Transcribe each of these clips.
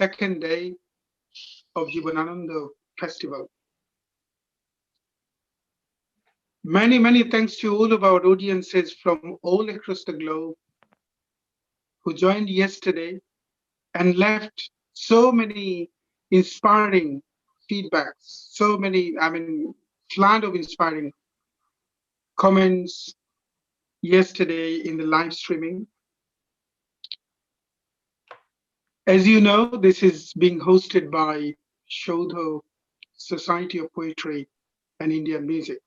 second day of JIbanananda festival. Many, many thanks to all of our audiences from all across the globe who joined yesterday and left so many inspiring feedbacks, so many, flood of inspiring comments yesterday in the live streaming. As you know, this is being hosted by Saudha Society of Poetry and Indian Music.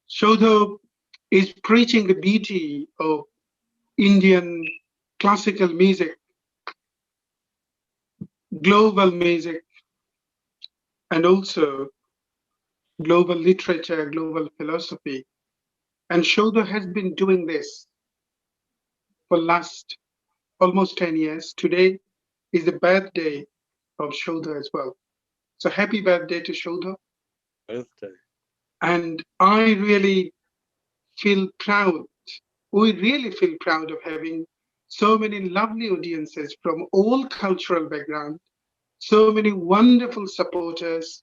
Saudha is preaching the beauty of Indian classical music, global music, and also global literature, global philosophy. And Saudha has been doing this for last almost 10 years. Today is the birthday of Saudha as well. So happy birthday to Saudha. Birthday. And I really feel proud. We really feel proud of having so many lovely audiences from all cultural backgrounds, so many wonderful supporters,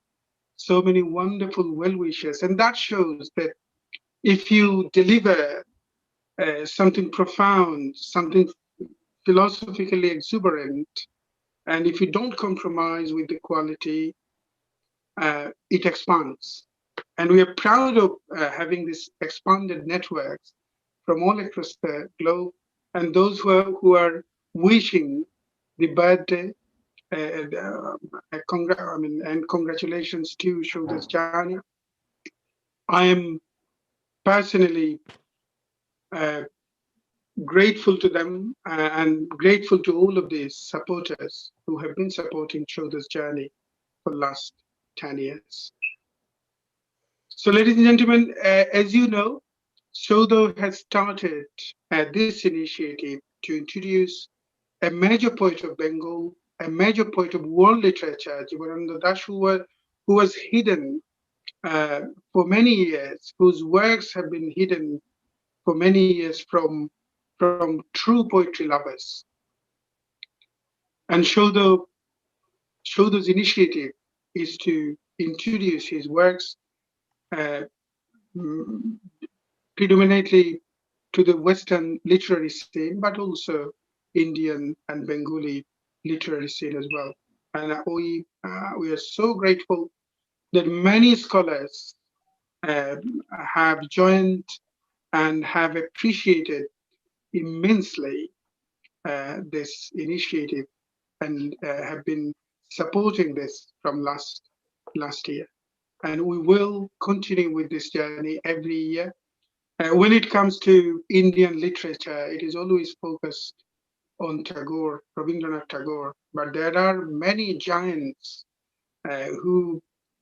so many wonderful well-wishers. And that shows that if you deliver something profound, something philosophically exuberant, and if you don't compromise with the quality, it expands. And we are proud of having this expanded networks from all across the globe, and those who are wishing the birthday, and congratulations to Saudha's journey. I am personally grateful to them and grateful to all of these supporters who have been supporting Saudha's journey for the last 10 years. So, ladies and gentlemen, as you know, Saudha has started this initiative to introduce a major poet of Bengal, a major poet of world literature, JIbanananda Das, who was hidden for many years, whose works have been hidden for many years from true poetry lovers. And Saudha's initiative is to introduce his works predominantly to the Western literary scene, but also Indian and Bengali literary scene as well. And we are so grateful that many scholars have joined and have appreciated immensely this initiative and have been supporting this from last year. And we will continue with this journey every year. When it comes to Indian literature, it is always focused on Tagore, Rabindranath Tagore, but there are many giants who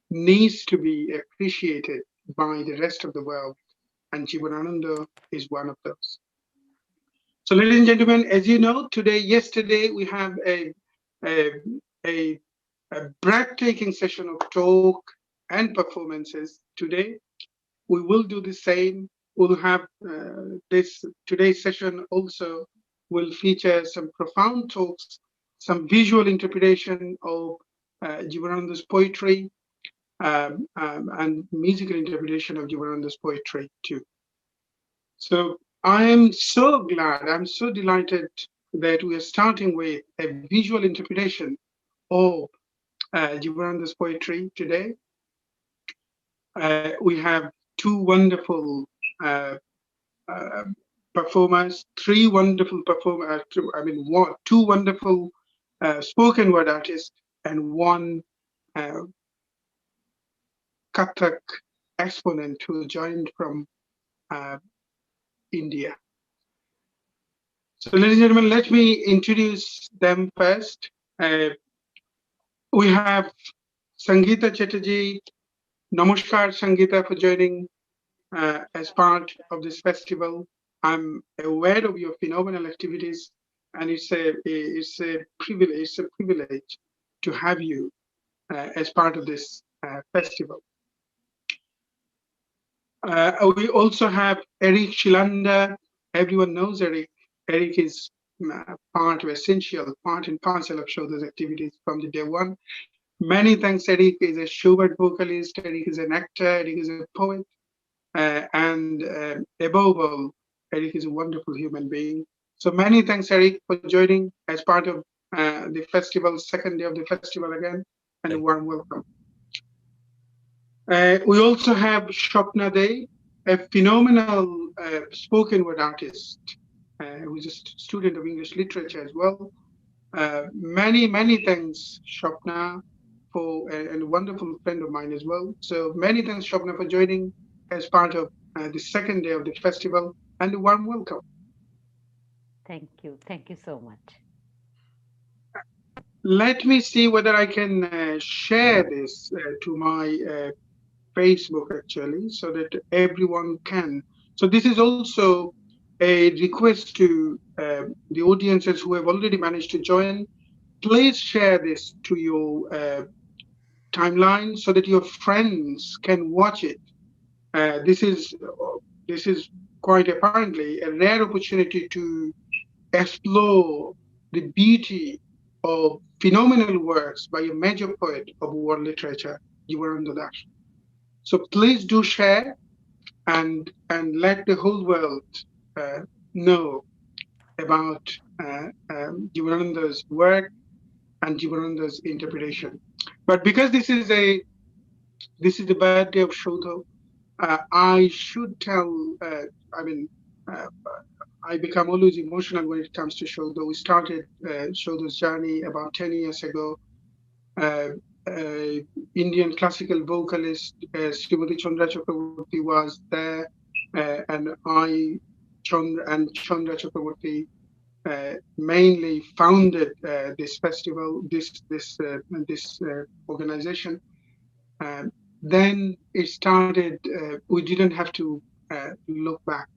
needs to be appreciated by the rest of the world, and JIbanananda is one of those. So, ladies and gentlemen, as you know, yesterday, we have a breathtaking session of talk and performances. Today, we will do the same. We'll have today's session also will feature some profound talks, some visual interpretation of JIbanananda's poetry, and musical interpretation of JIbanananda's poetry too. So I am so glad, I'm so delighted that we are starting with a visual interpretation of JIbanananda's poetry today. We have two wonderful performers, three wonderful performers, two wonderful spoken word artists, and one Kathak exponent who joined from India. So, ladies and gentlemen, let me introduce them first. We have Sangita Chattarjee. Namaskar, Sangita, for joining as part of this festival. I'm aware of your phenomenal activities, and it's a privilege to have you as part of this festival. We also have Eric Shilanda. Everyone knows Eric. Eric is part of essential part and parcel of Saudha's activities from the day one. Many thanks. Eric is a Schubert vocalist. Eric is an actor. Eric is a poet. And above all, Eric is a wonderful human being. So many thanks, Eric, for joining as part of the festival, second day of the festival again, and a warm welcome. We also have Swapna Dey, a phenomenal spoken word artist who's a student of English literature as well. Many thanks, Swapna, and a wonderful friend of mine as well. So many thanks, Swapna, for joining as part of the second day of the festival, and a warm welcome. Thank you. Thank you so much. Let me see whether I can share this to my Facebook actually, so that everyone can. So this is also a request to the audiences who have already managed to join. Please share this to your timeline so that your friends can watch it. This is quite apparently a rare opportunity to explore the beauty of phenomenal works by a major poet of world literature, JIbanananda. So please do share and let the whole world know about JIbanananda's work and JIbanananda's interpretation. But because this is the birthday of Saudha, I should tell. I mean, uh, I become always emotional when it comes to Saudha. We started Saudha's journey about 10 years ago. Uh, uh, Indian classical vocalist Srimati Chandra Chakraborty was there, and Chandra Chakraborty mainly founded this festival, this organization. Then it started. We didn't have to look back.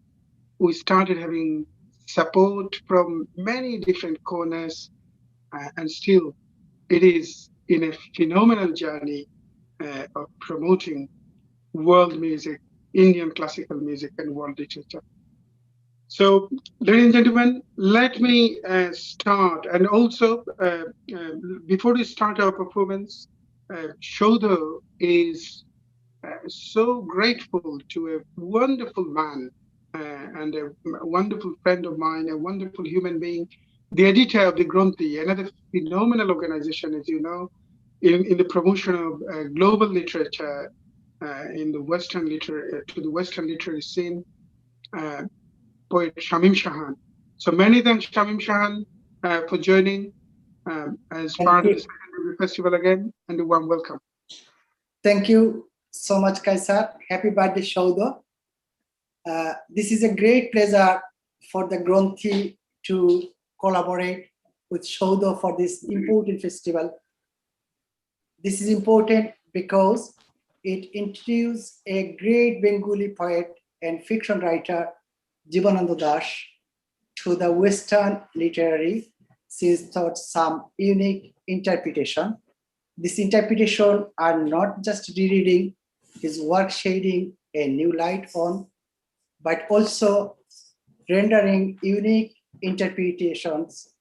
We started having support from many different corners, and still it is in a phenomenal journey of promoting world music, Indian classical music, and world literature. So, ladies and gentlemen, let me start. And also, before we start our performance, Shodho is so grateful to a wonderful man and a wonderful friend of mine, a wonderful human being, the editor of the Granthi, another phenomenal organization, as you know, in the promotion of global literature in the to the Western literary scene, uh, poet Shamim Shahan. So many thanks, Shamim Shahan, for joining as Thank part of the you. second festival again, and a warm welcome. Thank you so much, Kaysher. Happy birthday, Saudha. This is a great pleasure for the Granthi to collaborate with Saudha for this important festival. This is important because it introduces a great Bengali poet and fiction writer, JIbanananda to the Western literary scene through some unique interpretation. This interpretation are not just rereading his work, shedding a new light on, but also rendering unique interpretations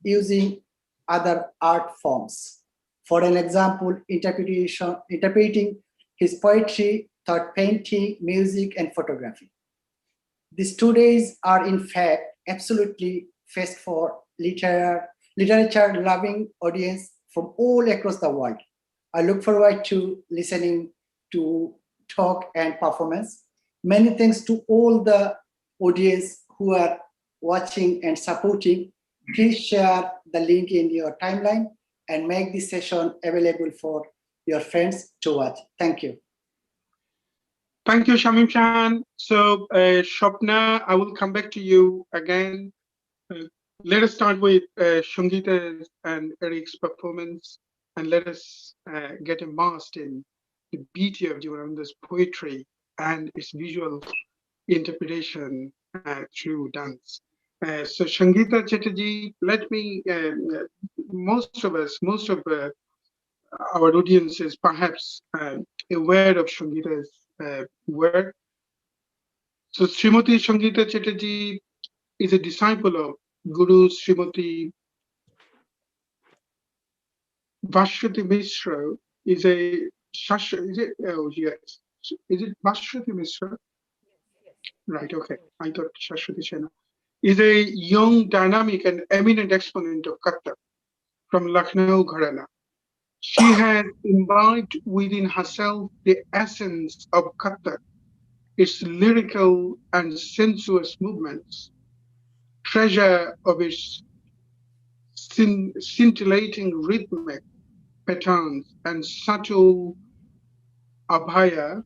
using other art forms. For an example, interpreting his poetry, thought painting, music, and photography. These 2 days are in fact absolutely fest for literature-loving audience from all across the world. I look forward to listening to talk and performance. Many thanks to all the audience who are watching and supporting. Please share the link in your timeline and make this session available for your friends to watch. Thank you. Thank you, Shamim Shahan. So, Shopna, I will come back to you again. Uh, Let us start with Sangita's and Eric's performance, and let us get immersed in the beauty of Jibanananda's poetry and its visual interpretation through dance. So, Sangita Chattarjee, let me, most of our audience is perhaps aware of Sangita's work. So Srimati Sangita Chattarjee is a disciple of Guru Srimati Vashwati Mishra is a Shasha, is it? Oh, yes. Is it Vashwati Mishra? Right, okay. I thought Shashwati Sena. Is a young, dynamic, and eminent exponent of Kathak from Lucknow Gharana. She has imbibed within herself the essence of Kathak, its lyrical and sensuous movements, treasure of its scintillating rhythmic patterns and subtle abhaya.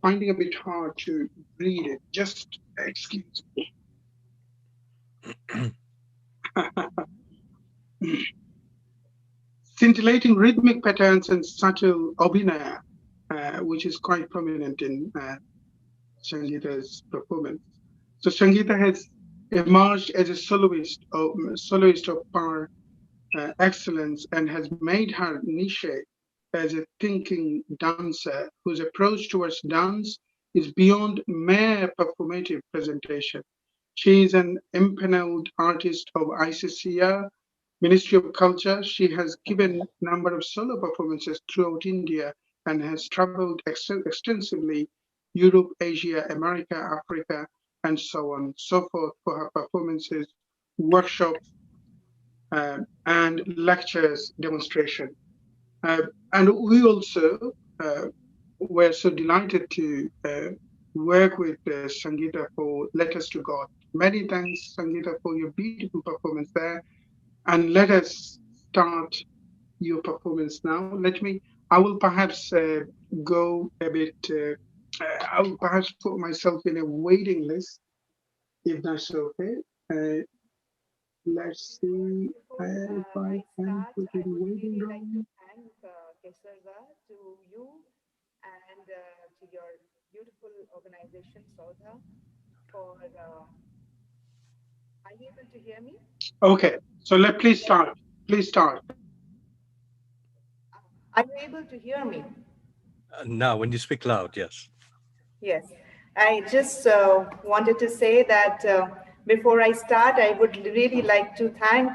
Finding a bit hard to read it. Just excuse me. Scintillating rhythmic patterns and subtle abhinaya, which is quite prominent in Sangeeta's performance. So Sangeeta has emerged as a soloist of par excellence and has made her niche as a thinking dancer whose approach towards dance is beyond mere performative presentation. She is an empaneled artist of ICCR, Ministry of Culture. She has given a number of solo performances throughout India and has traveled extensively Europe, Asia, America, Africa, and so on and so forth for her performances, workshops, and lectures, demonstration. And we also were so delighted to work with Sangeeta for Letters to God. Many thanks, Sangeeta, for your beautiful performance there. And let us start your performance now. I will perhaps go a bit, I will perhaps put myself in a waiting list, if that's okay. Let's see Before if I I can start, put I in would waiting really like to room. thank Kaysher to you and to your beautiful organization, Saudha, for. Are you able to hear me? Okay, so please start. Please start. Are you able to hear me? Now, when you speak loud, yes. Yes. I just wanted to say that before I start, I would really like to thank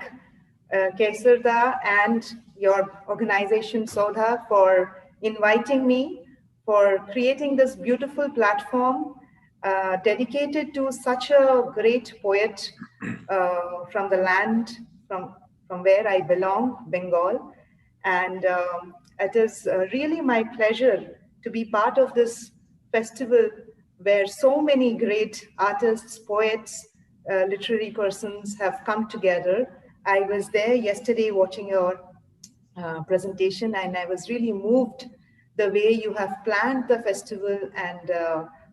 Kaysher and your organization, Saudha, for inviting me, for creating this beautiful platform dedicated to such a great poet from the land from where I belong, Bengal. And it is really my pleasure to be part of this festival where so many great artists, poets, literary persons have come together. I was there yesterday watching your presentation, and I was really moved the way you have planned the festival and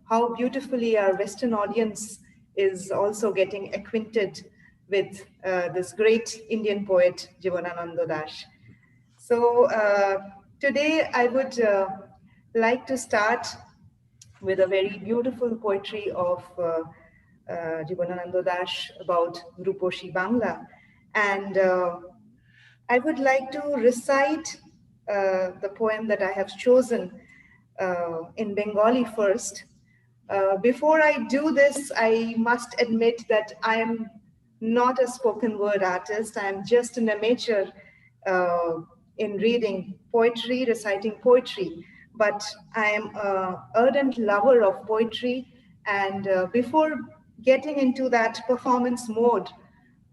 how beautifully our Western audience is also getting acquainted with this great Indian poet, JIbanananda Dash. So today I would like to start with a very beautiful poetry of JIbanananda Dash about Ruposhi Bangla. And I would like to recite the poem that I have chosen in Bengali first. Before I do this, I must admit that I am not a spoken word artist. I am just an amateur uh, in reading poetry, reciting poetry. But I am an ardent lover of poetry. And before getting into that performance mode,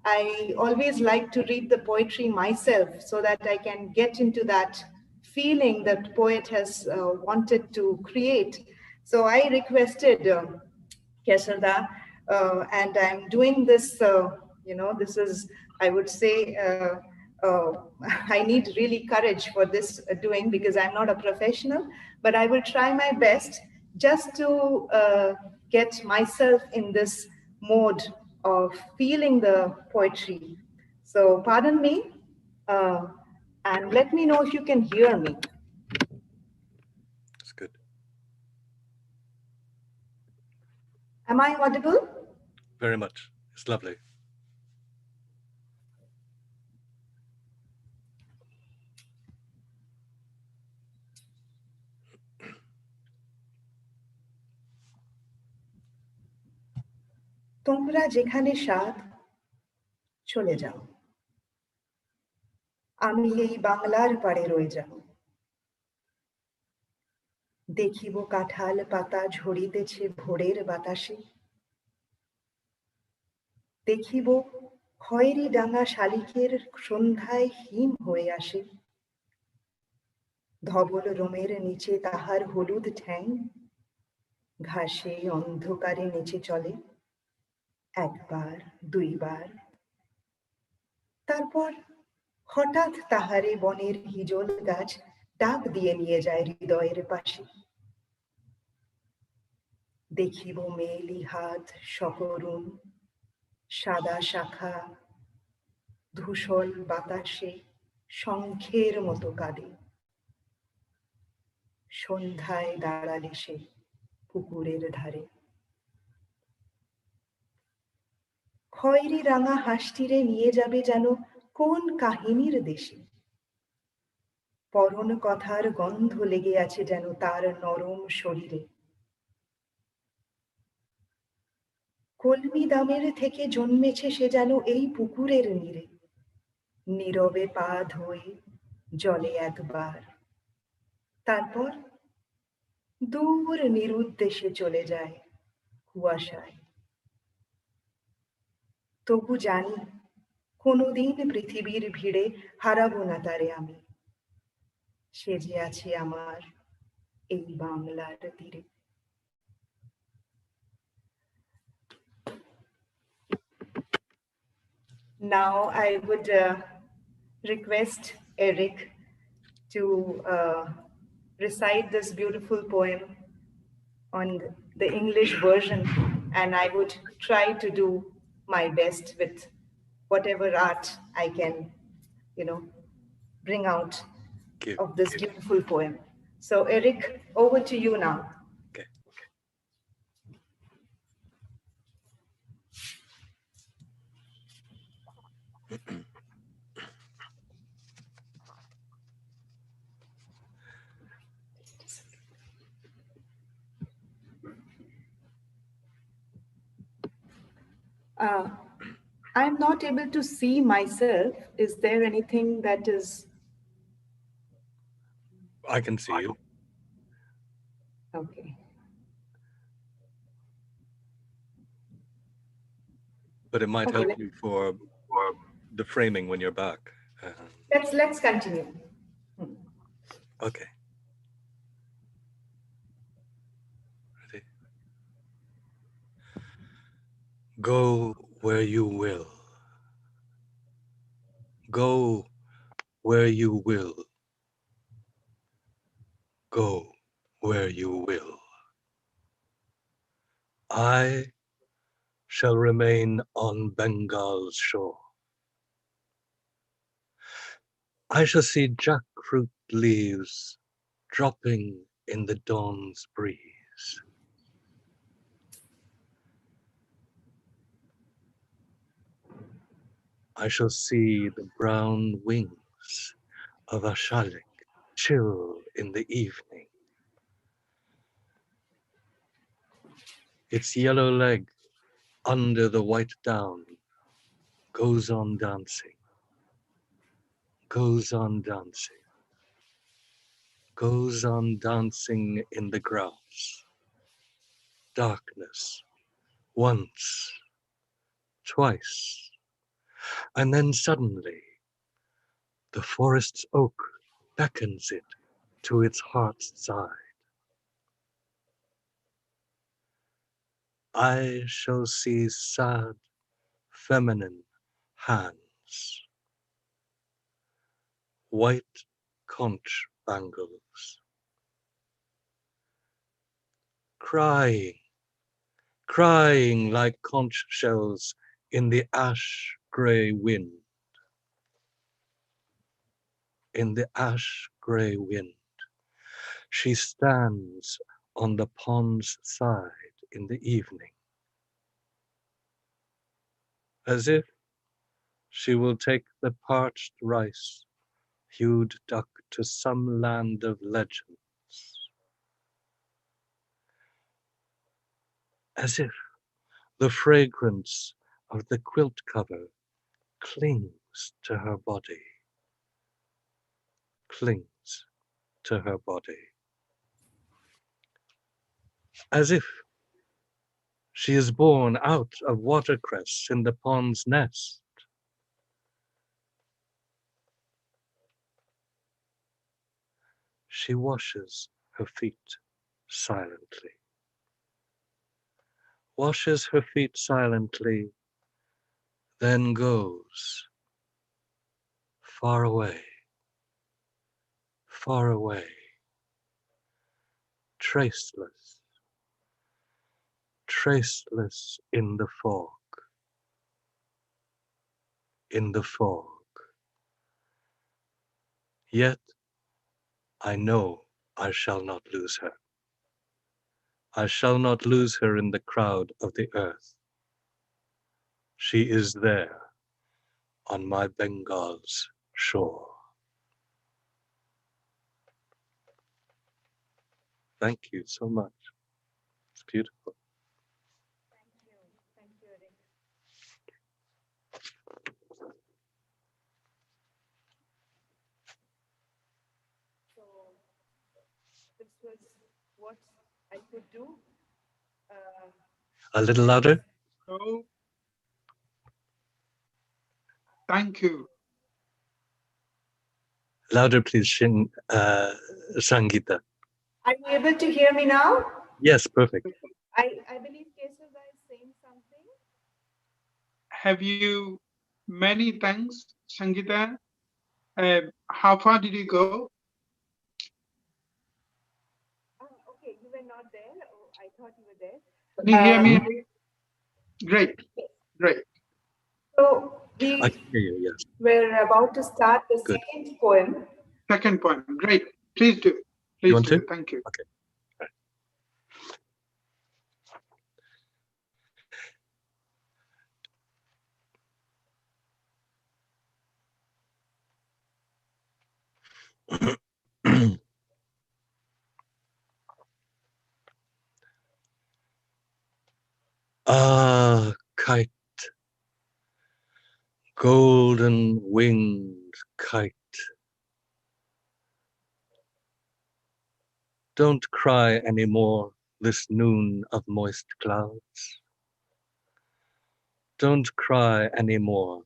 I always like to read the poetry myself so that I can get into that feeling that poet has wanted to create. So I requested Kesarda, and I'm doing this, this is, I would say, I need really courage for this doing because I'm not a professional, but I will try my best just to get myself in this mode of feeling the poetry. So pardon me, uh, and let me know if you can hear me. That's good. Am I audible? Very much. It's lovely. তোমরা যেখানে সাত চলে যাও, আমি এই বাংলার পাড়ে রয়ে যাব। দেখিব কাঁঠাল পাতা ঝরিতেছে ভোরের বাতাসে, দেখিব খয়েরি ডাঙা শালিকের সন্ধ্যায় হিম হয়ে আসে, ধবল রোমের নিচে তাহার হলুদ ঠ্যাং ঘাসে অন্ধকারে নেচে চলে, একবার দুইবার, তারপর হঠাৎ তাহারে বনের হিজল গাছ ডাক দিয়ে নিয়ে যায় হৃদয়ের পাশে। দেখিব মেলি হাত সকরুণ, সাদা শাখা ধূসর বাতাসে শঙ্খের মতো কাঁদে, সন্ধ্যায় দাঁড়ালে সে পুকুরের ধারে। খয়েরি রাঙা হাঁসটিরে নিয়ে যাবে যেন কোন কাহিনীর দেশে, পরন কথার গন্ধ লেগে আছে যেন তার নরম শরীরে। কলমি দামের থেকে জন্মেছে সে যেন এই পুকুরের নীরে, নীরবে পা ধোয় জলে একবার, তারপর দূর নিরুদ্দেশে চলে যায় কুয়াশায়। তবু জানি কোনোদিন পৃথিবীর ভিড়ে হারাবো না তারে আমি, সে যে আছে আমার এই বাংলার তীরে। Now I would request Eric to recite this beautiful poem on the English version, and I would try to do my best with whatever art I can, bring out Cute. of this beautiful poem. So Eric, over to you now. Okay. I'm not able to see myself. Is there anything that is... I can see you. Okay. But it might Okay, help you for the framing when you're back. Let's continue. Okay. Ready? Go where you will. Go where you will. Go where you will. I shall remain on Bengal's shore. I shall see jackfruit leaves dropping in the dawn's breeze. I shall see the brown wings of a shalik chill in the evening. Its yellow leg under the white down goes on dancing, goes on dancing, goes on dancing in the grass. Darkness, once, twice, and then suddenly the forest's oak beckons it to its heart's side. I shall see sad, feminine hands, white conch bangles, crying, crying like conch shells in the ash-gray wind. In the ash-gray wind, she stands on the pond's side in the evening, as if she will take the parched rice-hued duck to some land of legends, as if the fragrance of the quilt cover clings to her body, clings to her body, as if she is born out of watercress in the pond's nest. She washes her feet silently, washes her feet silently, then goes far away, traceless, traceless in the fog, in the fog. Yet I know I shall not lose her. I shall not lose her in the crowd of the earth. She is there on my Bengal's shore. Thank you so much. It's beautiful. Thank you, Eric. So this was what I could do. A little louder. So, thank you. Louder, please, Sangita. Are you able to hear me now? Yes, perfect. I believe Kaysher is saying something. Have you, many thanks, Sangita. How far did you go? Okay, you were not there. Oh, I thought you were there. Can you hear me? Great, great. So I can hear you, yes. we're about to start the Good. second poem. Second point, great. Please do. Please You want do. to? Thank you. Okay. Ah, kite, golden winged kite. Don't cry anymore this noon of moist clouds. Don't cry anymore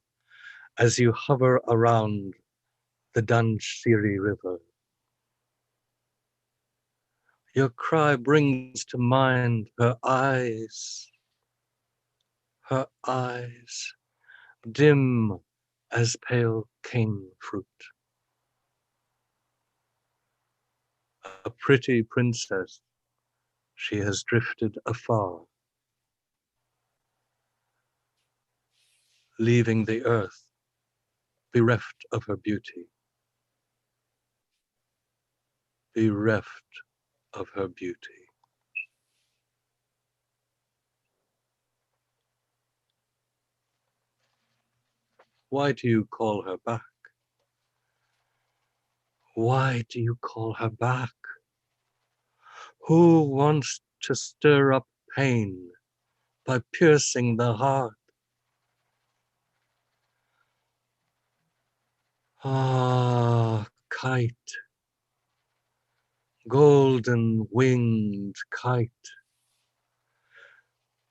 as you hover around the Danshiri River. Your cry brings to mind her eyes, dim as pale cane fruit. A pretty princess, she has drifted afar, leaving the earth bereft of her beauty, bereft of her beauty. Why do you call her back? Why do you call her back? Who wants to stir up pain by piercing the heart? Ah, kite, golden winged kite.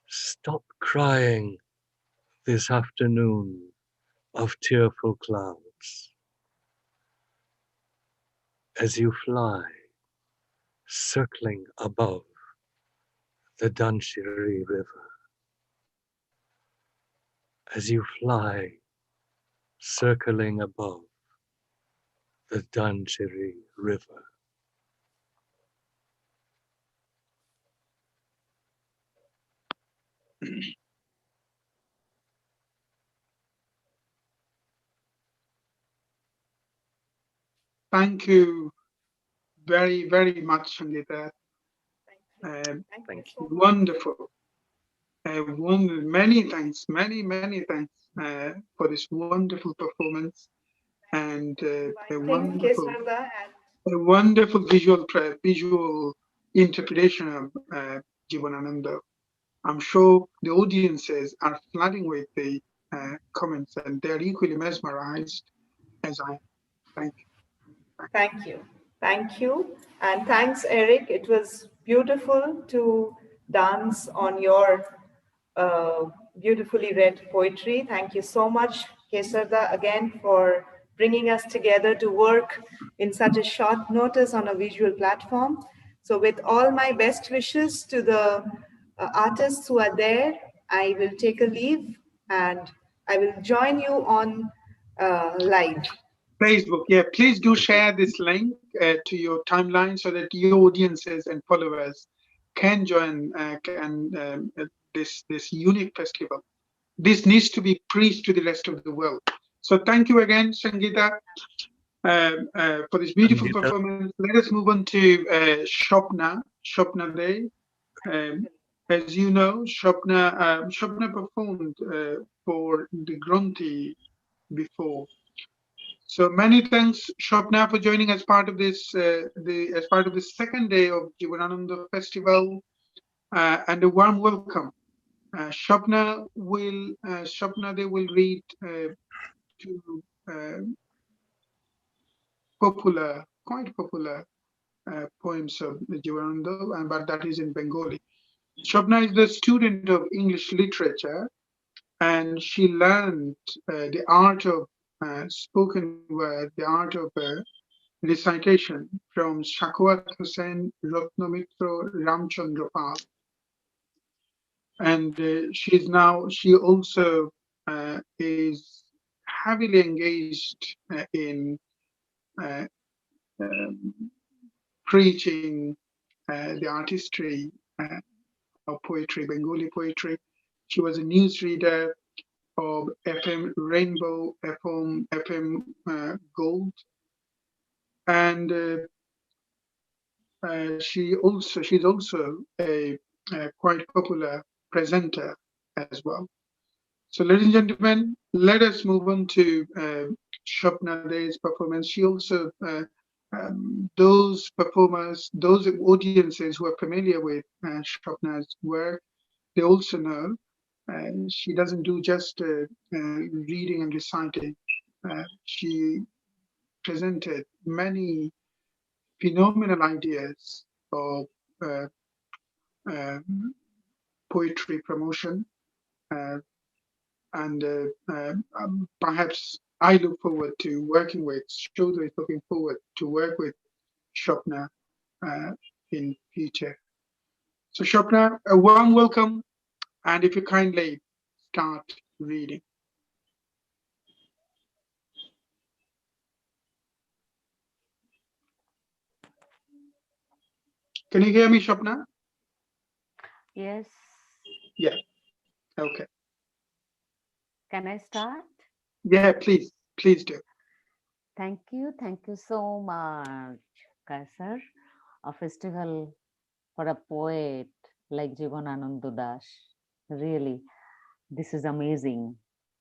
Stop crying this afternoon of tearful clouds as you fly, circling above the Danshiri River. As you fly, circling above the Danshiri River. Thank you very, very much, Sangita. Thank you. Wonderful. Many thanks, many thanks for this wonderful performance and a wonderful visual interpretation of JIbanananda. I'm sure the audiences are flooding with the comments, and they're equally mesmerized as I am. Thank you. Thank you. Thank you. And thanks, Eric. It was beautiful to dance on your beautifully read poetry. Thank you so much, Kesarda, again for bringing us together to work in such a short notice on a visual platform. So with all my best wishes to the artists who are there, I will take a leave and I will join you on live. Facebook, yeah, please do share this link to your timeline so that your audiences and followers can join this unique festival. This needs to be preached to the rest of the world. So thank you again, Sangita, for this beautiful Sangita. performance. Let us move on to Swapna Dey. As you know, Swapna performed for the Granthi before. So many thanks, Swapna, for joining as part of this as part of the second day of JIbanananda Festival, and a warm welcome. Swapna they will read two quite popular poems of JIbanananda, but that is in Bengali. Swapna is the student of English literature, and she learned the art of spoken word, the art of recitation from Shakwat Hussain, Ratnamitra Ramchandra Pal. And she also is heavily engaged in um, preaching the artistry of poetry, Bengali poetry. She was a newsreader of FM Rainbow, FM Gold, and she's also a quite popular presenter as well. So, ladies and gentlemen, let us move on to Swapna Dey's performance. She also those performers, those audiences who are familiar with Swapna's work, they also know she doesn't do just reading and reciting. She presented many phenomenal ideas of uh, poetry promotion, uh, and perhaps I look forward to working with Chowdhury is looking forward to work with Swapna in future. So Swapna, a warm welcome, and if you kindly start reading. Can you hear me, Swapna? Yes. Yeah. Okay. Can I start? Yeah, please do. Thank you so much, Kaysher. A festival for a poet like JIbanananda Das. Really, this is amazing.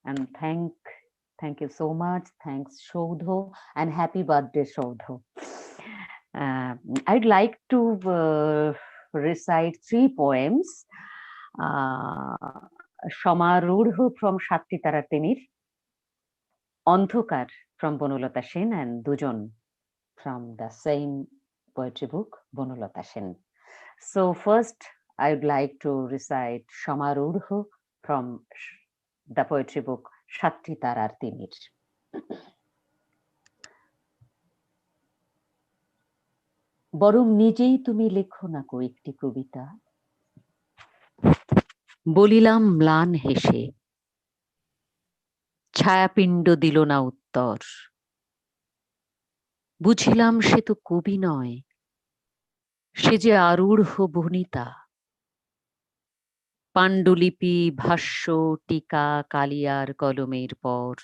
And thank you so much. Thanks, Chaudho, and happy birthday, Chaudho. I'd like to recite 3 poems. Samarudh from Shakti Taratinir, Andhokar from Banalata Sen, and Dujon from the same poetry book, Banalata Sen. So first, I would like to recite Samarudh from the poetry book Shakti Taratinir. বরং নিজেই তুমি লেখো না কো একটি কবিতা, বলিলাম ম্লান হেসে, ছায়াপিণ্ড দিল না উত্তর, বুঝিলাম সে তো কবি নয়, সে যে আরূঢ় বনিতা, পাণ্ডুলিপি ভাষ্য টিকা কালিয়ার কলমের পর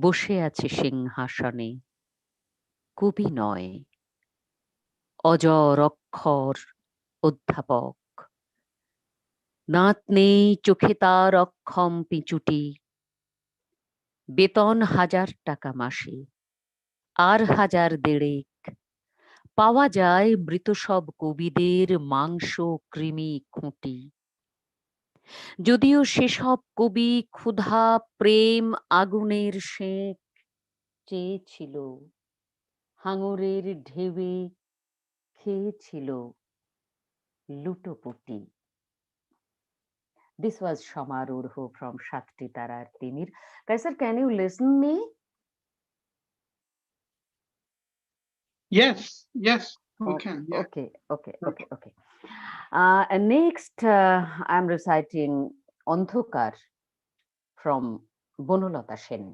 বসে আছে সিংহাসনে, কবি নয়, অজর অক্ষর অধ্যাপক, দাঁত নেই চোখে তার অক্ষম পিচুটি, বেতন 1000 টাকা মাসে, আর 1000 দেড়েক, পাওয়া যায় মৃত সব কবিদের মাংস কৃমি খুঁটি, যদিও সেসব কবি ক্ষুধা প্রেম আগুনের সেঁক চেয়েছিল, হাঙরের ঢেউয়ে খেয়েছিল লুটোপুটি। This was Shamarudho from Shakti Tarar Timir. Kaysher, can you listen me? Yes, yes, we can. Yeah. Okay. And next, I'm reciting Andhokar from Banalata Sen.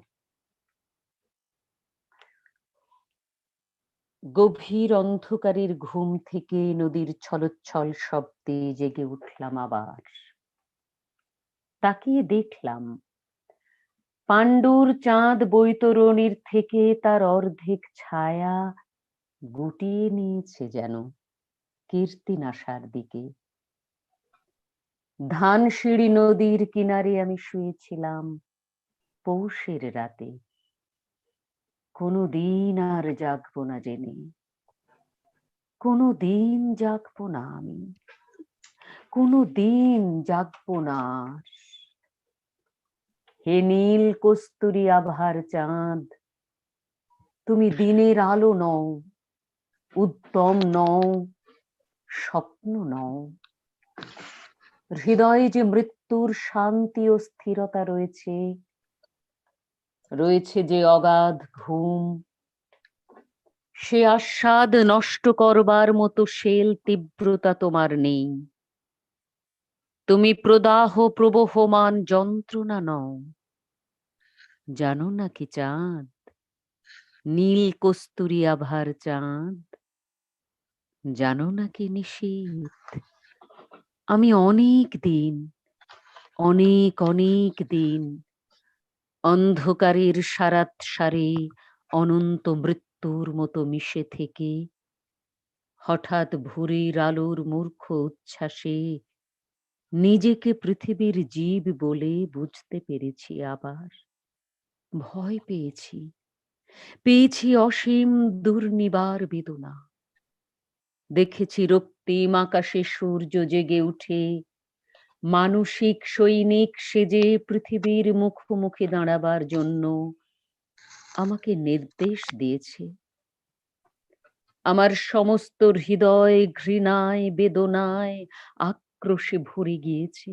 গভীর অন্ধকারের ঘুম থেকে নদীর ছলচ্ছল শব্দে জেগে উঠলাম আবার। তাকিয়ে দেখলাম পাণ্ডুর চাঁদ বৈতরণীর থেকে তার অর্ধেক ছায়া গুটিয়ে নিয়েছে যেন কীর্তিনাশার দিকে। ধানসিঁড়ি নদীর কিনারে আমি শুয়েছিলাম পৌষের রাতে। কোনোদিন আর জাগবো না জেনে, কোনোদিন জাগবো না আমি, কোনোদিন জাগবো না। হে নীল কস্তুরী আভার চাঁদ, তুমি দিনের আলো নও, উদ্যম নও, স্বপ্ন নও। হৃদয়ে যে মৃত্যুর শান্তি ও স্থিরতা রয়েছে, রয়েছে যে অগাধ ঘুম, সে আস্বাদ নষ্ট করবার মতো শেল তীব্রতা তোমার নেই। তুমি প্রদাহ প্রবহমান যন্ত্রণা নও। জানো নাকি চাঁদ, নীল কস্তুরী আভার চাঁদ, জানো নাকি নিশীথ, আমি অনেক দিন, অনেক দিন অন্ধকারের সারাত সারে অনন্ত মৃত্যুর মতো মিশে থেকে হঠাৎ ভোরের আলোর মূর্খ উচ্ছ্বাসে নিজেকে পৃথিবীর জীব বলে বুঝতে পেরেছি আবার। ভয় পেয়েছি, পেয়েছি অসীম দুর্নিবার বেদনা। দেখেছি রক্তিম আকাশে সূর্য জেগে উঠে মানসিক সৈনিক সেজে পৃথিবীর মুখোমুখি দাঁড়াবার জন্য আমাকে নির্দেশ দিয়েছে। আমার সমস্ত হৃদয় ঘৃণায় বেদনায় আক্রোশে ভরে গিয়েছে।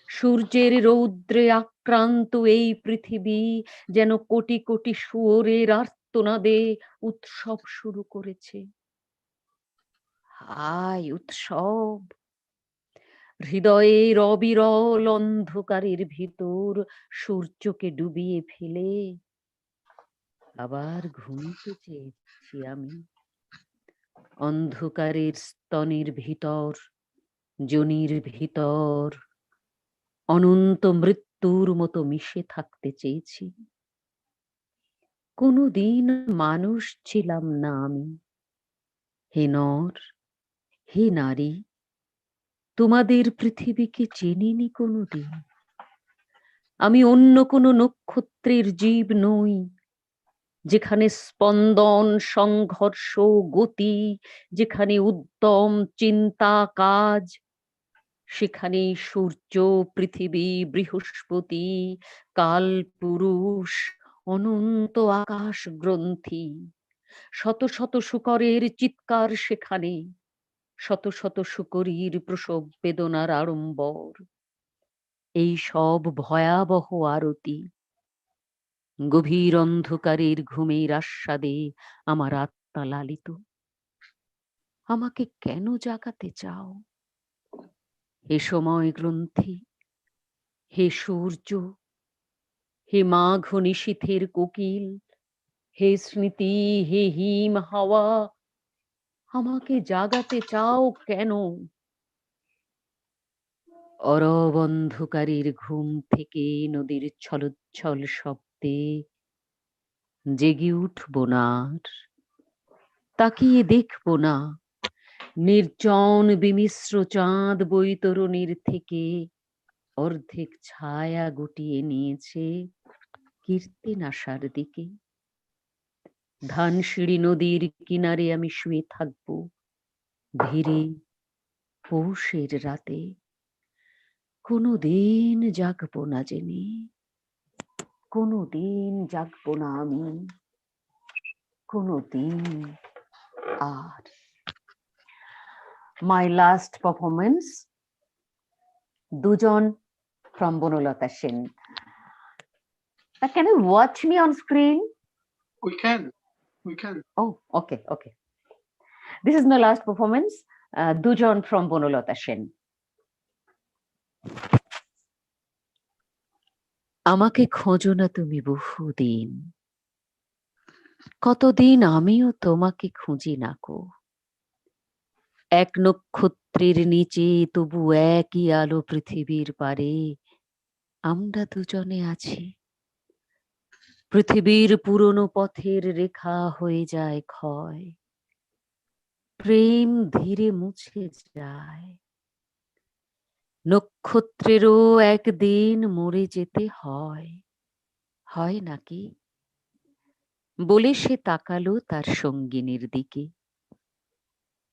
সূর্যের রৌদ্রে আক্রান্ত এই পৃথিবী যেন কোটি কোটি শুয়োরের আর্তনাদে উৎসব শুরু করেছে। হায় উৎসব! হৃদয়ের অবিরল অন্ধকারের ভিতর সূর্যকে ডুবিয়ে ফেলে আবার ঘুমতে চেয়েছি আমি। অন্ধকারের স্তনের ভিতর, যোনির ভিতর অনন্ত মৃত্যুর মতো মিশে থাকতে চেয়েছি। কোনোদিন মানুষ ছিলাম না আমি। হে নর, হে নারী, তোমাদের পৃথিবীকে চিনিনি কোনোদিন। আমি অন্য কোনো নক্ষত্রের জীব নই, যেখানে স্পন্দন, সংঘর্ষ, গতি, যেখানে উদ্যম, চিন্তা, কাজ, সেখানে সূর্য, পৃথিবী, বৃহস্পতি, কাল পুরুষ, অনন্ত আকাশ গ্রন্থি, শত শত শুকরের চিৎকার সেখানে, শত শত শুকরীর প্রসব বেদনার আড়ম্বর। এই সব ভয়াবহ আরতি। গভীর অন্ধকারের ঘুমের আস্বাদে আমার আত্মা লালিত। আমাকে কেন জাগাতে চাও? হে সময় গ্রন্থি, হে সূর্য, হে মাঘ নিশীথের কোকিল, হে স্মৃতি, হে হিম হাওয়া, আমাকে জাগাতে চাও কেন? অরব অন্ধকারের ঘুম থেকে নদীর ছলোচ্ছল শব্দে জেগে উঠবো না আর, তাকিয়ে দেখবো না নির্জন বিমিশ্র চাঁদ বৈতরণীর থেকে অর্ধেক ছায়া গুটিয়ে নিয়েছে কীর্তিনাশার দিকে। ধানসিঁড়ি নদীর কিনারে আমি শুয়ে থাকবো ধীরে পৌষের রাতে। কোনোদিন জাগবো না জেনে, কোনোদিন জাগবো না আমি, কোনোদিন আর। My last performance, দুজন from Banalata Sen. Can you watch me on screen? We can. Oh, okay. This is my last performance, দুজন from Banalata Sen. আমাকে খোঁজো না তুমি বহুদিন, কতদিন আমিও তোমাকে খুঁজি নাকো। এক নক্ষত্রের নিচে তবু একই আলো পৃথিবীর পারে আমরা দুজনে আছি। পৃথিবীর পুরনো পথের রেখা হয়ে যায় ক্ষয়, প্রেম ধীরে মুছে যায়। নক্ষত্রেরও একদিন মরে যেতে হয়, হয় নাকি? বলে সে তাকালো তার সঙ্গিনীর দিকে।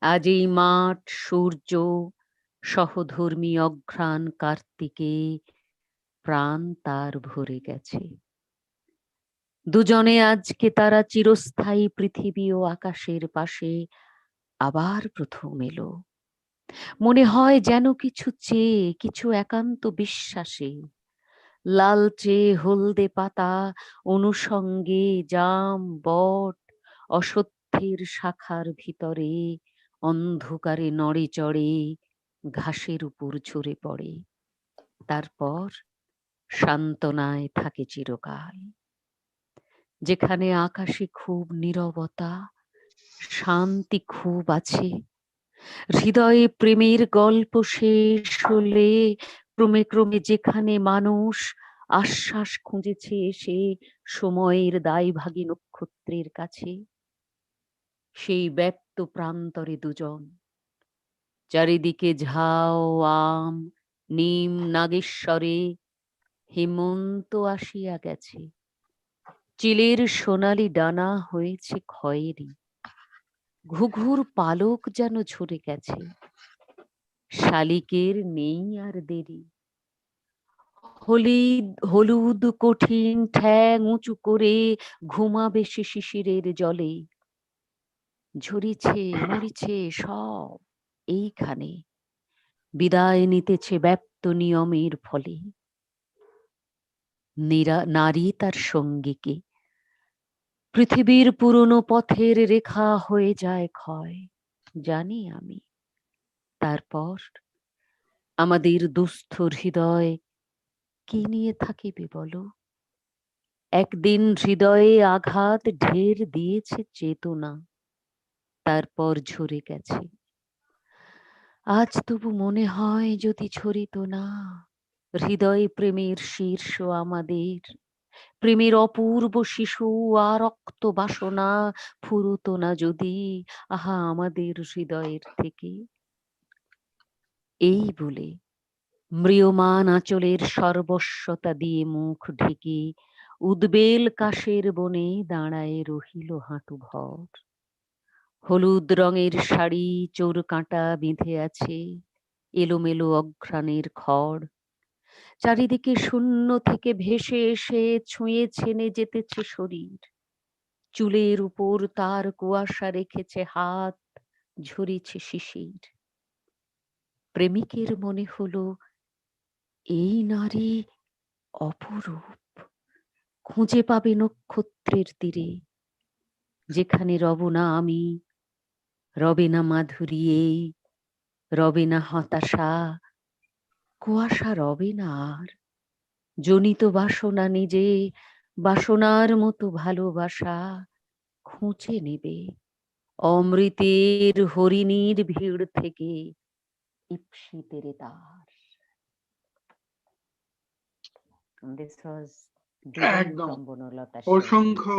আজ এই মাঠ, সূর্য, সহধর্মী অঘ্রাণ কার্তিকে প্রাণ তার ভরে গেছে। দুজনে আজকে তারা চিরস্থায়ী পৃথিবী ও আকাশের পাশে আবার প্রথম এলো। মনে হয় যেন কিছু চেয়ে, কিছু একান্ত বিশ্বাসে। লালচে হলদে পাতা অনুষঙ্গে জাম, বট, অসত্যের শাখার ভিতরে অন্ধকারে নড়ে চড়ে ঘাসের উপর ঝরে পড়ে, তারপর সান্ত্বনায় থাকে চিরকাল। যেখানে আকাশে খুব নীরবতা, শান্তি খুব আছে। হৃদয়ে প্রেমের গল্প শেষ হলে ক্রমে ক্রমে যেখানে মানুষ আশ্বাস খুঁজেছে সে সময়ের দায়ভাগী নক্ষত্রের কাছে, সেই ব্যক্ত প্রান্তরে দুজন। চারিদিকে ঝাউ, আম, নিম, নাগেশ্বরে হেমন্ত আসিয়া গেছে। চিলের সোনালি ডানা হয়েছে খয়েরি, ঘুঘুর পালক যেন ঝরে গেছে। শালিকের নেই আর দেরি, হলুদ কঠিন ঠ্যাং উঁচু করে ঘুমাবে সে শিশিরের জলে। ঝরিছে মরিছে সব এইখানে, বিদায় নিতেছে ব্যপ্ত নিয়মের ফলে। নারী তার সঙ্গীকে, পৃথিবীর পুরনো পথের রেখা হয়ে যায় ক্ষয়, জানি আমি। তারপর আমাদের দুস্থ হৃদয় কি নিয়ে থাকিবে বলো? একদিন হৃদয়ে আঘাত ঢের দিয়েছে চেতনা, তারপর ঝরে গেছে। আজ তবু মনে হয় যদি ঝরিত না, হৃদয়ে প্রেমের শীর্ষ আমাদের, প্রেমের অপূর্ব শিশু আর রক্ত বাসনা ফুরুত না যদি আহা আমাদের হৃদয়ের থেকে। এই বলে ম্রিয়মান আঁচলের সর্বস্বতা দিয়ে মুখ ঢেকে উদ্বেল কাশের বনে দাঁড়ায় রহিল হাঁটু ভর। হলুদ রঙের শাড়ি চোর কাঁটা বেঁধে আছে, এলোমেলো অঘ্রাণের খড়। চারিদিকে শূন্য থেকে ভেসে এসে ছুঁয়ে ছেনে যেতেছে শরীর। চুলের উপর তার কুয়াশা রেখেছে হাত, ঝরিছে শিশির। প্রেমিকের মনে হলো এই নারী অপরূপ, খুঁজে পাবে নক্ষত্রের তীরে, যেখানে রব না আমি, রবে না মাধুরী, রবে না হতাশা, কুয়াশা রবে না আর। জনিত বাসনা নিজে, বাসনার মতো ভালোবাসা খুঁজে নেবে অমৃতের হরিণীর ভিড় থেকে ইপ্সিতের তার। This was দুজন একদম from Banalata Sen. অসংখ্য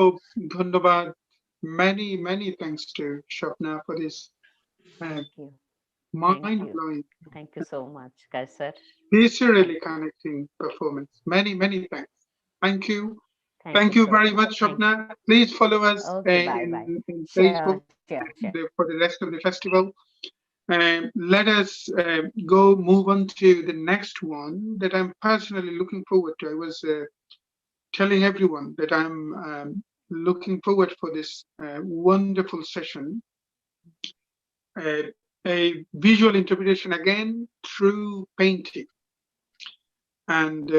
ধন্যবাদ। Many thanks to Swapna for this Thank you. mind-blowing, Thank you so much, Kaysher. viscerally connecting performance. Many thanks. Thank you. Thank you so very much, Swapna. Please follow us Okay, bye. in Sure, Facebook sure. for the rest of the festival. let us move on to the next one that I'm personally looking forward to. I was telling everyone that I'm looking forward for this wonderful session. A visual interpretation again through painting. And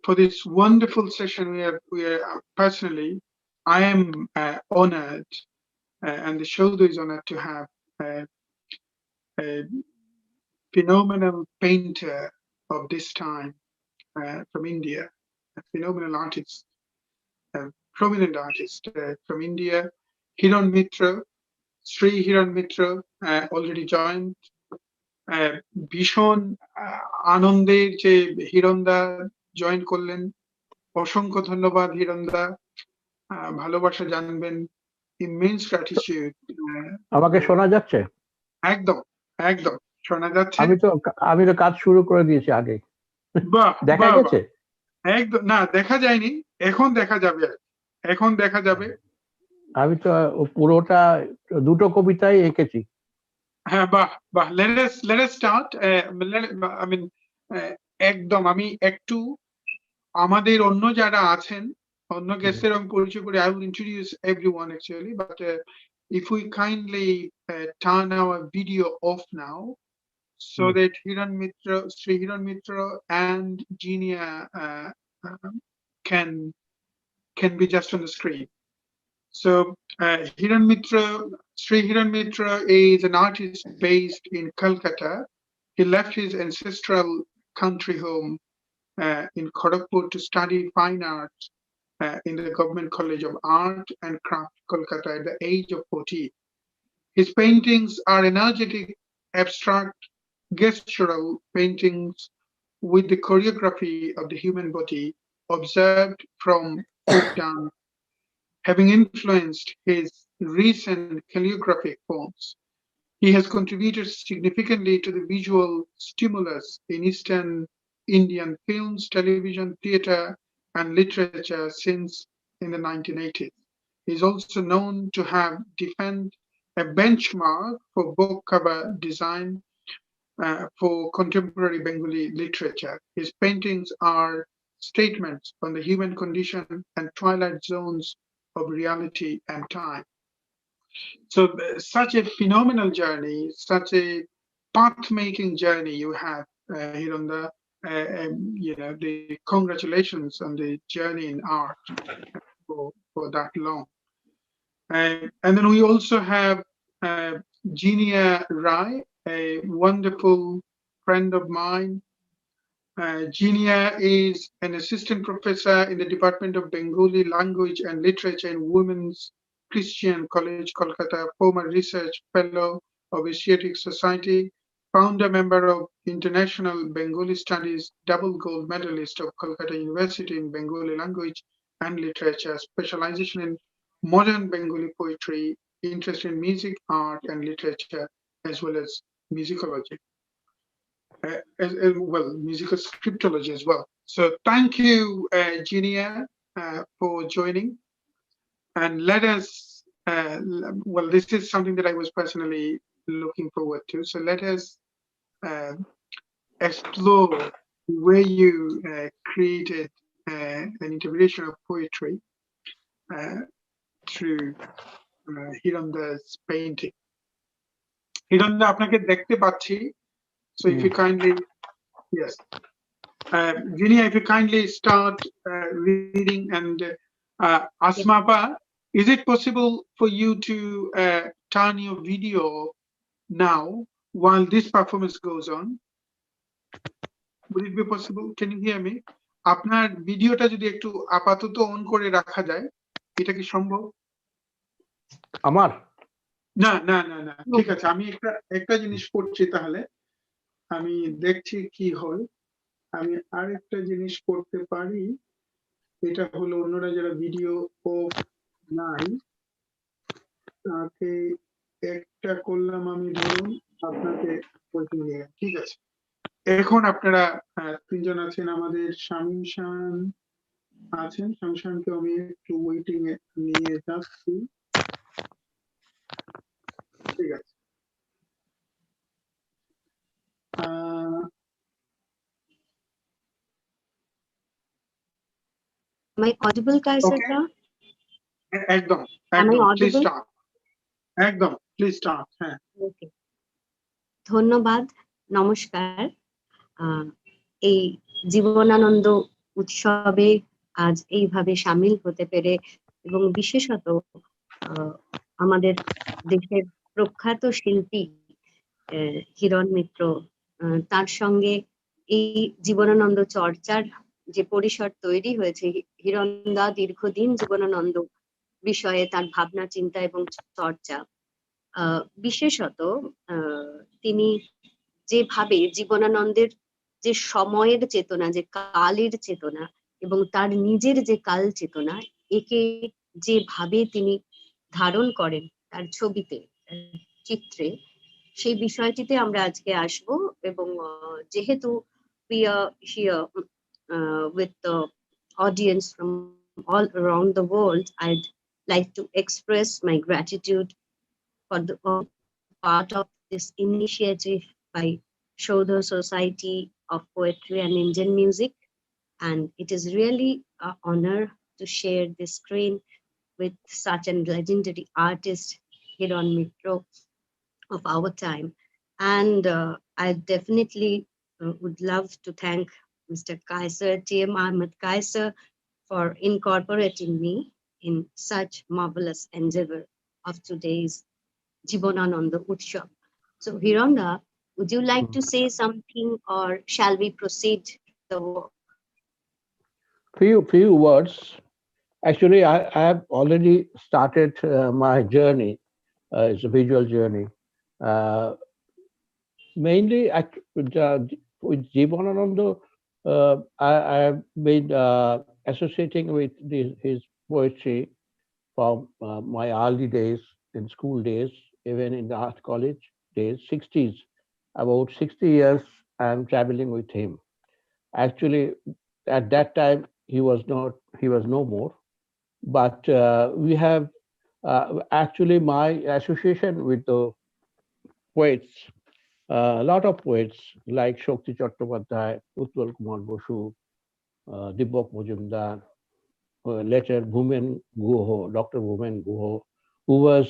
for this wonderful session, we are personally, I am honored, and the Chowdhury is honored to have a phenomenal painter of this time from India, a phenomenal artist, a prominent artist from India, Hiran Mitra, Shree Hiran Mitra, already joined. ভীষণ আনন্দের যে হিরণদা join করলেন, অসংখ্য ধন্যবাদ হিরণদা, ভালোবাসা জানবেন, immense gratitude. আমাকে শোনা যাচ্ছে? একদম একদম শোনা যাচ্ছে। আমি তো কাজ শুরু করে দিয়েছি আগে। বাহ, দেখা গেছে? একদম না, দেখা যায়নি, এখন দেখা যাবে, এখন দেখা যাবে। আমি তো পুরোটা দুটো কবিতাই এঁকেছি। হ্যাঁ, বাহ বাহ, let us start. I mean, একদম আমি একটু আমাদের অন্য যারা আছেন, অন্য গেস্টের আমি পরিচয় করি। I will introduce everyone actually, but if we kindly turn our video off now, so that Hiran Mitra, Shree Hiran Mitra and Jinia can be just on the screen. So Hiran Mitra, Shree Hiran Mitra is an artist based in Calcutta. He left his ancestral country home in Kharagpur to study fine arts in the Government College of Art and Craft, Kolkata, at the age of 14. His paintings are energetic, abstract, gestural paintings with the choreography of the human body observed from folk dance, having influenced his recent calligraphic forms. He has contributed significantly to the visual stimulus in Eastern Indian films, television, theatre, and literature since in the 1980s. He is also known to have defined a benchmark for book cover design for contemporary Bengali literature. His paintings are statements on the human condition and twilight zones of reality and time. So such a phenomenal journey, such a path-making journey you have, Hiranda. The congratulations on the journey in art for that long. And then we also have Jinia Roy, a wonderful friend of mine. Jinia is an assistant professor in the Department of Bengali Language and Literature in Women's Christian College, Kolkata, former research fellow of Asiatic Society, founder member of International Bengali Studies, double gold medalist of Kolkata University in Bengali Language and Literature, specialization in modern Bengali poetry, interest in music, art, and literature, as well as musicology. As well, musical scriptology as well. So thank you, Jinia, for joining. And let us, well, this is something that I was personally looking forward to. So let us explore where you created an interpretation of poetry through Hiranda's painting. Hiranda, আপনাকে দেখতে পাচ্ছি. So if you kindly, yes. Jinia, if you kindly start reading, and Asmapa, is it possible for you to turn your video now while this performance goes on? Would it be possible? Can you hear me? আপনার ভিডিওটা যদি একটু আপাতত on করে রাখা যায়, এটা কি সম্ভব? আমার না না না না, ঠিক আছে, আমি একটা জিনিস করছি, তাহলে আমি দেখছি কি হয়। আমি আরেকটা জিনিস করতে পারি, এটা হলো অন্যরা যারা ভিডিও অফ নাই তাকে একটা করলাম আমি, ধরুন আপনাকে নিয়ে, ঠিক আছে। এখন আপনারা তিনজন আছেন, আমাদের শামীম শাহান আছেন, শামীম শাহানকে আমি একটু ওয়েটিং এ নিয়ে যাচ্ছি, ঠিক আছে। Am I audible, Kaysher? একদম Am I একদম প্লিজ audible? স্টার্ট একদম প্লিজ স্টার্ট হ্যাঁ Okay. ধন্যবাদ, নমস্কার। এই জীবনানন্দ উৎসবে আজ এইভাবে সামিল হতে পেরে এবং বিশেষত আমাদের দেশের প্রখ্যাত শিল্পী হিরণ মিত্র, তার সঙ্গে এই জীবনানন্দ চর্চার যে পরিসর তৈরি হয়েছে, হিরণদা দীর্ঘদিন জীবনানন্দ বিষয়ে তার ভাবনা চিন্তা এবং চর্চা, বিশেষত তিনি যেভাবে জীবনানন্দের যে সময়ের চেতনা, যে কালের চেতনা এবং তার নিজের যে কাল চেতনা, একে যেভাবে তিনি ধারণ করেন তার ছবিতে, চিত্রে, সেই বিষয়টিতে আমরা আজকে আসব। এবং যেহেতু we are here with the audience from all around the world, I'd like to express my gratitude for the part of this initiative by Saudha Society of Poetry and Indian Music. And it is really an honor to share this screen with such a legendary artist, Hiran Mitra, of our time. And I definitely would love to thank Mr. Kaysher, T.M. Ahmed Kaysher, for incorporating me in such marvelous endeavor of today's JIbanananda Utsav. So Hiranda, would you like to say something, or shall we proceed the work? Few words. Actually, I have already started my journey. It's a visual journey. Mainly with JIbanananda, I have been associating with his poetry from my early days, in school days, even in the art college days, 60s. About 60 years I'm traveling with him. Actually, at that time he was no more. But we have actually my association with the poets, a lot of poets like Shamim Shahan, Utpal Kumar Bosu, Dipak Mujumdar, later Dr. Bhumen Guho, who was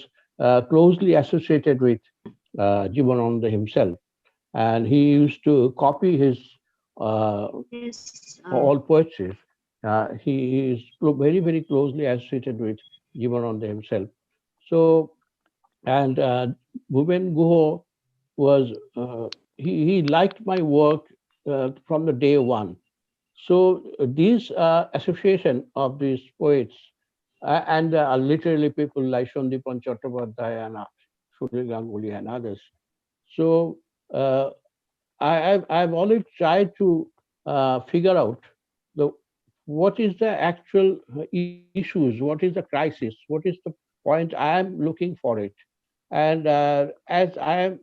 closely associated with Jibanananda himself. And he used to copy his all poetry. He is very, very closely associated with Jibanananda himself. So, and Bhupen Guho was, he liked my work from the day one. So these association of these poets and literally people like Sandeepan Chattopadhyay and Shree Ganguly and others. So I've always tried to figure out what is the actual issues, what is the crisis, what is the point I am looking for it. And as I am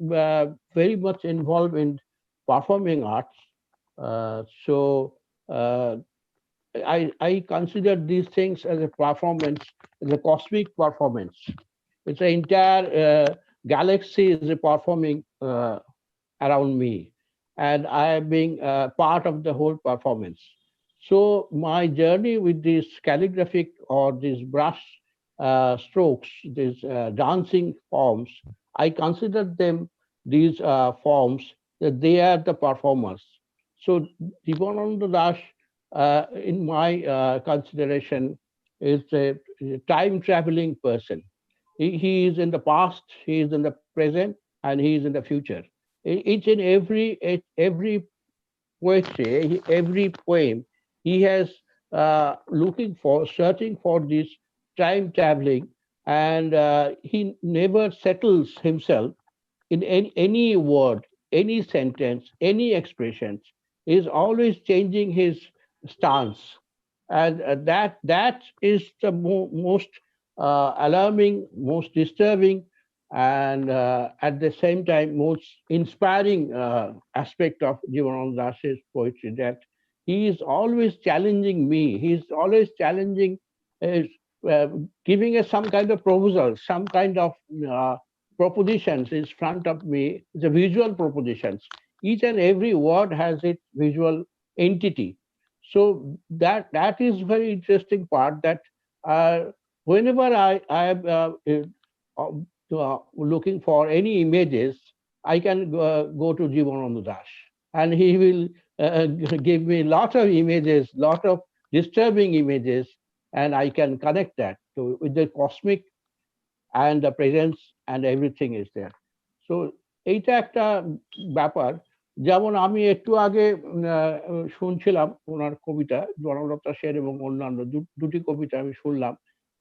very much involved in performing arts, so I consider these things as a performance, as a cosmic performance. It's an entire galaxy is performing around me, and I am being part of the whole performance. So my journey with these calligraphic or these brush strokes, these dancing forms, I consider them these forms that they are the performers. So Jibanananda Das, in my consideration, is a time traveling person. He is in the past, he is in the present, and he is in the future. Each and every poetry, every poem, he has searching for this time traveling, and he never settles himself in any word, any sentence, any expressions. He is always changing his stance, and that is the most alarming, most disturbing, and at the same time most inspiring aspect of Jibanananda Das's poetry, that he is always challenging me. He is always challenging, uh, uh, giving us some kind of proposal, some kind of propositions in front of me, the visual propositions. each and every word has its visual entity. So that is very interesting part, that whenever I am looking for any images, I can go to JIbanananda Das, and he will give me lot of images, lot of disturbing images, and I can connect that to with the cosmic and the presence, and everything is there. So এইটা একটা ব্যাপার। যেমন আমি একটু আগে শুনছিলাম ওনার কবিতা, বনলতা সেন এবং অন্যান্য দুটি কবিতা আমি শুনলাম।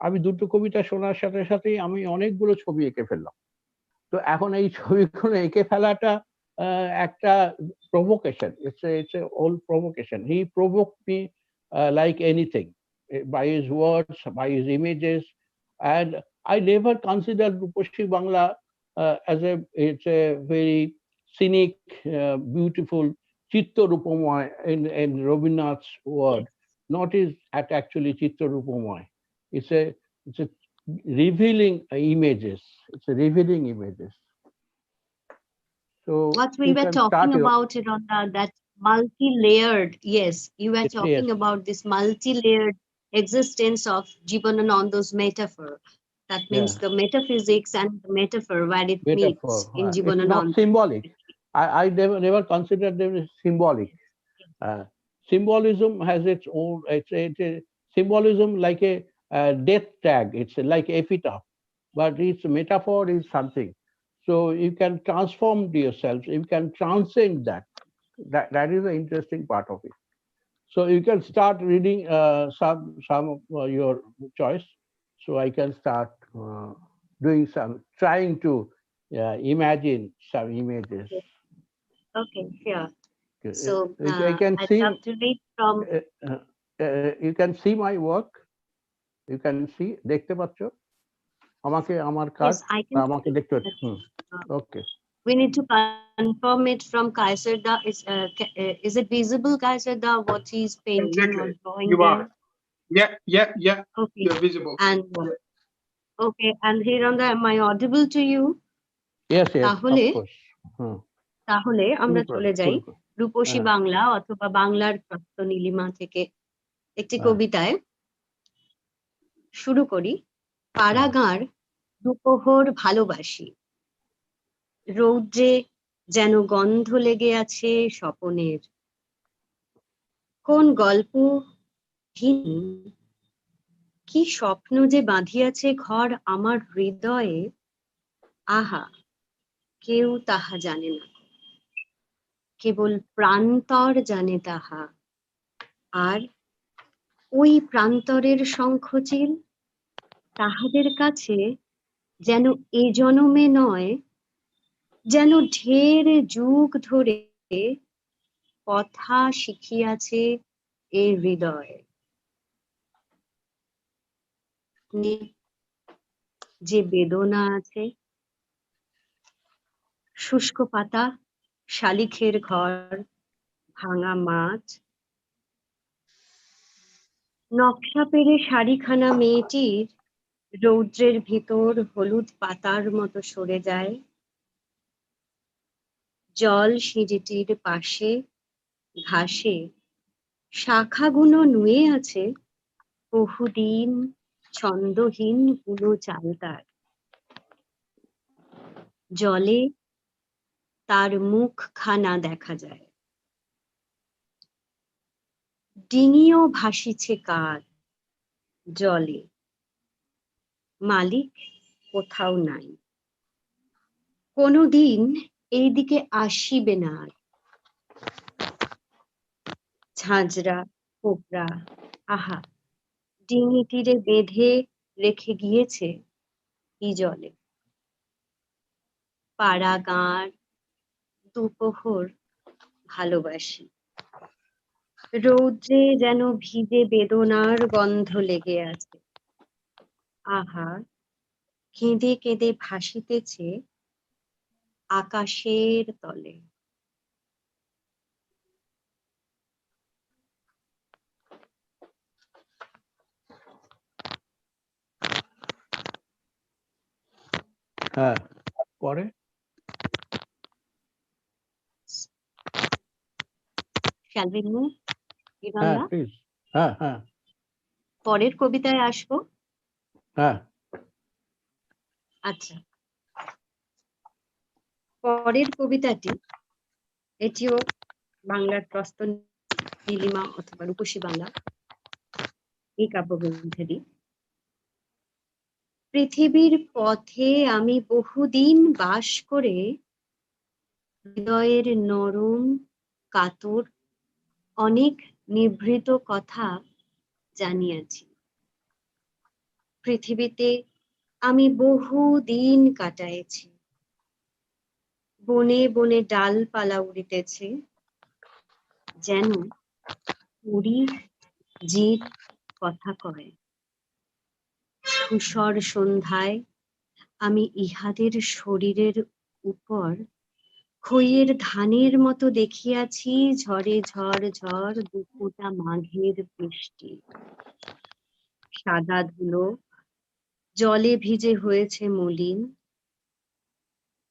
আমি দুটো কবিতা শোনার সাথে সাথেই আমি অনেকগুলো ছবি এঁকে ফেললাম। তো এখন এই ছবিগুলো এঁকে ফেলাটা একটা provocation. It's a old provocation. He provoked me like anything, by his words, by his images, and I never considered Ruposhi Bangla as it's a very scenic, beautiful Chitta Rupamoy in Rabindranath's word. Not is at actually Chitta Rupamoy. It's a revealing images. It's a revealing images. So what we you were can talking start about it on that multi-layered, yes, you were talking yes. about this multi-layered existence of JIbanananda's metaphor. That means Yeah. the metaphysics and the metaphor where it Metaphor. meets in It's not JIbanananda. symbolic. I never considered them as symbolic. Symbolism has its own. It's a symbolism like a death tag. It's like epitaph, but its metaphor is something. So you can transform yourself. You can transcend that. That is the interesting part of it. So you can start reading some of your choice. So I can start doing trying to imagine some images. Okay, sure. Okay. So I can I'd see. love to read from. You can see my work. You can see. দেখতে পাচ্ছ আমাকে আমার কাজ Yes, I can আমাকে see দেখতে that. পাচ্ছ? Okay. We need to confirm it from Kaysher. Is it visible, Kaysher, what he's painting or Exactly. drawing You there? are. Yeah. Okay. You're visible. And okay, and Hiran, am I audible to you? Yes, of তাহলে course. তাহলে আমরা চলে যাই রূপসী হ্যাঁ। বাংলা অথবা বাংলার প্রাপ্ত নীলিমা থেকে একটি হ্যাঁ। কবিতায় শুরু করি। পাড়াগাঁর দুপোহর ভালোবাসি, রৌদ্রে যেন গন্ধ লেগে আছে স্বপনের। কোন গল্পহীন কি স্বপ্ন যে বাঁধিয়াছে ঘর আমার হৃদয়ে, আহা কেউ তাহা জানে না, কেবল প্রান্তর জানে তাহা। আর ওই প্রান্তরের শঙ্খচিল তাহাদের কাছে যেন এ জনমে নয়, যেন ঢের যুগ ধরে কথা শিখিয়াছে এ হৃদয়। যে বেদনা আছে, শুষ্ক পাতা, শালিখের ঘর, ভাঙা মাছ, নকশা পেরে শাড়িখানা মেয়েটির রৌদ্রের ভিতর হলুদ পাতার মতো সরে যায়। জল সিঁড়িটির পাশে ঘাসে শাখাগুলো নুয়ে আছে বহুদিন ছন্দহীন বুনো চালতার। জলে তার মুখখানা দেখা যায়। ডিঙিও ভাসিছে কার জলে, মালিক কোথাও নাই। কোনোদিন এইদিকে আসিবে না আর। ঝাঁঝরা কোবরা আহা ডিঙি তীরে বেঁধে রেখে গিয়েছে এই জলে। পাড়া গাঁর দুপোহর ভালোবাসি, রৌদ্রে যেন ভিজে বেদনার গন্ধ লেগে আছে। আহা কেঁদে কেঁদে ভাসিতেছে আকাশের তলে। হ্যাঁ, পরে Shall we move? হ্যাঁ, Hiranda? প্লিজ। হ্যাঁ, হ্যাঁ, পরের কবিতায় আসবো। হ্যাঁ। আচ্ছা, পরের কবিতাটি, এটিও বাংলার প্রস্থ নীলিমা অথবা রূপসী বাংলা এই কাব্যগ্রন্থেরই। পৃথিবীর পথে আমি বহুদিন বাস করে হৃদয়ের নরম কাতর অনেক নিভৃত কথা জানিয়াছি। পৃথিবীতে আমি বহুদিন কাটাইছি, বনে বনে ডালপালা উড়িতেছে, যেন উড়ি জিত কথা কয়। ধূসর সন্ধ্যায় আমি ইহাদের শরীরের উপর খইয়ের ধানের মতো দেখিয়াছি ঝড়ে ঝড় ঝড় দুফোঁটা মাঘের বৃষ্টি। সাদা ধুলো জলে ভিজে হয়েছে মলিন,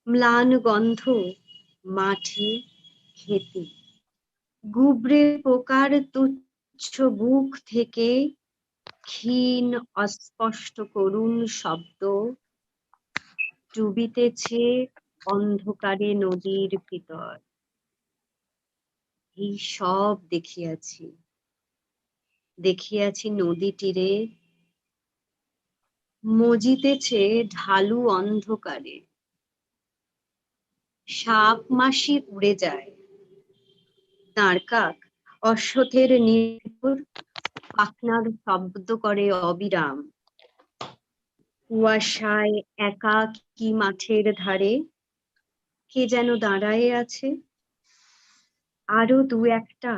ম্লান গন্ধ মাঠে খেতে, গুবরে পোকার তুচ্ছ বুক থেকে ক্ষীণ অস্পষ্ট করুণ শব্দ ডুবিতেছে অন্ধকারে নদীর ভিতর। এই সব দেখিয়াছি, দেখিয়াছি নদী তীরে মজিতেছে ঢালু অন্ধকারে, সাপ মাসি উড়ে যায়, তারকাক অশ্বথের নির্ভর পাখনার শব্দ করে অবিরাম। কুয়াশায় একাকী মাঠের ধারে কে যেন দাঁড়ায়ে আছে, আরো দু একটা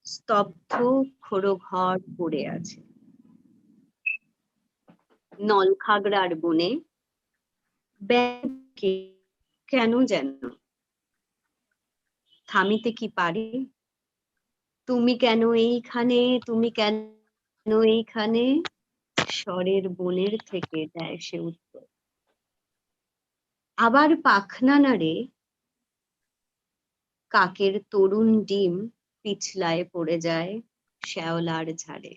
স্তব্ধ খোড়ো ঘর পড়ে আছে। নলখাগড়ার বনে ব্যাঙকে কেন যেন থামিতে কি পারে, তুমি কেন এইখানে, তুমি কেন এইখানে, স্বরের বনের থেকে দেয় সে উত্তর। আবার পাখনা নাড়ে, কাকের তরুণ ডিম পিছলায় পড়ে যায় শ্যাওলার ঝাড়ে।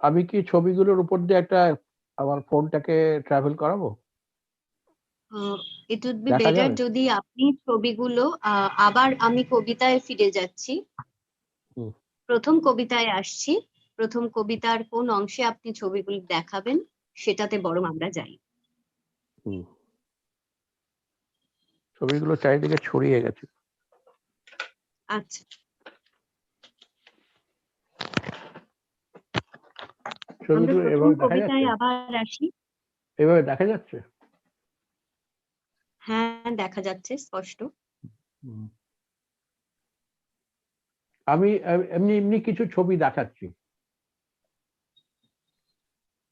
আমি কি ছবিগুলোর উপর দিয়ে একটা আমার ফোনটাকে ট্রাভেল করাবো? ইট উড বি দেখা বেটার যাবে? যদি আপনি ছবিগুলো আবার, আমি কবিতায় ফিরে যাচ্ছি, হুম। প্রথম কবিতায় আসছি, প্রথম কবিতার কোন অংশে আপনি ছবিগুলো দেখাবেন সেটাতে বরং আমরা যাই। ছবিগুলো চারিদিকে ছড়িয়ে গেছে। আচ্ছা, আমরা ছবিগুলো প্রথম এভাবে দেখা কবিতায় যাচ্ছে? আবার আসি। এভাবে দেখা যাচ্ছে? হ্যাঁ, দেখা যাচ্ছে স্পষ্ট। আমি এমনি এমনি কিছু ছবি দেখাচ্ছি,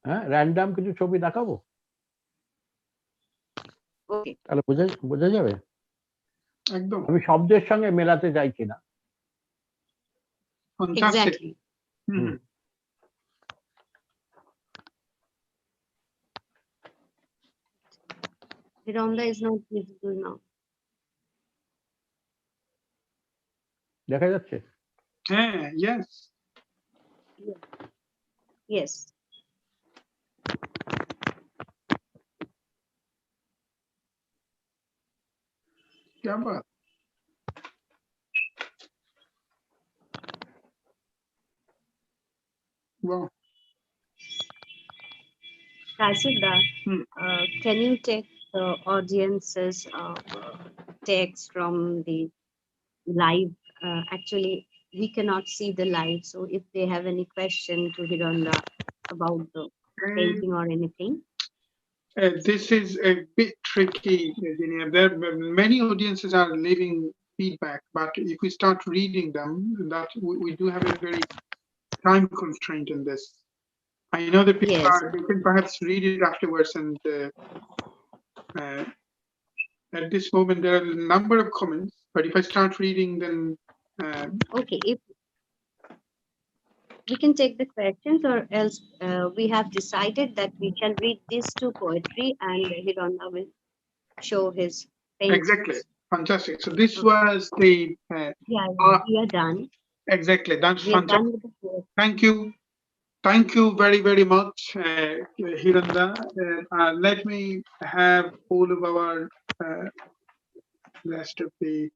হ্যাঁ, র্যান্ডাম কিছু ছবি দেখাবো, ওকে, তাহলে বোঝা যাবে। একদম আমি শব্দের সঙ্গে মেলাতে চাইছি না। fantastic. Exactly. Hirananda is not visible now. দেখা যাচ্ছে? Yeah, yes. Yes. क्या बात। Wow. Kaysher, can you take the audience's text from the live? Actually, we cannot see the live, so if they have any question to Hirananda about the painting or anything. This is a bit tricky, Jinia. There many audiences are leaving feedback, but if we start reading them, that we do have a very time constraint in this. I know that people Yes. they can perhaps read it afterwards, and at this moment there are a number of comments, but if I start reading, then Okay, we can take the questions, or else we have decided that we shall read these two poetry and Hiran will show his paintings. Exactly. Fantastic. So this Okay. was the Yeah, we are done. exactly. That's We are done fantastic. with the poetry. Thank you. Thank you very, very much, Hiranda. Let me have all of our rest of the.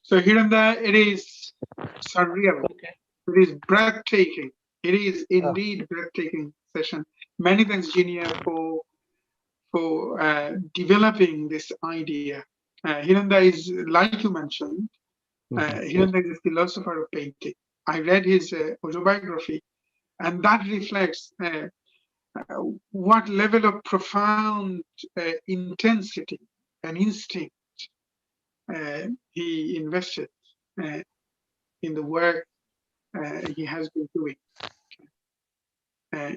So Hiranda, it is surreal. Okay. It is breathtaking. It is indeed breathtaking session. Many thanks, Jinia, for developing this idea. Hiranda is, like you mentioned, Hiranda is a philosopher of painting. I read his autobiography, and that reflects what level of profound intensity and instinct he invested in the work he has been doing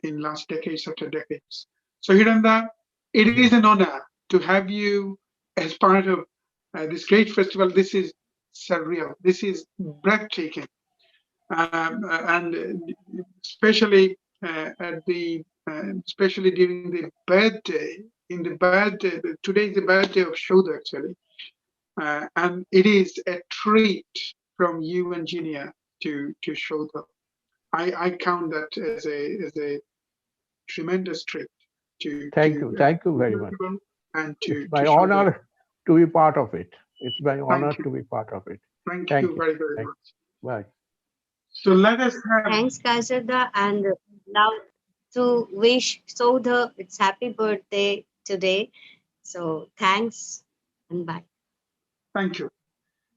in last decades after decades. So Hiranda, it is an honor to have you as part of this great festival. This is surreal. This is breathtaking. And especially at the especially during the birthday, in the birthday, today is the birthday of Saudha actually, and it is a treat from you and Jinia to Saudha. I count that as a tremendous treat to Thank you very much. and It's to my Saudha. honor to be part of it. It's my honor Thank you. to be part of it. Thank Thank you you. very, very Thank much. Bye. So let us have. Thanks, Kaysher, and now to wish Saudha its happy birthday today. So thanks and bye. Thank you.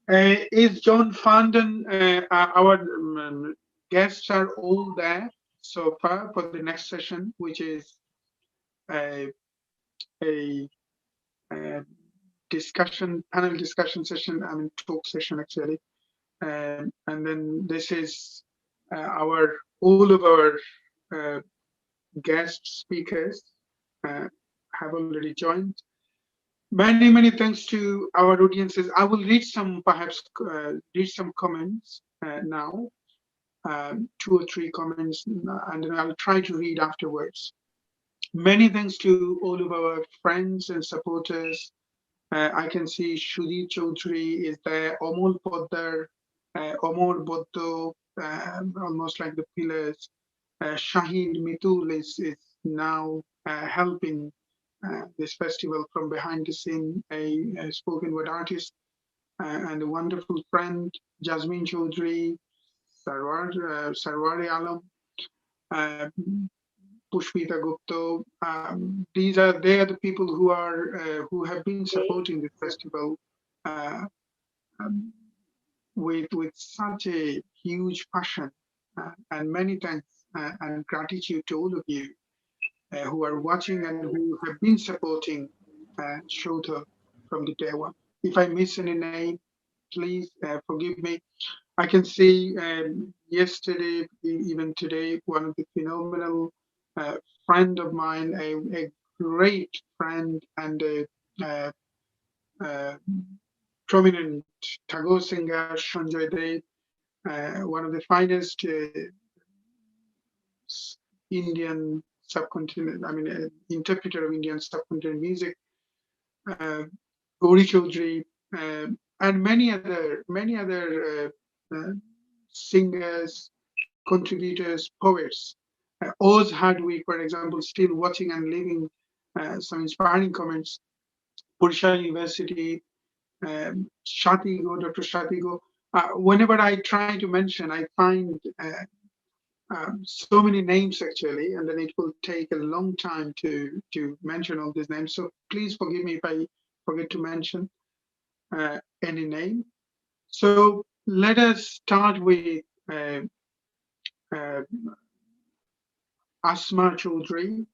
Is John Farndon, our guests are all there so far for the next session, which is a, a discussion, panel discussion session, I mean talk session actually. And then this is all of our guest speakers have already joined. Many, many thanks to our audiences. I will read some, perhaps read some comments now, 2 or 3 comments, and then I'll try to read afterwards. Many thanks to all of our friends and supporters. I can see Sumita Chaudhury is there, Omol Poddar, Omar Boddo, almost like the pillars. Shahid Mitul is now helping this festival from behind the scene, a spoken word artist and a wonderful friend, Jasmine Chaudhury, Sarwari Alam, Pushpita Gupta. They are the people who have been supporting the festival with such a huge passion, and many thanks and gratitude to all of you who are watching and who have been supporting Saudha from the day one. If I miss any name, please forgive me. I can see yesterday, even today, one of the phenomenal friend of mine, a great friend and a prominent Tagore singer, Sanjoy Dey, one of the finest Indian subcontinent, I mean, interpreter of Indian subcontinent music, Gauri Chaudhary, and many other singers, contributors, poets. Oz Hardwick, for example, still watching and leaving some inspiring comments. Pursha University, Shatigo, Dr. Shatigo. Whenever I try to mention, I find so many names actually, and then it will take a long time to mention all these names. So please forgive me if I forget to mention any name. So let us start with Asma Chowdhury.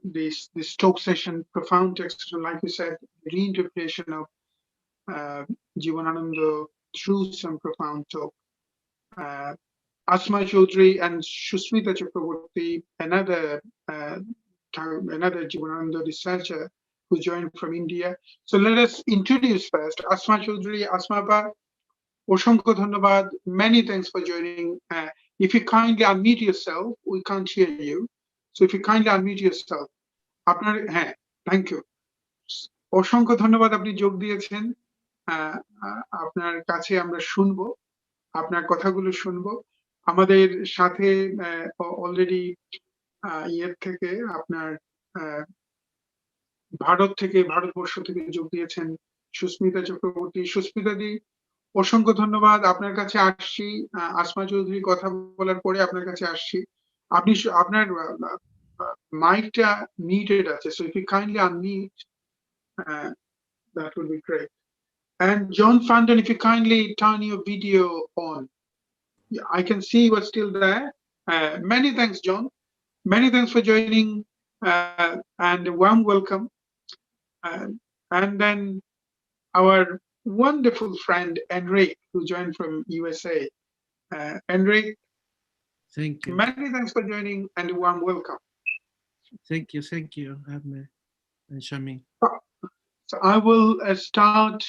This talk session, profound text session, like we said, reinterpretation of JIbanananda through some profound talk. Asma Chowdhury and Sumita Chakraborty, another JIbanananda researcher who joined from India. So let us introduce first Asma Chowdhury. Asma Ba, Oshanko Dhanyabad, many thanks for joining. If you kindly unmute yourself, we can't hear you. So if you kindly unmute yourself. আপনার হ্যাঁ, thank you. অসংখ্য ধন্যবাদ, আপনি যোগ দিয়েছেন। আপনার কাছে আমরা শুনবো, আপনার কথাগুলো শুনবো। আমাদের সাথে অলরেডি ইয়ের থেকে আপনার ভারত থেকে, ভারতবর্ষ থেকে যোগ দিয়েছেন সুস্মিতা চক্রবর্তী। সুস্মিতা দি, অসংখ্য ধন্যবাদ। আপনার কাছে আসছি, আসমা চৌধুরী কথা বলার পরে আপনার কাছে আসছি। আপনি আপনার মাইকটা মিউটেড আছে, so if you kindly unmute, that would be great. And John Farndon, if you kindly turn your video on. Yeah, I can see you are still there. Many thanks, John. Many thanks for joining, and a warm welcome. And then our wonderful friend Enrique, who joined from USA. Enrique, thank you. Many thanks for joining and a warm welcome. Thank you, Ahmed and Shamim. So I will start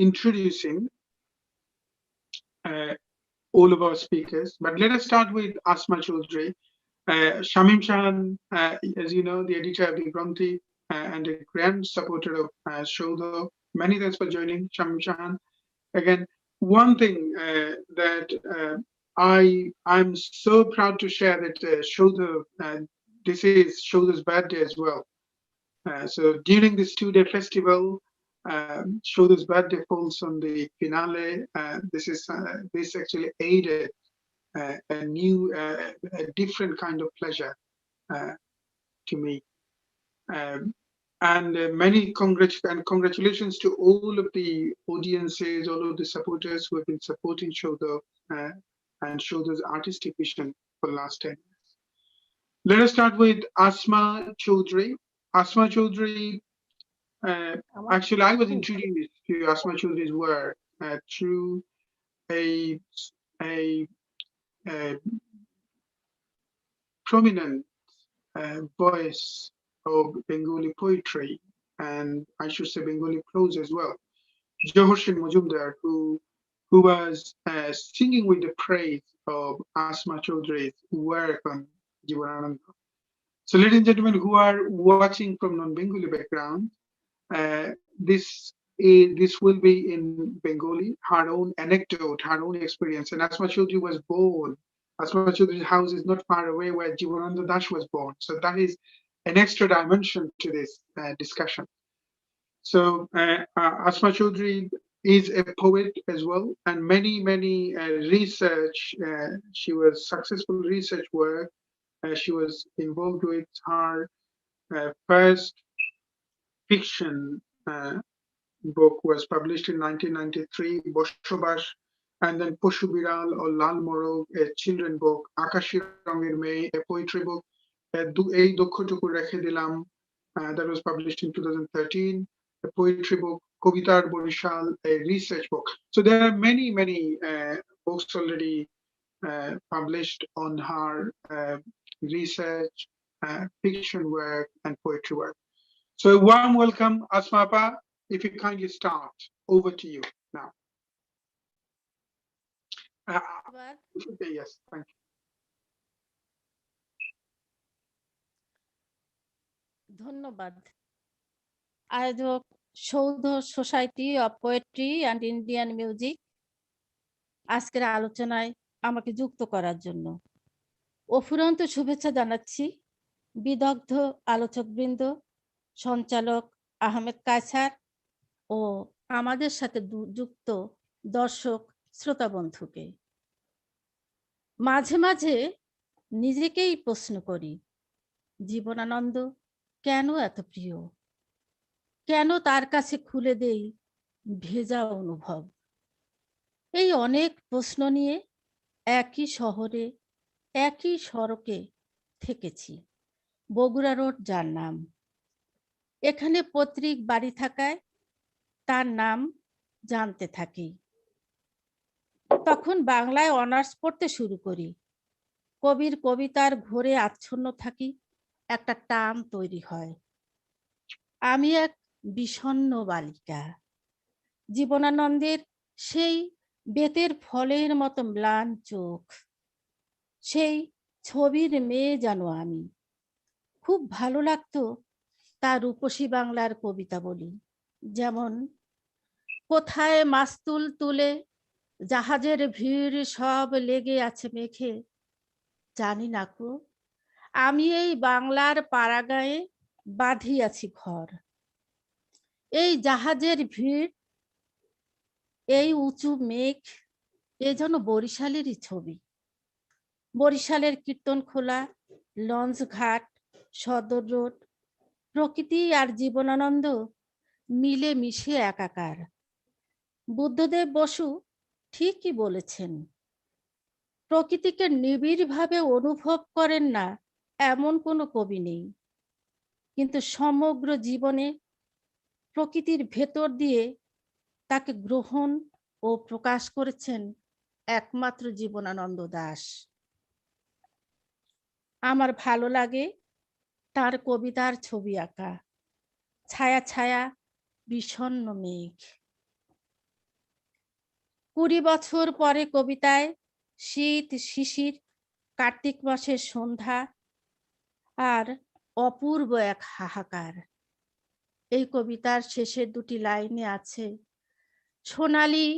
introducing all of our speakers, but let us start with Asma Chowdhury. Shamim Shahan, as you know, the editor of the Granthi and a grand supporter of Saudha. Many thanks for joining, Shamim Shahan. Again, one thing that I'm so proud to share that Saudha, this is Saudha's birthday as well. So during this 2-day festival, Saudha's birthday falls on the finale. This actually aided a different kind of pleasure to me. And many congratulations to all of the audiences, all of the supporters who have been supporting Saudha and Saudha's artistic vision for the last 10 years. Let us start with Asma Chowdhury. Asma Chowdhury, actually I was introduced to Asma Chowdhury's work through a prominent voice of Bengali poetry, and I should say Bengali prose as well, Johoshin Majumdar, who was singing with the praise of Asma Chowdhury's work on JIbanananda. So ladies and gentlemen who are watching from non-Bengali background, this will be in Bengali, her own anecdote, her own experience. And Asma Chowdhury was born. Asma Chowdhury's house is not far away where JIbanananda Das was born. So that is an extra dimension to this discussion. So Asma Chowdhury is a poet as well, and many research. She was successful research work. She was involved with her first fiction book was published in 1993, Boshobash, and then Poshu Biral or Lal Morog, a children book, Akashi Rangir Mei, a poetry book, Ei Dokhotuku Rekhe Dilam, that was published in 2013, a poetry book, Kobitar Borishal, a research book. So there are many books already published on her research, fiction work, and poetry work. So a warm welcome, Asma Pa. If you kindly start, over to you now. Yes, thank you. ধন্যবাদ। আয়োজক Saudha society of poetry and Indian music আজকের আলোচনায় আমাকে যুক্ত করার জন্য অফুরন্ত শুভেচ্ছা জানাচ্ছি বিদগ্ধ আলোচকবৃন্দ, সঞ্চালক আহমেদ কায়সার ও আমাদের সাথে যুক্ত দর্শক শ্রোতা বন্ধুকে। মাঝে মাঝে নিজেকেই প্রশ্ন করি, জীবনানন্দ কেন এত প্রিয়, কেন তার কাছে খুলে দেই ভেজা অনুভব। এই অনেক প্রশ্ন নিয়ে একই শহরে একই সড়কে থেকেছি, বগুড়া রোড যার নাম। এখানে পৈতৃক বাড়ি থাকায় তার নাম জানতে থাকি। তখন বাংলায় অনার্স পড়তে শুরু করি। কবির কবিতার ঘোরে আচ্ছন্ন থাকি, একটা টান তৈরি হয়। আমি এক বিষণ্ণ বালিকা, জীবনানন্দের সেই বেতের ফলের মতো ম্লান চোখ, সেই ছবির মেয়ে যেন আমি। খুব ভালো লাগতো তার রূপসী বাংলার কবিতা বলি, যেমন কোথায় মাস্তুল তুলে জাহাজের ভিড় সব লেগে আছে মেঘে, জানি না কো আমি এই বাংলার পাড়াগাঁয়ে বাঁধিয়াছি ঘর। এই জাহাজের ভিড়, এই উঁচু মেঘ, এ যেন বরিশালেরই ছবি। বরিশালের কীর্তনখোলা, লঞ্চ ঘাট, সদর রোড, প্রকৃতি আর জীবনানন্দ মিলে মিশে একাকার। বুদ্ধদেব বসু ঠিকই বলেছেন, প্রকৃতিকে নিবিড়ভাবে অনুভব করেন না এমন কোনো কবি নেই, কিন্তু সমগ্র জীবনে প্রকৃতির ভেতর দিয়ে তাকে গ্রহণ ও প্রকাশ করেছেন একমাত্র জীবনানন্দ দাশ। আমার ভালো লাগে তার কবিতার ছবি আঁকা, ছায়া ছায়া বিষণ্ণ মেঘ। 20 বছর পরে কবিতায় শীত শিশির, কার্তিক মাসের সন্ধ্যা আর অপূর্ব এক হাহাকার। এই কবিতার শেষের দুটি লাইনে আছে, সোনালি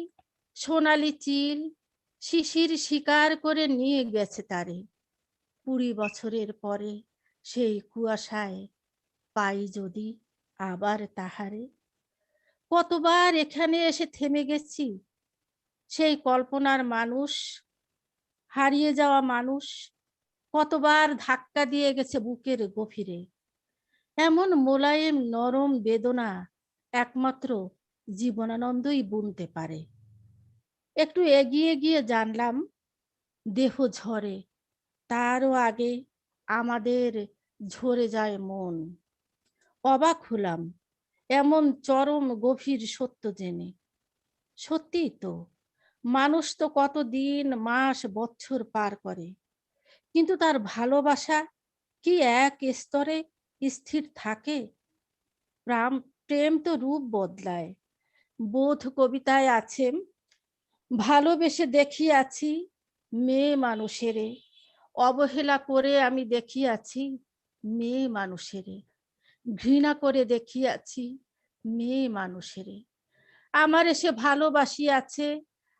সোনালি চিল শিশির শিকার করে নিয়ে গেছে তারে, 20 বছরের পরে সেই কুয়াশায় পাই যদি আবার তাহারে। কতবার এখানে এসে থেমে গেছি, সেই কল্পনার মানুষ, হারিয়ে যাওয়া মানুষ, কতবার ধাক্কা দিয়ে গেছে বুকের গভীরে। এমন মোলায়েম নরম বেদনা একমাত্র জীবনানন্দই বুনতে পারে। একটু এগিয়ে গিয়ে জানলাম দেহ ঝরে, তারও আগে আমাদের ঝরে যায় মন। অবাক হলাম এমন চরম গভীর সত্য জেনে। সত্যিই তো, মানুষ তো কত দিন মাস বছর পার করে, কিন্তু তার ভালোবাসা কি এক স্তরে স্থির থাকে? প্রেম তো রূপ বদলায়। বোধ কবিতায় আছে, ভালোবেসে দেখিয়াছি মেয়ে মানুষেরে, অবহেলা করে আমি দেখিয়াছি মেয়ে মানুষেরে, ঘৃণা করে দেখিয়াছি মেয়ে মানুষেরে। আমার এসে ভালোবাসিয়াছে,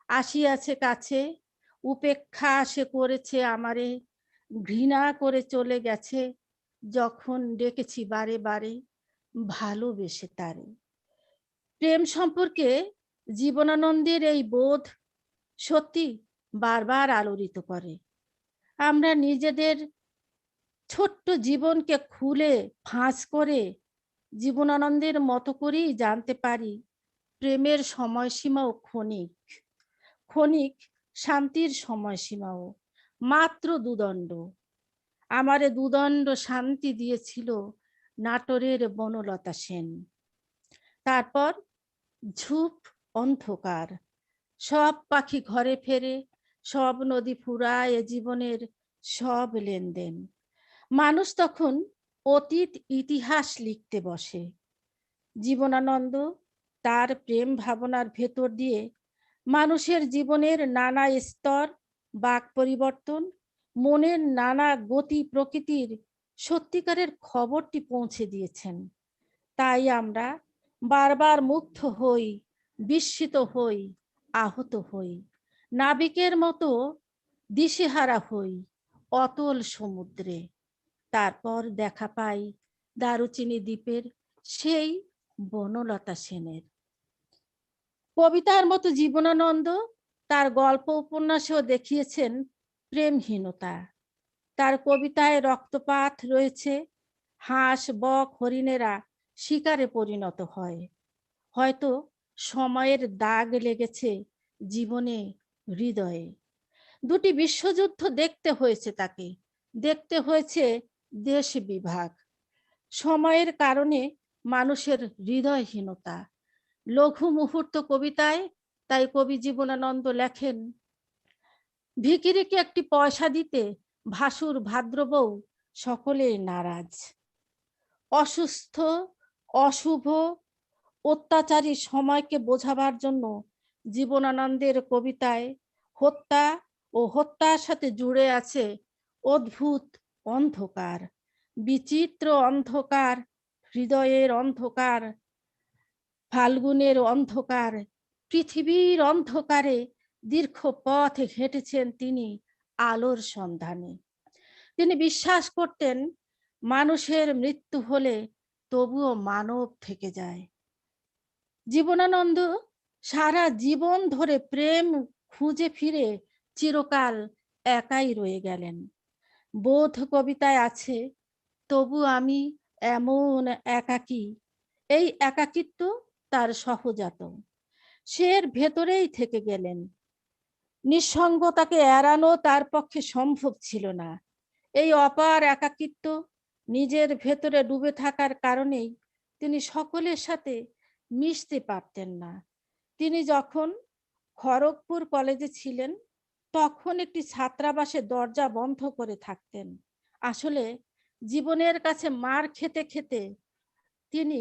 আসিয়াছে কাছে, উপেক্ষা সে করেছে আমারে, ঘৃণা করে চলে গেছে যখন ডেকেছি বারে বারে ভালোবেসে তারে। প্রেম সম্পর্কে জীবনানন্দের এই বোধ সত্যি বারবার আলোড়িত করে। আমরা নিজেদের ছোট্ট জীবনকে খুলে ফাঁস করে জীবনানন্দের মতো করেই জানতে পারি প্রেমের সময়সীমাও ক্ষণিক, ক্ষণিক শান্তির সময়সীমাও মাত্র দুদণ্ড। আমারে দুদণ্ড শান্তি দিয়েছিল নাটোরের বনলতা সেন। তারপর ঝুপ অন্ধকার, সব পাখি ঘরে ফেরে, সব নদী ফুরায় জীবনের সব লেনদেন। মানুষ তখন অতীত ইতিহাস লিখতে বসে। জীবনানন্দ তার প্রেম ভাবনার ভেতর দিয়ে মানুষের জীবনের নানা স্তর, বাক পরিবর্তন, মনের নানা গতি প্রকৃতির সত্যিকারের খবরটি পৌঁছে দিয়েছেন। তাই আমরা বারবার মুগ্ধ হই, বিস্মিত হই, আহত হই, নাবিকের মতো দিশেহারা হই অতল সমুদ্রে। তারপর দেখা পাই দারুচিনি দ্বীপের সেই বনলতা সেনের। কবিতার মতো জীবনানন্দ তার গল্প উপন্যাসেও দেখিয়েছেন প্রেমহীনতা। তার কবিতায় রক্তপাত রয়েছে, হাঁস বক হরিণেরা শিকারে পরিণত হয়। হয়তো সময়ের দাগ লেগেছে জীবনে, হৃদয়ে। দুটি বিশ্বযুদ্ধ দেখতে হয়েছে তাকে, দেখতে হয়েছে দেশ বিভাগ। সময়ের কারণে মানুষের হৃদয়হীনতা। লঘু মুহূর্ত কবিতায় তাই কবি জীবনানন্দ লেখেন, ভিখিরিকে একটি পয়সা দিতে ভাসুর ভাদ্রবউ সকলেই নারাজ। অসুস্থ, অশুভ, অত্যাচারী সময়কে বোঝাবার জন্য জীবনানন্দের কবিতায় হত্যা ও হত্যার সাথে জুড়ে আছে অদ্ভুত অন্ধকার, বিচিত্র অন্ধকার, হৃদয়ের অন্ধকার, ফাল্গুনের অন্ধকার, পৃথিবীর অন্ধকারে দীর্ঘ পথ হেঁটেছেন তিনি আলোর সন্ধানে। তিনি বিশ্বাস করতেন মানুষের মৃত্যু হলে তবুও মানব থেকে যায়। জীবনানন্দ সারা জীবন ধরে প্রেম খুঁজে ফিরে চিরকাল একাই রয়ে গেলেন। বোধ কবিতায় আছে, তবু আমি এমন একাকী। এই একাকিত্ব তার সহজাত, সে এর ভেতরেই থেকে গেলেন। নিঃসঙ্গতাকে এড়ানো তার পক্ষে সম্ভব ছিল না। এই অপার একাকিত্ব নিজের ভেতরে ডুবে থাকার কারণেই তিনি সকলের সাথে মিশতে পারতেন না। তিনি যখন খড়গপুর কলেজে ছিলেন তখন একটি ছাত্রাবাসে দরজা বন্ধ করে থাকতেন। আসলে জীবনের কাছে মার খেতে খেতে তিনি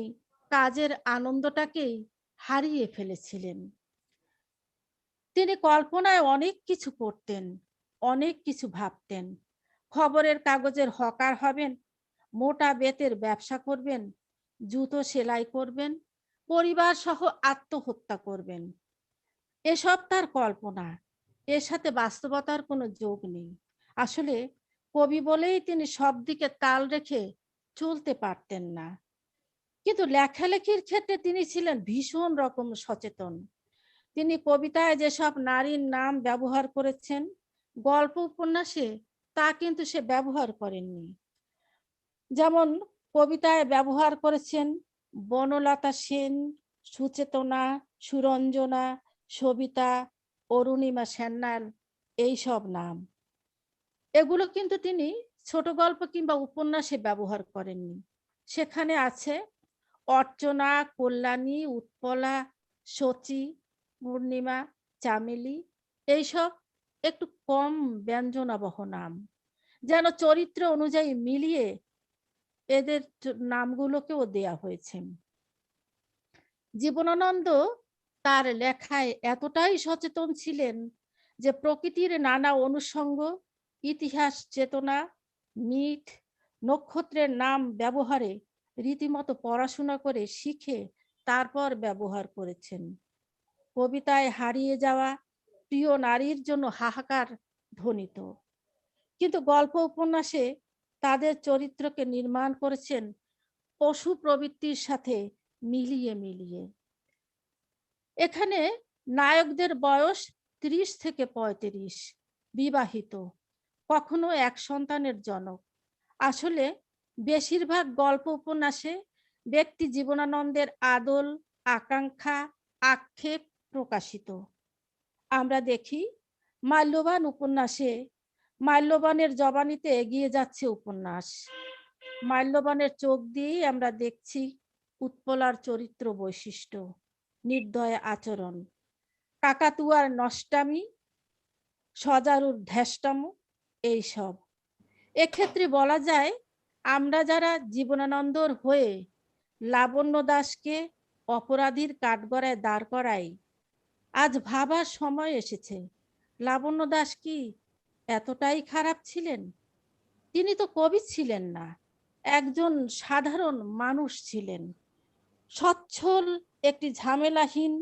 কাজের আনন্দটাকেই হারিয়ে ফেলেছিলেন। তিনি কল্পনায় অনেক কিছু করতেন, অনেক কিছু ভাবতেন। খবরের কাগজের হকার হবেন, মোটা বেতের ব্যবসা করবেন, জুতো সেলাই করবেন, পরিবার সহ আত্মহত্যা করবেন। এসব তার কল্পনা, এর সাথে বাস্তবতার কোনো যোগ নেই। আসলে কবি বলেই তিনি সব দিকে তাল রেখে চলতে পারতেন না। কিন্তু লেখালেখির ক্ষেত্রে তিনি ছিলেন ভীষণ রকম সচেতন। তিনি কবিতায় যেসব নারীর নাম ব্যবহার করেছেন, গল্প উপন্যাসে তা কিন্তু সে ব্যবহার করেননি। যেমন কবিতায় ব্যবহার করেছেন বনলতা সেন, সুচেতনা, সুরঞ্জনা, সবিতা, অরুণিমা সান্যাল, এইসব নাম। এগুলো কিন্তু তিনি ছোট গল্প কিংবা উপন্যাসে ব্যবহার করেননি। সেখানে আছে অর্চনা, কল্যাণী, উৎপলা, সচি, পূর্ণিমা, চামেলি, এইসব একটু কম ব্যঞ্জনাবহ নাম, যেন চরিত্র অনুযায়ী মিলিয়ে এদের নামগুলোকেও দেয়া হয়েছে। জীবনানন্দ তার লেখায় এতটাই সচেতন ছিলেন যে প্রকৃতির নানা অনুষঙ্গ, ইতিহাস চেতনা, মিথ, নক্ষত্রের নাম ব্যবহারে রীতিমতো পড়াশোনা করে শিখে তারপর ব্যবহার করেছেন। কবিতায় হারিয়ে যাওয়া প্রিয় নারীর জন্য হাহাকার ধ্বনিত, কিন্তু গল্প উপন্যাসে তাদের চরিত্রকে নির্মাণ করেছেন পশু প্রবৃত্তির সাথে মিলিয়ে মিলিয়ে। এখানে নায়কদের বয়স 30 থেকে 35, বিবাহিত, কখনো এক সন্তানের জনক। আসলে বেশিরভাগ গল্প উপন্যাসে ব্যক্তি জীবনানন্দের আদল, আকাঙ্ক্ষা, আক্ষেপ প্রকাশিত। আমরা দেখি মাল্যবান উপন্যাসে মাল্যবানের জবানিতে এগিয়ে যাচ্ছে উপন্যাস। মাল্যবানের চোখ দিয়েই আমরা দেখছি উৎপলার চরিত্র বৈশিষ্ট্য, নির্দয় আচরণ, কাকাতুয়ার নষ্টামি, সজারুর ধ্যাষ্টামো, এইসব। এক্ষেত্রে বলা যায় আমরা যারা জীবনানন্দর হয়ে লাবণ্য দাসকে অপরাধীর কাঠগড়ায় দাঁড় করাই, আজ ভাবার সময় এসেছে লাবণ্য দাস কি এতটাই খারাপ ছিলেন? তিনি তো কবি ছিলেন না, একজন সাধারণ মানুষ ছিলেন। সচ্ছল একটি ঝামেলাহীন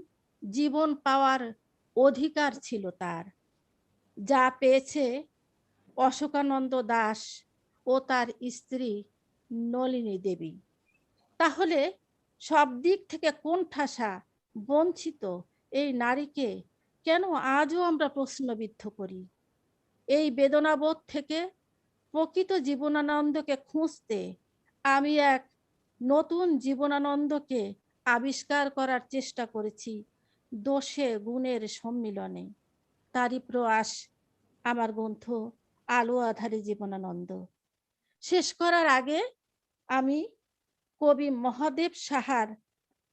জীবন পাওয়ার অধিকার ছিল তার, যা পেয়েছে অশোকানন্দ দাস ও তার স্ত্রী নলিনী দেবী। তাহলে সব দিক থেকে কোণঠাসা, বঞ্চিত এই নারীকে কেন আজও আমরা প্রশ্নবিদ্ধ করি? এই বেদনাবোধ থেকে প্রকৃত জীবনানন্দকে খুঁজতে আমি এক নতুন জীবনানন্দকে আবিষ্কার করার চেষ্টা করেছি দোষে গুণের সম্মিলনে। তারই প্রয়াস আমার গ্রন্থ আলো আধারে জীবনানন্দ। শেষ করার আগে আমি কবি মহাদেব সাহার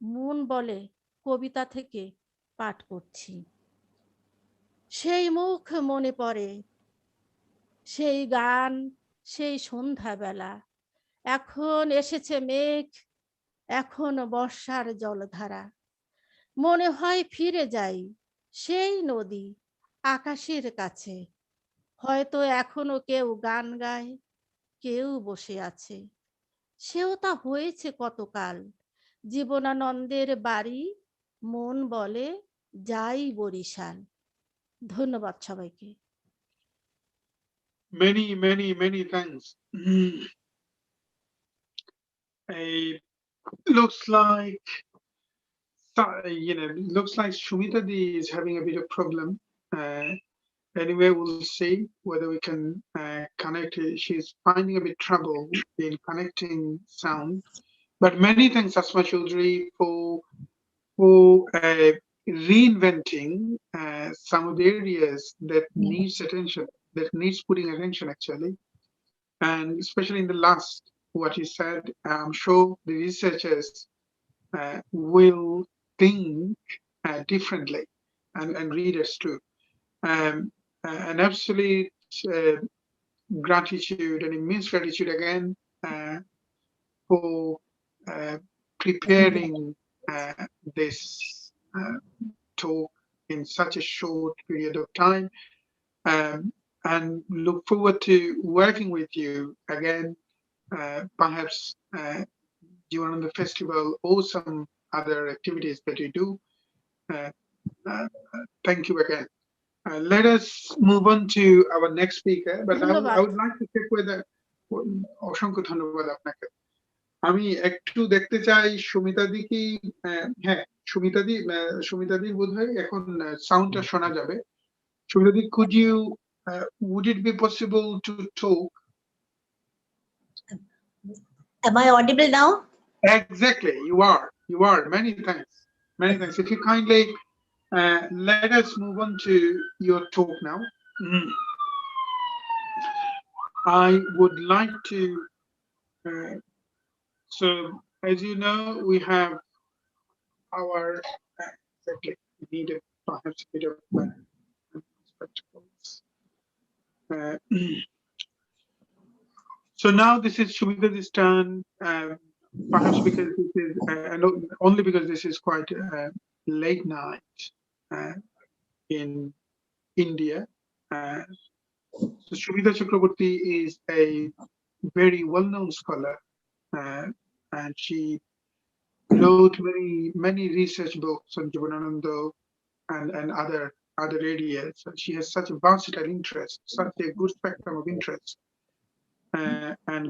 মন বলে কবিতা থেকে পাঠ করছি। সেই মুখ মনে পড়ে, সেই গান, সেই সন্ধ্যাবেলা। এখন এসেছে মেঘ, এখন বর্ষার জলধারা। মনে হয় ফিরে যাই সেই নদী আকাশের কাছে, হয়তো এখনো কেউ গান গায়, কেউ বসে আছে। সেও তা হয়েছে কতকাল। জীবনানন্দের বাড়ি, মন বলে যাই বরিশাল। ধন্যবাদ সবাইকে। Many thanks. Looks like looks like Sumita Dey is having a bit of problem. Anyway, we'll see whether we can connect. She's finding a bit trouble in connecting sound. But many thanks, Asma Chowdhury, for reinventing some of the areas that needs attention, that needs putting attention actually. And especially in the last, what you said, I'm sure the researchers will think differently, and readers too. An absolute gratitude and immense gratitude again for preparing this talk in such a short period of time, and look forward to working with you again, perhaps during the festival or some other activities that you do. Thank you again. Let us move on to our next speaker, but I would like to check whether অসংখ্য ধন্যবাদ আপনাকে। আমি একটু দেখতে চাই সুমিতা দি কি, হ্যাঁ সুমিতা দি বোধহয় এখন সাউন্ডটা শোনা যাবে। সুমিতা দি, would it be possible to talk? Am I audible now? Exactly, you are. Many thanks. If you kindly let us move on to your talk now. I would like to, so as you know, we have our, exactly, we need perhaps a bit of spectacles. So now this is Sumita's turn, perhaps because this is, only because this is quite late night in India. So Sumita Chakraborty is a very well-known scholar, and she wrote many research books on JIbanananda and other areas. She has such a versatile interest, such a good spectrum of interest, and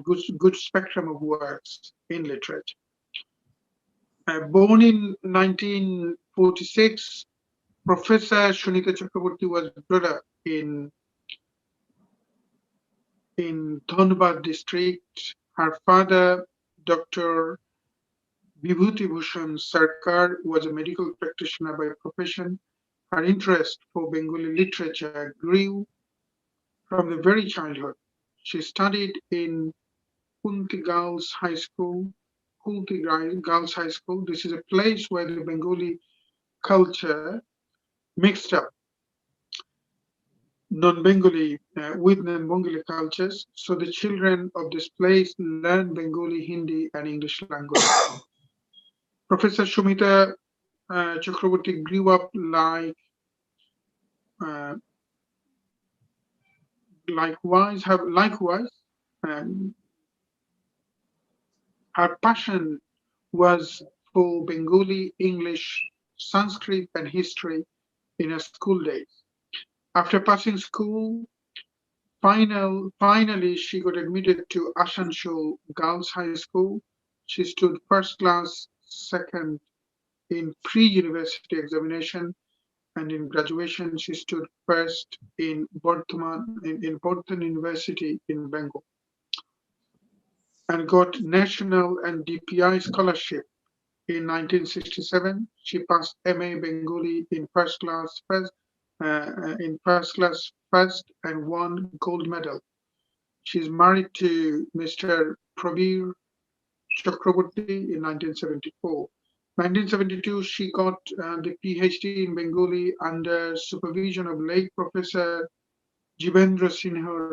good spectrum of works in literature. Born in 1946, Professor Sumita Chakraborty was brought up in Dhanbad district. Her father, Dr. Vibhuti Bhushan Sarkar, was a medical practitioner by profession. Her interest for Bengali literature grew from the very childhood. She studied in Kunti Girls High School. This is a place where the Bengali culture mixed up non-Bengali with non-Bengali cultures. So the children of this place learn Bengali, Hindi, and English language. Professor Sumita Chakraborty grew up likewise. Her passion was for Bengali, English, Sanskrit, and history in her school days. After passing school, finally she got admitted to Asansol Girls High School. She stood first class, second in pre-university examination, and in graduation she stood first in Bardhan University in Bengal, and got national and DPI scholarship. In 1967, she passed MA Bengali in first class first and won gold medal. She's married to Mr. Prabir Chakraborty in 1974. 1972, she got the PhD in Bengali under supervision of late Professor Jibendra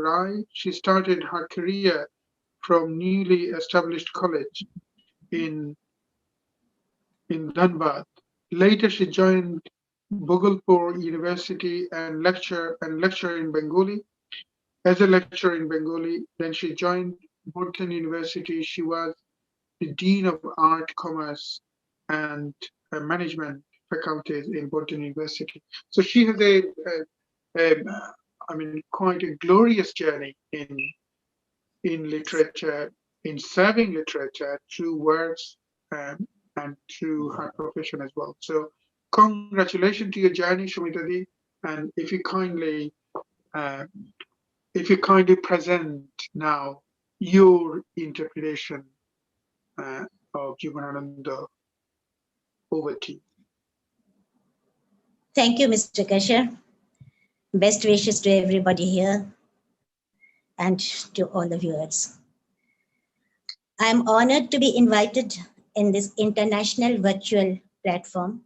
Roy. She started her career from newly established college in Dhanbad. Later, she joined Bhagalpur University and lecture in Bengali. As a lecturer in Bengali, then she joined Bhutan University. She was the Dean of Art, Commerce, and Management faculties in Bhutan University. So she has quite a glorious journey in literature, in serving literature through words and through her profession as well. So congratulations to your journey, Sumita Dey, and uh, if you kindly present now your interpretation of JIbanananda, over to you. Thank you, Mr. Kaysher. Best wishes to everybody here and to all the viewers. I am honored to be invited in this international virtual platform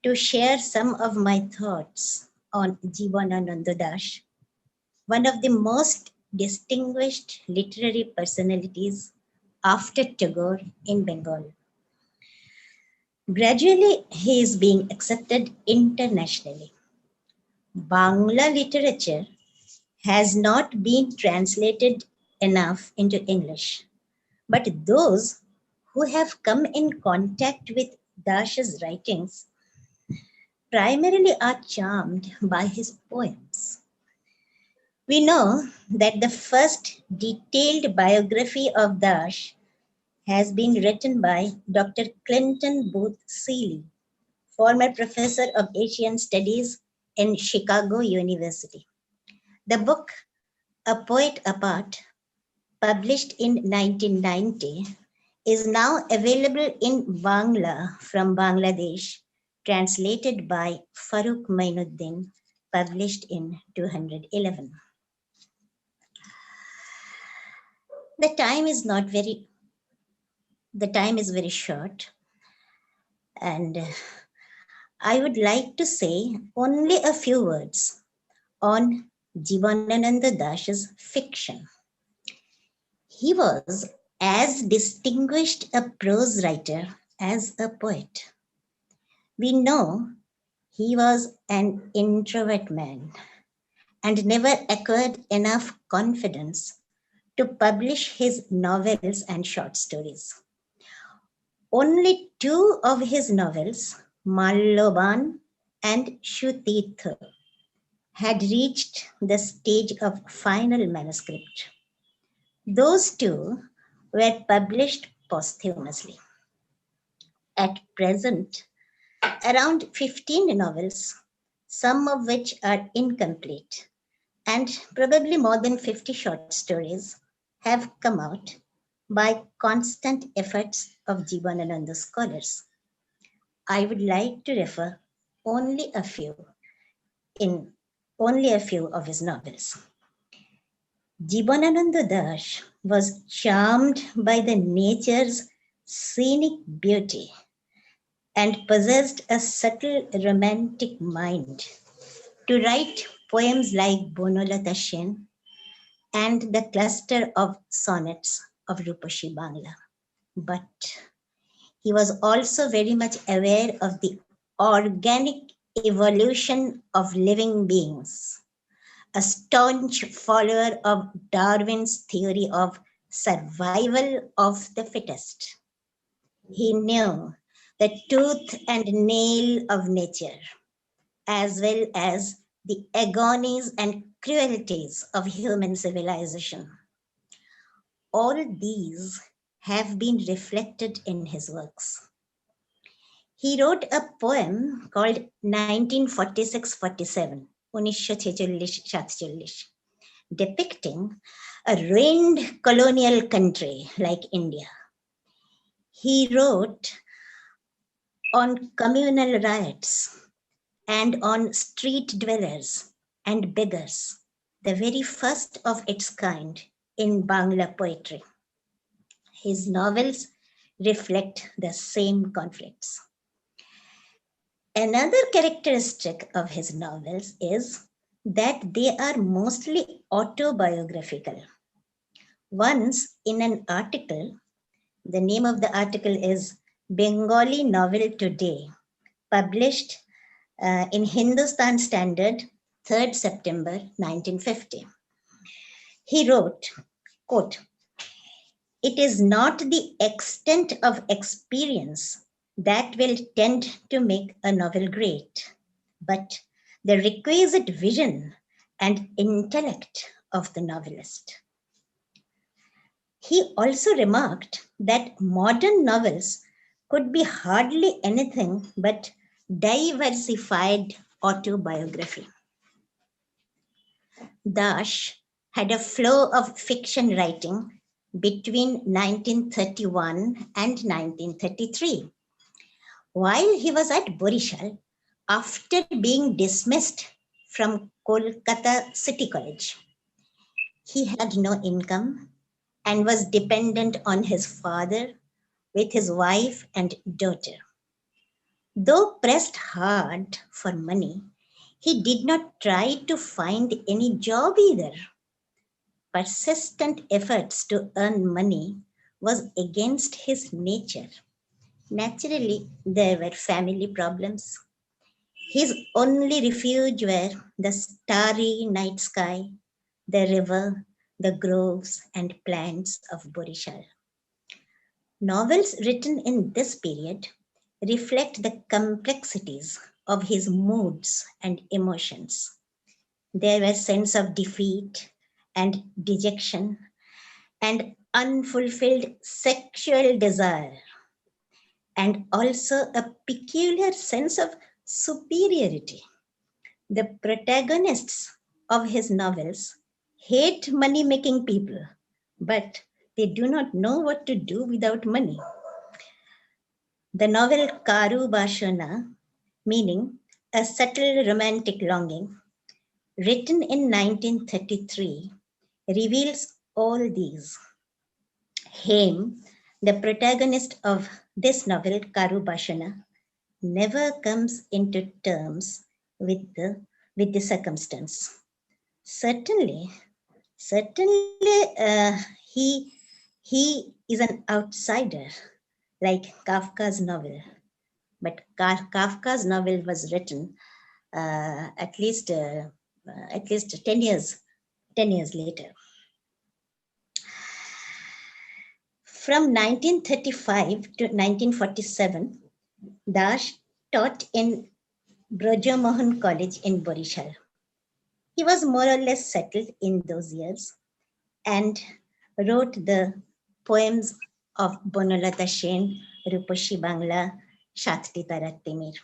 to share some of my thoughts on JIbanananda Das, one of the most distinguished literary personalities after Tagore in Bengal. Gradually, he is being accepted internationally. Bangla literature has not been translated enough into English, but those who have come in contact with Dash's writings primarily are charmed by his poems. We know that the first detailed biography of Dash has been written by Dr. Clinton Booth Seeley, former professor of Asian Studies in Chicago University. The book, A Poet Apart, published in 1990, is now available in Bangla from Bangladesh, translated by Farooq Mainuddin, published in 2011. The time is very short, and I would like to say only a few words on JIbanananda Das's fiction. He was as distinguished a prose writer as a poet. We know he was an introvert man and never acquired enough confidence to publish his novels and short stories. Only two of his novels, Malloban and Shutitha, had reached the stage of final manuscript. Those two were published posthumously. At present, around 15 novels, some of which are incomplete, and probably more than 50 short stories have come out by constant efforts of JIbanananda scholars. I would like to refer only a few of his novels. JIbanananda Das was charmed by the nature's scenic beauty and possessed a subtle romantic mind to write poems like Banalata Sen and the cluster of sonnets of Ruposhi Bangla. But he was also very much aware of the organic evolution of living beings, a staunch follower of Darwin's theory of survival of the fittest. He knew the tooth and nail of nature, as well as the agonies and cruelties of human civilization. All these have been reflected in his works. He wrote a poem called 1946-47, 1946-47, depicting a ruined colonial country like India. He wrote on communal riots and on street dwellers and beggars, the very first of its kind in Bangla poetry. His novels reflect the same conflicts. Another characteristic of his novels is that they are mostly autobiographical. Once in an article, the name of the article is Bengali Novel Today, published in Hindustan Standard, 3rd September 1950. He wrote, quote, "It is not the extent of experience that will tend to make a novel great, but the requisite vision and intellect of the novelist." He also remarked that modern novels could be hardly anything but diversified autobiography. Dash had a flow of fiction writing between 1931 and 1933. While he was at Borishal, after being dismissed from Kolkata City College, he had no income and was dependent on his father with his wife and daughter. Though pressed hard for money, he did not try to find any job either. Persistent efforts to earn money was against his nature. Naturally, there were family problems. His only refuge were the starry night sky, the river, the groves and plants of Borishal. Novels written in this period reflect the complexities of his moods and emotions. There were sense of defeat and dejection and unfulfilled sexual desire, and also a peculiar sense of superiority. The protagonists of his novels hate money-making people, but they do not know what to do without money. The novel Karu Bashana, meaning a subtle romantic longing, written in 1933, reveals all these. Heme, the protagonist of this novel, Karu Bashana, never comes into terms with the circumstance. Certainly, he is an outsider, like Kafka's novel. But Kafka's novel was written at least 10 years later. From 1935 to 1947, Dash taught in Brajamohan College in Borishal. He was more or less settled in those years and wrote the poems of Banalata Sen, Ruposhi Bangla, Shakti Tarattimir.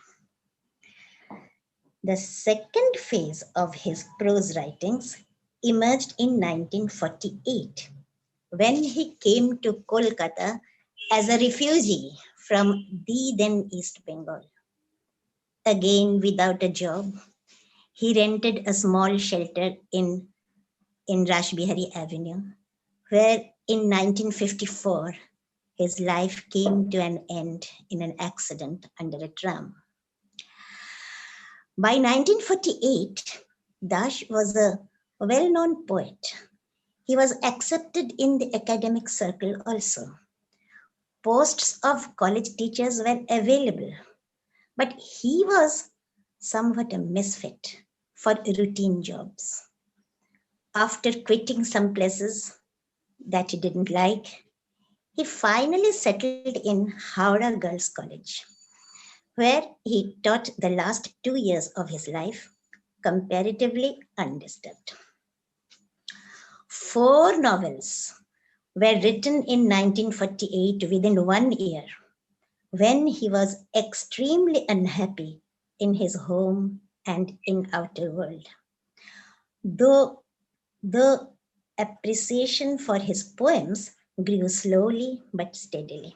The second phase of his prose writings emerged in 1948, when he came to Kolkata as a refugee from the then East Bengal. Again, without a job, he rented a small shelter in Rashbihari Avenue, where in 1954, his life came to an end in an accident under a tram. By 1948, Dash was a well-known poet. He was accepted in the academic circle also. Posts of college teachers were available, but he was somewhat a misfit for routine jobs. After quitting some places that he didn't like, he finally settled in Howrah Girls College, where he taught the last 2 years of his life comparatively undisturbed. 4 novels were written in 1948 within 1 year, when he was extremely unhappy in his home and in outer world. Though the appreciation for his poems grew slowly but steadily.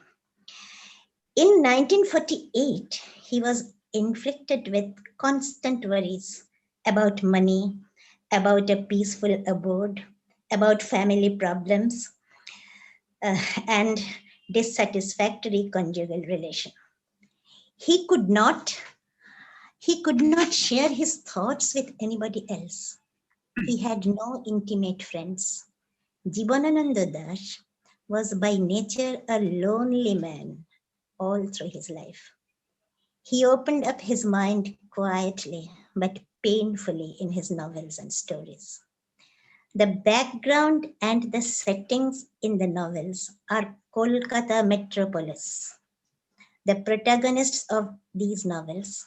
In 1948, he was inflicted with constant worries about money, about a peaceful abode, about family problems, and dissatisfactory conjugal relation. He could not share his thoughts with anybody else. He had no intimate friends. JIbanananda Dash was by nature a lonely man all through his life. He opened up his mind quietly but painfully in his novels and stories. The background and the settings in the novels are Kolkata metropolis. The protagonists of these novels,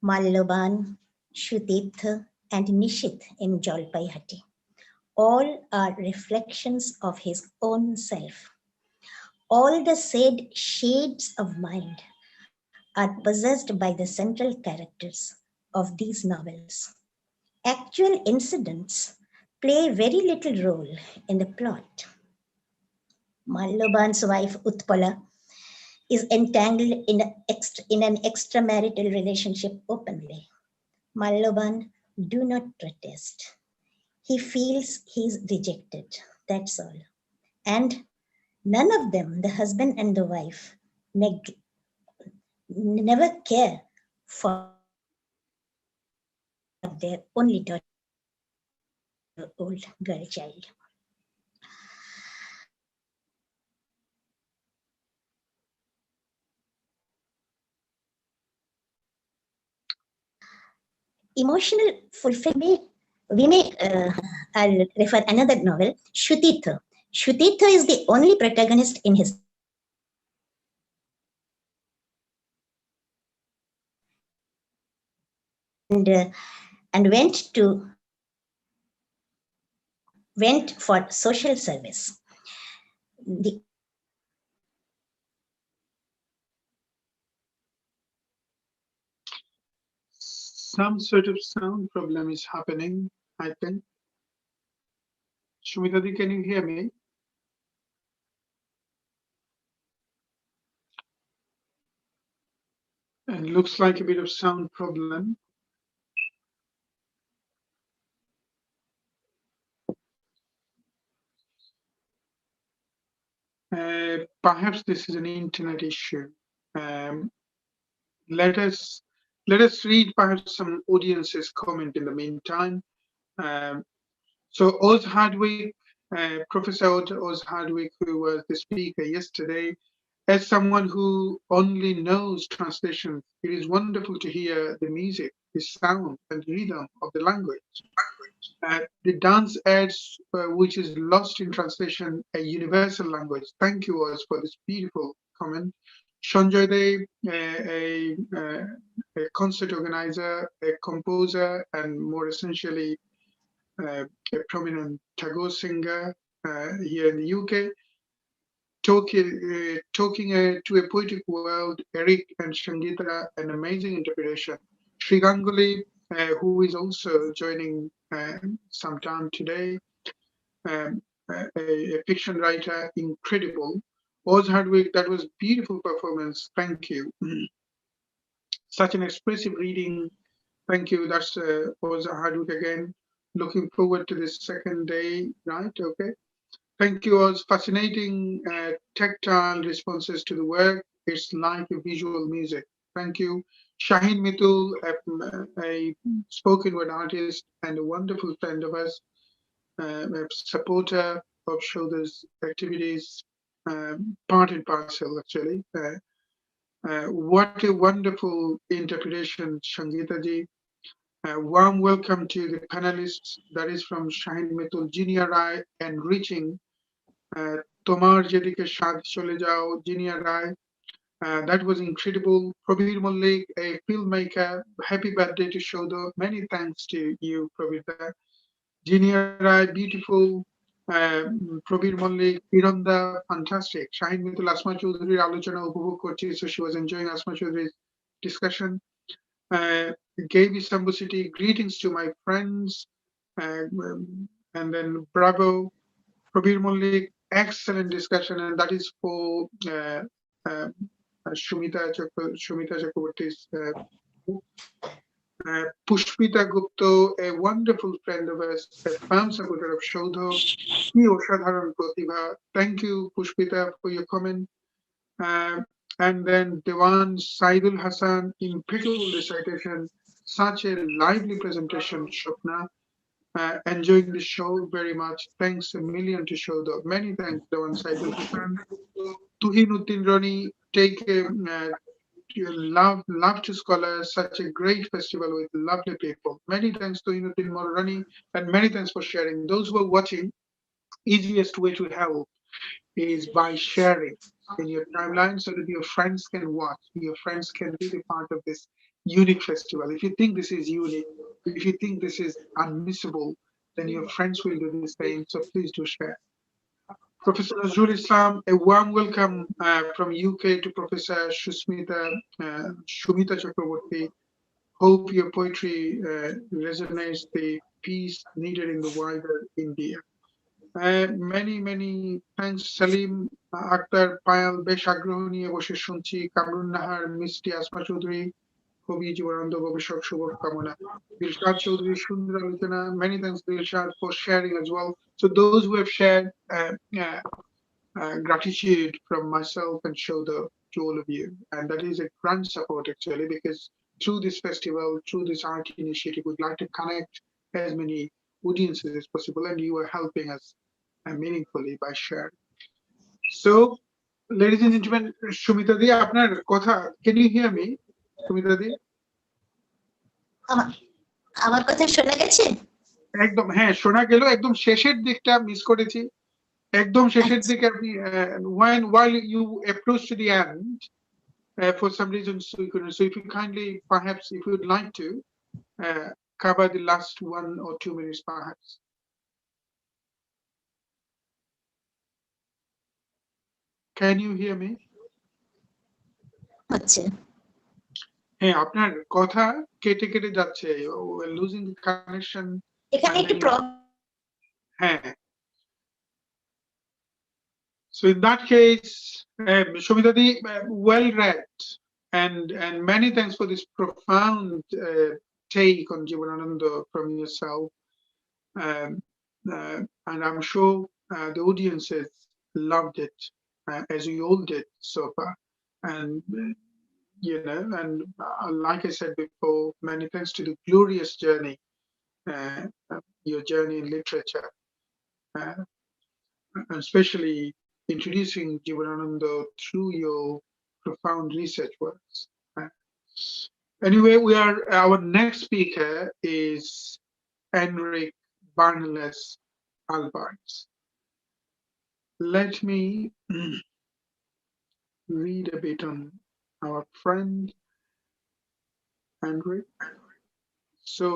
Malloban, Shutitha, and Nishith in Jolpaihati, all are reflections of his own self. All the said shades of mind are possessed by the central characters of these novels. Actual incidents play very little role in the plot. Malloban's wife Utpala is entangled in an extramarital relationship openly. Malloban do not protest. He feels he's rejected, that's all. And none of them, the husband and the wife, never care for their only daughter-old girl child. Emotional fulfillment, I'll refer another novel, Shutitha. Shutitha is the only protagonist in his and went for social service. Some sort of sound problem is happening, I think. Shumita, can you hear me? And looks like a bit of sound problem. Perhaps this is an internet issue. Let us read perhaps some audience's comment in the meantime. So Oz Hardwick, Professor Oz Hardwick, who was the speaker yesterday, as someone who only knows translations, it is wonderful to hear the music, the sound and rhythm of the language. The dance adds, which is lost in translation, a universal language. Thank you, Oz, for this beautiful comment. Sanjoy Dey, a concert organizer, a composer, and more essentially, a prominent Tagore singer here in the UK, talking to a poetic world. Eric and Sangita, an amazing interpretation. Shree Ganguly, who is also joining sometime today, a fiction writer, incredible. Oz Hardwick, that was beautiful performance. Thank you. Such an expressive reading. Thank you. That's Oz Hardwick again. Looking forward to this second day, right? Okay. Thank you, Oz. Fascinating tactile responses to the work. It's like a visual music. Thank you. Shahin Mitul, a spoken word artist and a wonderful friend of us, a supporter of Showda's activities, part and parcel actually. What a wonderful interpretation, Sangita ji. Warm welcome to the panelists. That is from Shahin Mitul, Jinia Roy, enriching Tomar Jedike Shad Chole Jao, Jinia Roy. That was incredible. Prabir Malik, a filmmaker. Happy birthday to Showda. Many thanks to you, Prabir. Jinia Roy, beautiful. Prabir Malik, Hiranda, fantastic. Shahin Mitul, Asma Chowdhury, Alochana Upavog Korchi, so she was enjoying Asma Chowdhury's discussion. Gaby Sambusiti, greetings to my friends. And then bravo. Prabir Malik, excellent discussion, and that is for Sumita Chakraborty's Pushpita Gupta, a wonderful friend of ours, a firm supporter of Shodho. Thank you, Pushpita, for your comment. And then Dewan Saidul Hassan, impeccable recitation, such a lively presentation, Swapna. Enjoying the show very much. Thanks a million to Shodho. Many thanks, Dewan Saidul Hassan. Tuhinuddin Rani, take you love to scholars, such a great festival with lovely people. Many thanks to Inuddin Morani, and many thanks for sharing. Those who are watching, easiest way to help is by sharing in your timeline so that your friends can watch, your friends can be the part of this unique festival. If you think this is unique, if you think this is unmissable, then your friends will do the same. So please do share. Professor Nazrul Islam, a warm welcome from UK to Professor Sumita Chakraborty. Hope your poetry resonates the peace needed in the wider India. Many thanks Salim Akhtar Payal বেশ আগ্রহ নিয়ে বসে শুনছি কামরুন নাহার মিষ্টি আসমা চৌধুরী কবি জীবনানন্দ গবেষক শুভকামনা Dilshad Chaudhary সুন্দর আলোচনা many thanks Dilshad for sharing as well. So those who have shared gratitude from myself and Saudha to all of you, and that is a grand support actually, because through this festival, through this art initiative, we'd like to connect as many audiences as possible, and you are helping us meaningfully by sharing. So, ladies and gentlemen, Sumita Dey, আপনার কথা, can you hear me, Sumita Dey? আমার কথা শোনা গেছে? একদম হ্যাঁ শোনা গেল, একদম শেষের দিকটা মিস করেছি, একদম শেষের দিকে আপনি while you approach to the end, for some reason we couldn't. So if you kindly, perhaps, if you would like to cover the last 1 or 2 minutes, perhaps. Can you hear me? আচ্ছা, হ্যাঁ আপনার কথা কেটে কেটে যাচ্ছে, losing the connection. এখানে একটু হ্যাঁ, so in that case, Sumita Dey, well read, and many thanks for this profound take on Jibanananda from yourself, and I'm sure the audiences loved it, as we all did so far, and you know, and like I said before, many thanks to the glorious journey, your journey in literature, especially introducing Jibanananda through your profound research works. Anyway, our next speaker is Enrique Barnales Albites. Let me read a bit on our friend Enrique. So,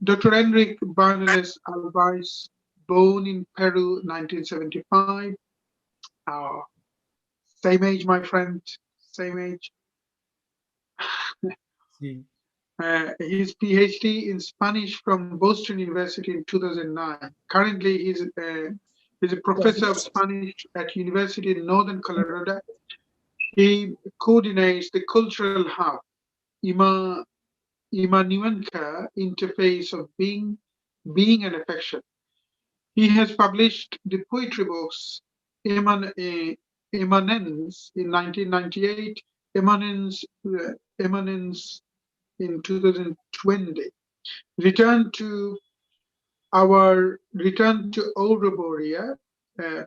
Dr. Enrique Barnales Albites, born in Peru, 1975. Same age, my friend, same age. His PhD in Spanish from Boston University in 2009. Currently, he's a professor of Spanish at University in Northern Colorado. He coordinates the cultural hub, Imanuenka interface of being and affection. He has published the poetry books Emanence in 1998, Emanence in 2020. Return to Auroborea,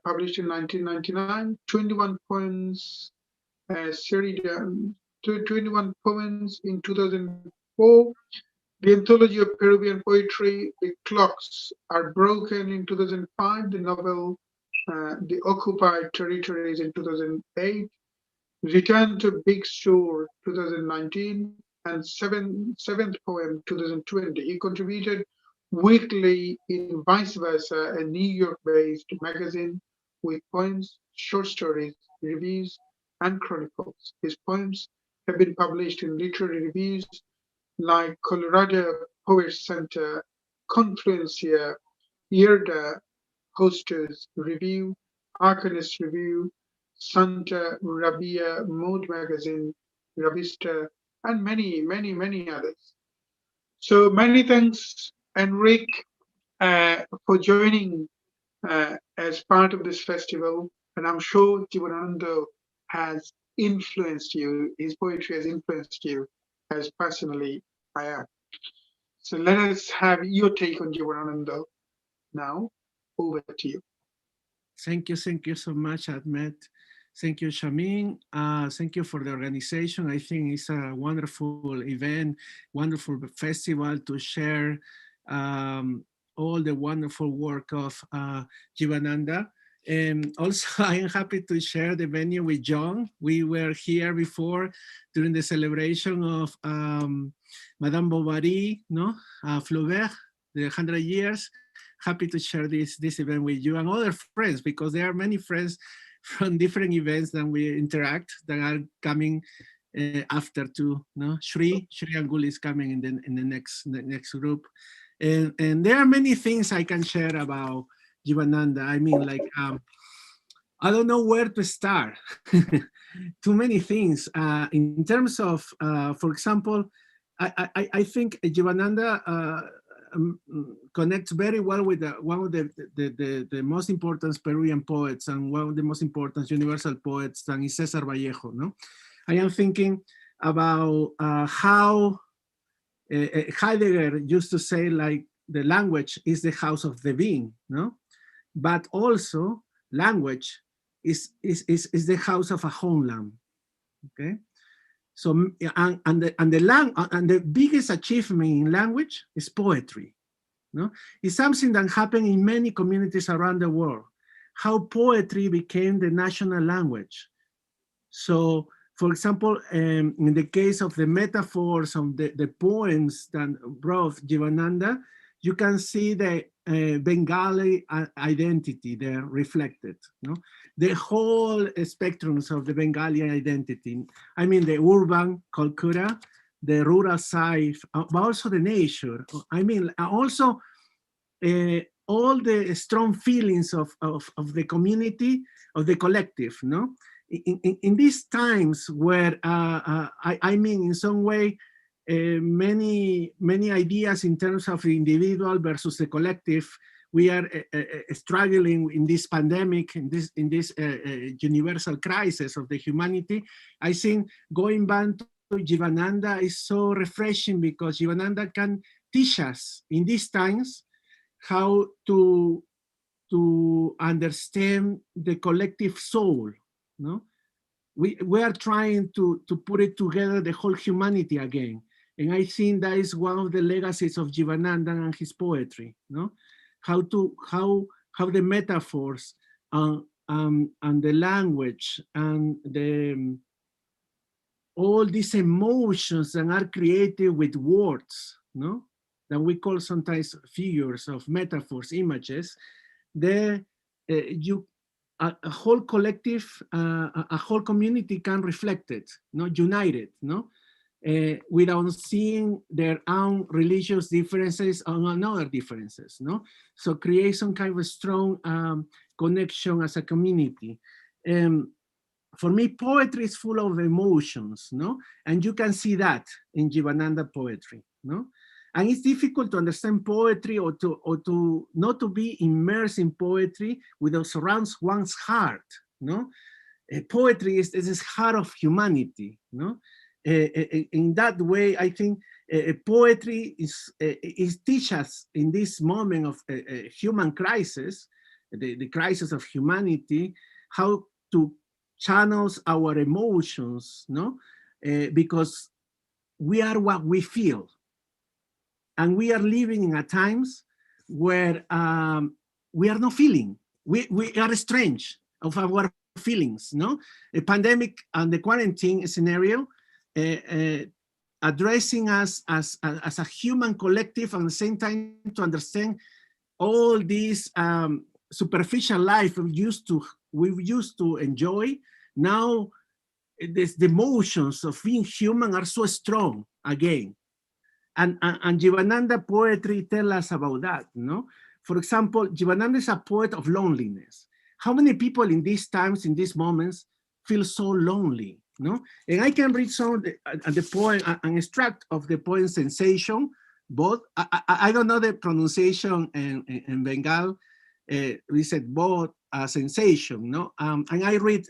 published in 1999. 21 poems, 21 poems in 2004. The Anthology of Peruvian Poetry, The Clocks Are Broken in 2005. The novel, The Occupied Territories in 2008. Return to Big Store 2019. And seventh poem 2020. He contributed weekly in Vice Versa, a New York-based magazine with poems, short stories, reviews, and chronicles. His poems have been published in literary reviews like Colorado Poets Center, Confluencia, Yerda, Hosters Review, Arcanist Review, Santa Rabia Mode Magazine, Revista, and many others. So many thanks, Enrique, for joining as part of this festival. And I'm sure Jibanananda has influenced you, his poetry has influenced you as personally I am. So let us have your take on Jibanananda now. Over to you. Thank you so much, Ahmed. Thank you, Shamim. Thank you for the organization. I think it's a wonderful event, wonderful festival to share all the wonderful work of JIbanananda. And also, I am happy to share the venue with John. We were here before during the celebration of Madame Bovary, no? Flaubert, the 100 years. Happy to share this event with you and other friends, because there are many friends from different events that we interact that are coming after too. No, Shree Ganguly is coming in the next group, and there are many things I can share about JIbanananda. I mean, like I don't know where to start. Too many things in terms of, for example, I think JIbanananda connects very well with one of the most important Peruvian poets and one of the most important universal poets, and is Cesar Vallejo. No, I am thinking about how Heidegger used to say, like, the language is the house of the being, no, but also language is the house of a homeland. Okay. So, and the biggest achievement in language is poetry. No? It's something that happened in many communities around the world, how poetry became the national language. So, for example, in the case of the metaphors of the poems that brought JIbanananda, you can see the Bengali identity there reflected. No? The whole spectrums of the Bengali identity. I mean, the urban cultura, the rural side, but also the nature. I mean, also all the strong feelings of the community, of the collective. No, in these times where I mean, in some way, many ideas in terms of the individual versus the collective, we are struggling in this pandemic, in this universal crisis of the humanity. I think going back to JIbanananda is so refreshing, because JIbanananda can teach us in these times how to understand the collective soul. No, we are trying to put it together, the whole humanity again. And I think that is one of the legacies of JIbanananda and his poetry. No, how the metaphors and the language and all these emotions that are created with words, no, that we call sometimes figures of metaphors, images. A whole collective, a whole community can reflect it, no, united, no. Without seeing their own religious differences or other differences, no? So create some kind of strong connection as a community. For me, poetry is full of emotions, no? And you can see that in JIbanananda poetry, no? And it's difficult to understand poetry or to not to be immersed in poetry without surrounds one's heart, no? Poetry is this heart of humanity, no? In that way, I think poetry is teach us in this moment of human crisis, the crisis of humanity, how to channel our emotions, no? Because we are what we feel, and we are living in a times where we are not feeling. We are strange of our feelings, no? A pandemic and the quarantine scenario. Addressing us as a human collective, and at the same time to understand all this superficial life we used to enjoy. Now the emotions of being human are so strong again, and JIbanananda poetry tell us about that. No, for example, JIbanananda is a poet of loneliness. How many people in these times, in these moments, feel so lonely? No, and I can read some of the poem, an extract of the poem Sensation. Both I don't know the pronunciation in Bengal. We said both sensation. No, and I read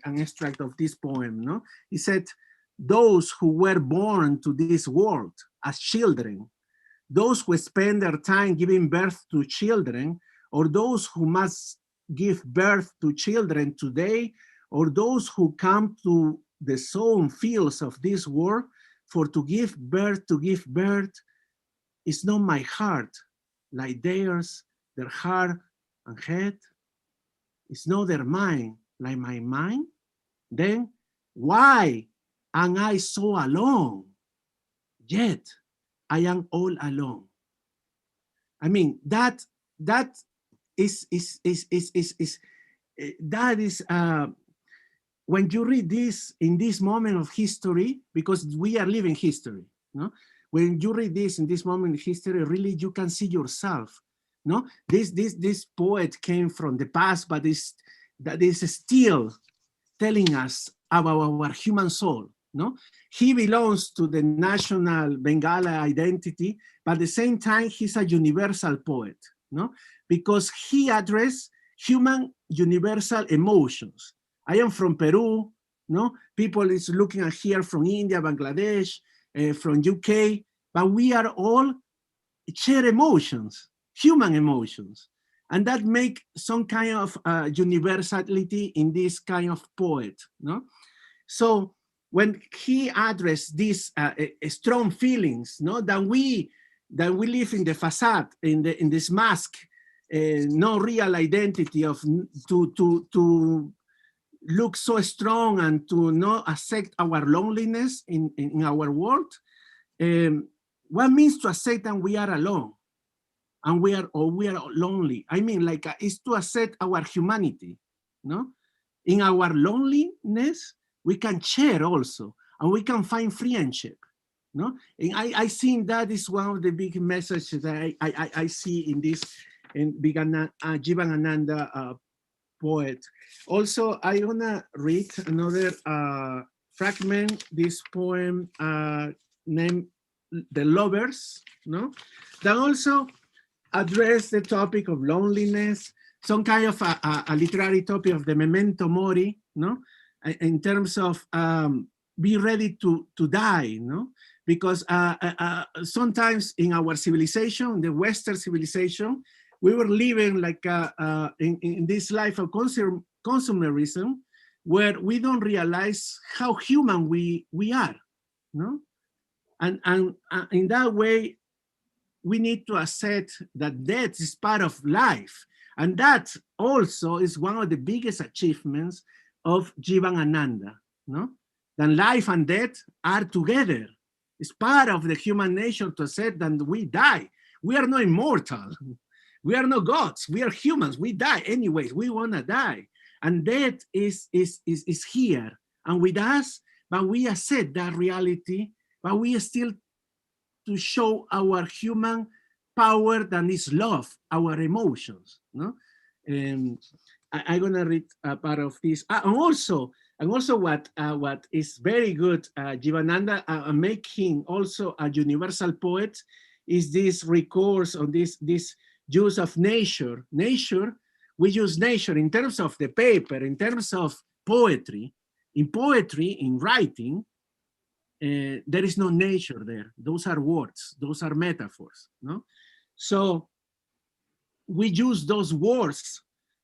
an extract of this poem. No, he said, "Those who were born to this world as children, those who spend their time giving birth to children, or those who must give birth to children today, or those who come to the sown fields of this world for to give birth is not my heart like theirs, their heart and head. It's not their mind like my mind. Then why am I so alone? Yet I am all alone. I mean, that is when you read this in this moment of history, because we are living history, no? When you read this in this moment in history, really you can see yourself, no? This poet came from the past, but that is still telling us about our human soul, no? He belongs to the national Bangla identity, but at the same time, he's a universal poet, no? Because he addressed human universal emotions. I am from Peru, no? People is looking at here from India, Bangladesh, from UK, but we are all share emotions, human emotions. And that make some kind of universality in this kind of poet, no? So when he addressed these strong feelings, no, that we live in the facade, in this mask, no real identity of to look so strong and to not accept our loneliness in our world. What means to accept that we are alone and we are lonely? I mean, like it's to accept our humanity, no? In our loneliness, we can share also, and we can find friendship, no? And I think that is one of the big messages that I see in this, in JIbanananda poet. Also, I wanna read another fragment, this poem named The Lovers, no? That also address the topic of loneliness, some kind of a literary topic of the memento mori, no? In terms of be ready to die, no? Because sometimes in our civilization, the Western civilization, we were living like in this life of consumerism, where we don't realize how human we are, no? And in that way, we need to accept that death is part of life. And that also is one of the biggest achievements of JIbanananda, no? That life and death are together. It's part of the human nature to accept that we die. We are not immortal. We are not gods. We are humans. We die anyways. We want to die. And death is here and with us, but we accept that reality, but we still to show our human power that is love, our emotions, no? I'm gonna read a part of this. And also what is very good, JIbanananda making also a universal poet, is this recourse on this use of nature. Nature, we use nature in terms of the paper, in terms of poetry. In poetry, in writing, there is no nature there. Those are words, those are metaphors, no? So we use those words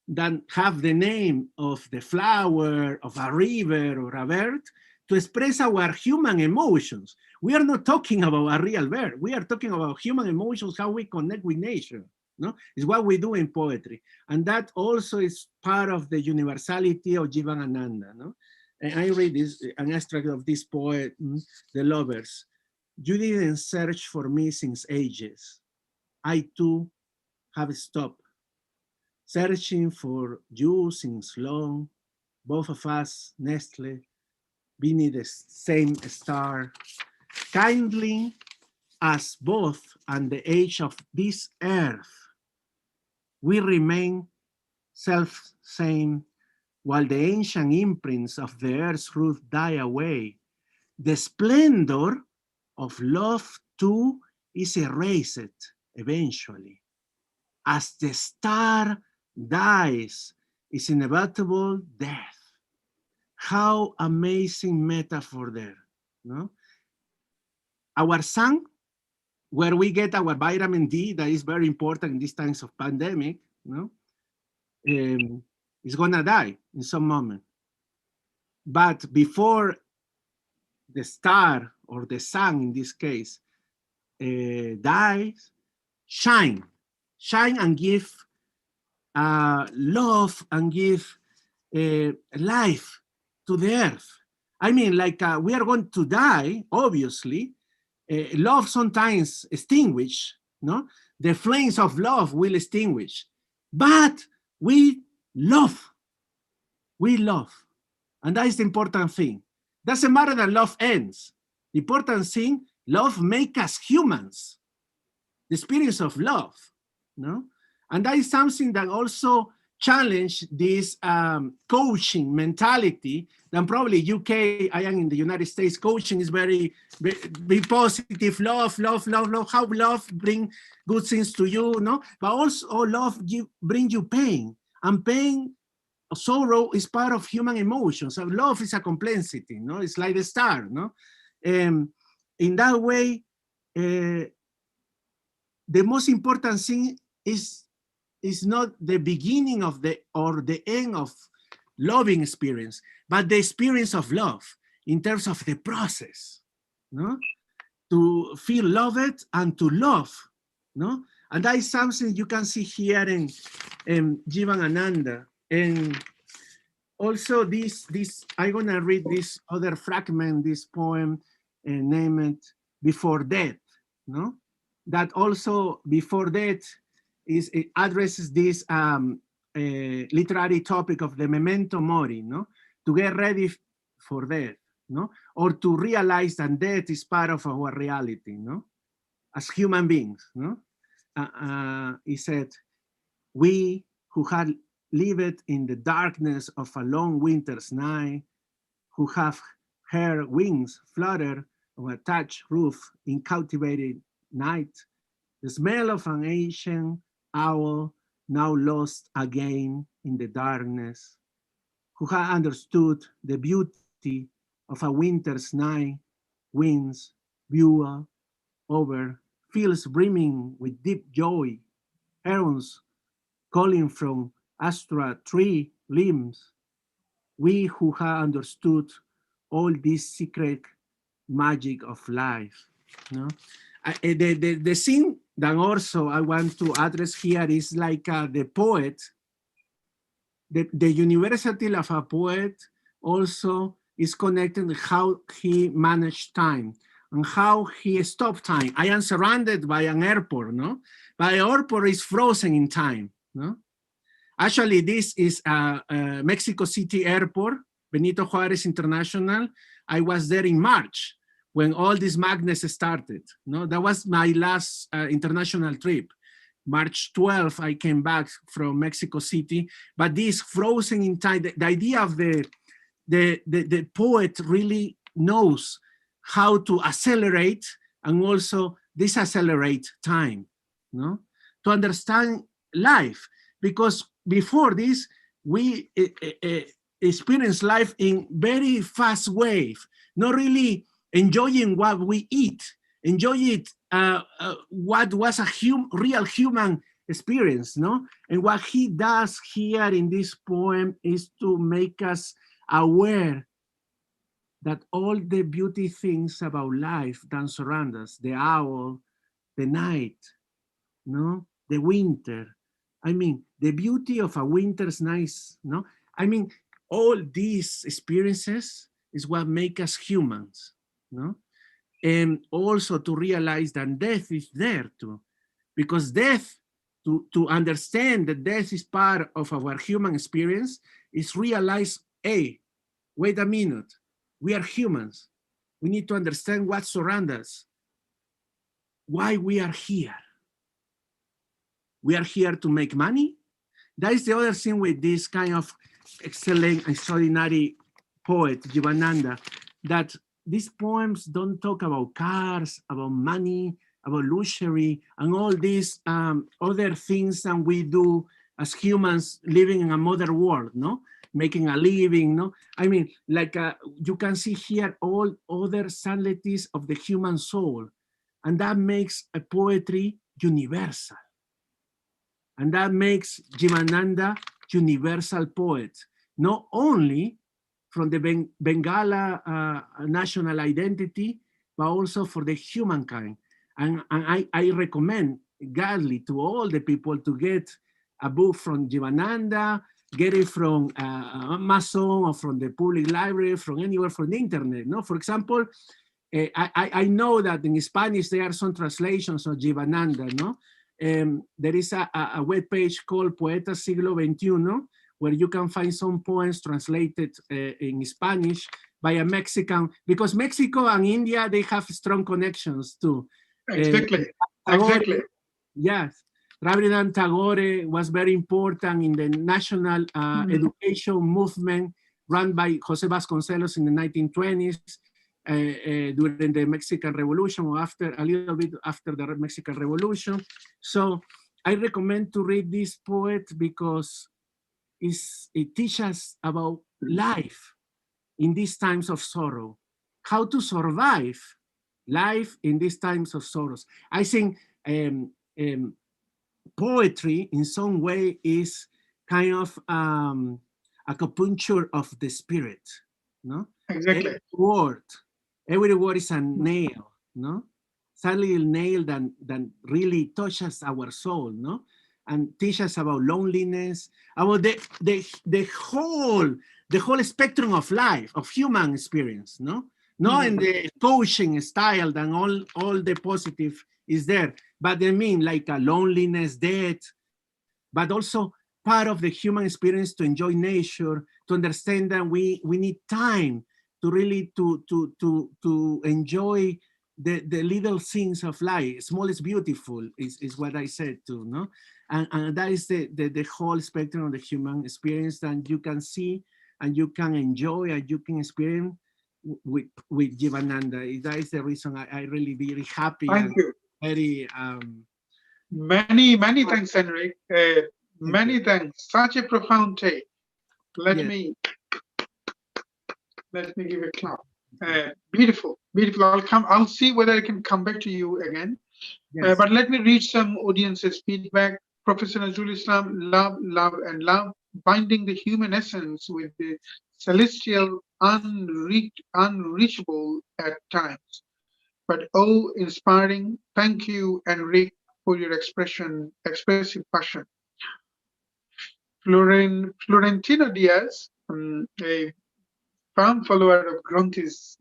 that have the name of the flower, of a river or a bird to express our human emotions. We are not talking about a real bird. We are talking about human emotions, how we connect with nature, no? It's what we do in poetry. And that also is part of the universality of JIbanananda, no? And I read this, an extract of this poet, The Lovers. You didn't search for me since ages. I too have stopped searching for you since long. Both of us nestled beneath the same star, kindling as both and the age of this earth. We remain self-same while the ancient imprints of the earth's root die away. The splendor of love too is erased eventually. As the star dies, is inevitable death. How amazing metaphor there, no? Our sun, where we get our vitamin D, that is very important in these times of pandemic, no? Is gonna die in some moment. but before the star or the sun in this case dies, shine and give love and give life to the earth. I mean, like we are going to die, obviously. Love sometimes extinguish, no? The flames of love will extinguish, but we love. We love. And that is the important thing. Doesn't matter that love ends. The important thing, love makes us humans. The experience of love, no? And that is something that also challenge this coaching mentality. Then probably UK, I am in the United States, coaching is very positive, love, how love bring good things to you, no? But also love bring you pain, and pain, sorrow is part of human emotions. So love is a complexity, no? It's like the star, no? In that way, the most important thing is not the beginning of or the end of loving experience, but the experience of love in terms of the process, no? To feel loved and to love, no? And that is something you can see here in JIbanananda. And also this I'm gonna read this other fragment, this poem named Before Death, no? That also before death it addresses this literary topic of the memento mori, no? To get ready for death, no? Or to realize that death is part of our reality, no? As human beings, no? He said, we who had lived in the darkness of a long winter's night, who have heard wings flutter on a thatched roof in cultivated night, the smell of an ancient owl now lost again in the darkness, who had understood the beauty of a winter's night, winds view over fields brimming with deep joy, herons calling from astra tree limbs, we who have understood all this secret magic of life. No? The thing that also I want to address here is like the poet, the universality of a poet also is connected with how he managed time and how he stopped time. I am surrounded by an airport, no? But the airport is frozen in time, no? Actually, this is Mexico City Airport, Benito Juarez International. I was there in March when all this madness started. No, that was my last international trip. March 12th, I came back from Mexico City. But this frozen in time, the idea of the poet really knows how to accelerate and also decelerate time, no? To understand life, because before this, we experience life in very fast wave, not really enjoying what we eat, enjoy it, what was a real human experience, no? And what he does here in this poem is to make us aware that all the beauty things about life that surround us, the owl, the night, no? The winter, I mean, the beauty of a winter's night, no? I mean, all these experiences is what make us humans, no? And also to realize that death is there too, because death, to understand that death is part of our human experience, is realize, hey, wait a minute, we are humans. We need to understand what surrounds us, why we are here. We are here to make money. That is the other thing with this kind of excellent, extraordinary poet, JIbanananda, that these poems don't talk about cars, about money, about luxury, and all these other things that we do as humans living in a modern world, no? Making a living, no? I mean, like you can see here all other subtleties of the human soul, and that makes a poetry universal. And that makes JIbanananda universal poet, not only from the Bangla national identity, but also for the humankind. And I recommend gladly to all the people to get a book from JIbanananda, get it from Amazon or from the public library, from anywhere from the internet. No, for example, I know that in Spanish there are some translations of JIbanananda. No, there is a web page called Poetas Siglo XXI, where you can find some poems translated in Spanish by a Mexican, because Mexico and India, they have strong connections too. Exactly. Tagore, Exactly. yes. Rabindranath Tagore was very important in the national education movement run by Jose Vasconcelos in the 1920s during the Mexican Revolution, or after, a little bit after the Mexican Revolution. So I recommend to read this poet because it teaches about life in these times of sorrow, how to survive life in these times of sorrows. I think poetry in some way is kind of acupuncture of the spirit, no? Exactly. Every word is a nail, no? Sadly, a nail that really touches our soul, no? And teaches about loneliness, about the whole spectrum of life, of human experience, no? Not in the coaching style and all the positive is there, but I mean like a loneliness, death, but also part of the human experience to enjoy nature, to understand that we need time to really to enjoy the little things of life. Small is beautiful is what I said too, no? And that is the whole spectrum of the human experience that you can see and you can enjoy and you can experience with JIbanananda. That is the reason I really very happy. Thank you. Very many thanks, Enrique. Many thanks. Such a profound take. Let me give a clap. Beautiful, beautiful. I'll see whether I can come back to you again. Yes. But let me read some audience's feedback. Professor Nazrul Islam, love, love, and love, binding the human essence with the celestial, unreachable at times. But oh, inspiring. Thank you, Enrique, for your expressive passion. Florentino Diaz, a firm follower of Granti's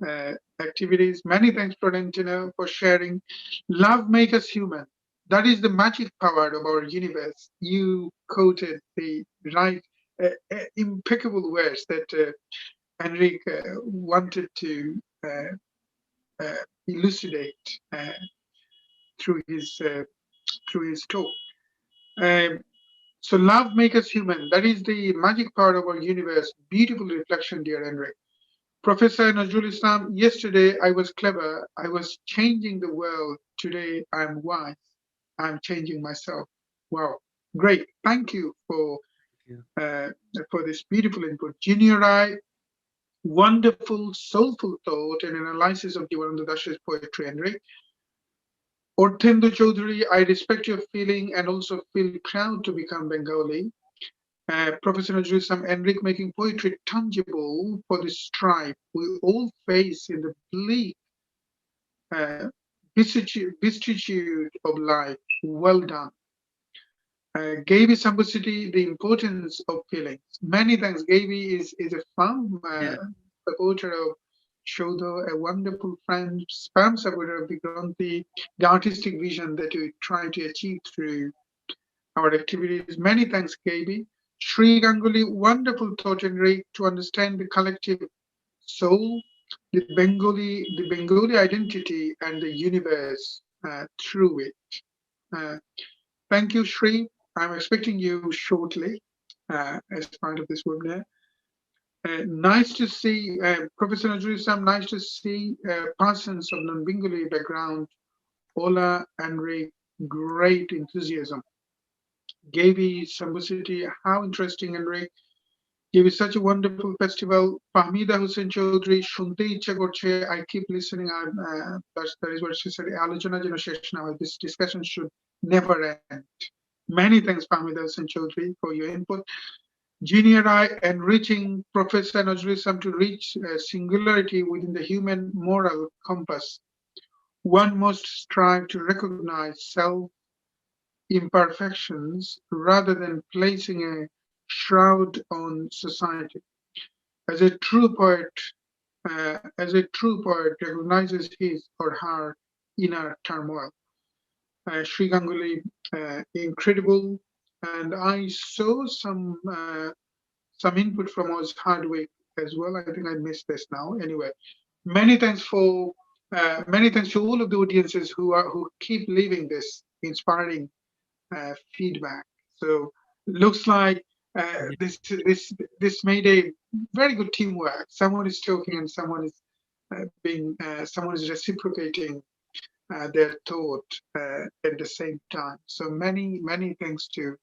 activities. Many thanks, Florentino, for sharing. Love makes us human. That is the magic power of our universe. You quoted the right, impeccable words that Enrique wanted to elucidate through his talk. So love makes us human. That is the magic power of our universe. Beautiful reflection, dear Enrique. Professor Nazrul Islam, yesterday I was clever. I was changing the world. Today I'm wise. I'm changing myself. Wow, great. Thank you for this beautiful input. Jinia Roy, wonderful, soulful thought and analysis of JIbanananda Dash's poetry, Enrique. Orthendo Chowdhury, I respect your feeling and also feel proud to become Bengali. Professor Nazrul Islam, Enrique making poetry tangible for the strife we all face in the bleak vicissitude of life. Well done. Gaby Sambusity, the importance of feelings. Many thanks. Gaby is a firm supporter of Saudha, a wonderful friend, firm supporter of the Granthi, the artistic vision that we try to achieve through our activities. Many thanks, Gaby. Shree Ganguly, wonderful thought, Enrique, to understand the collective soul, the Bengali identity, and the universe through it. Thank you, Shree. I'm expecting you shortly as part of this webinar. Nice to see Professor Nazrul Islam. Nice to see persons of non-Bengali background. Ola, Enrique, great enthusiasm. Gaby Sambusity, how interesting, Enrique. Gaby, such a wonderful festival. Fahmida Hussain Chowdhury, Shunte Ichha Korche. I keep listening. That is what she said. Alochona jeno shesh na hoy. This discussion should never end. Many thanks, Fahmida Hussain Chowdhury, for your input. Jinia Roy enriching Professor Nazrism to reach singularity within the human moral compass. One must strive to recognize self-imperfections rather than placing a shroud on society. As a true poet recognizes his or her inner turmoil. Shree Ganguly, incredible, and I saw some input from us Hardwick as well. I think I missed this now. Anyway, many thanks to all of the audiences who keep leaving this inspiring feedback. So looks like this made a very good teamwork. Someone is talking and someone is someone is reciprocating their thought at the same time. So many thanks to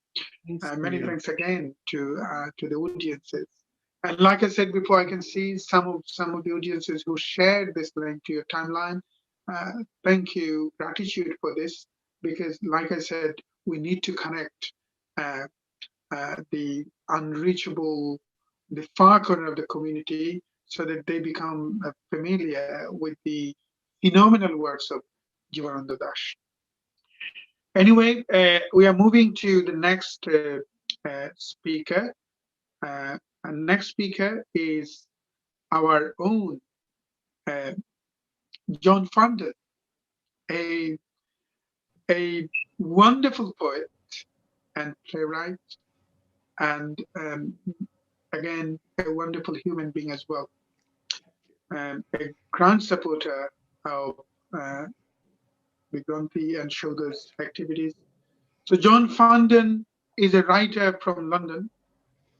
many thanks again to the audiences. And like I said before, I can see some of the audiences who shared this link to your timeline. Thank you, gratitude for this, because like I said, we need to connect the unreachable, the far corner of the community, so that they become familiar with the phenomenal works of JIbanananda Das. Anyway, we are moving to the next speaker. And next speaker is our own John Farndon, a wonderful poet and playwright, and again, a wonderful human being as well. A grand supporter of the Granthi and Chowdhury's activities. So John Farndon is a writer from London.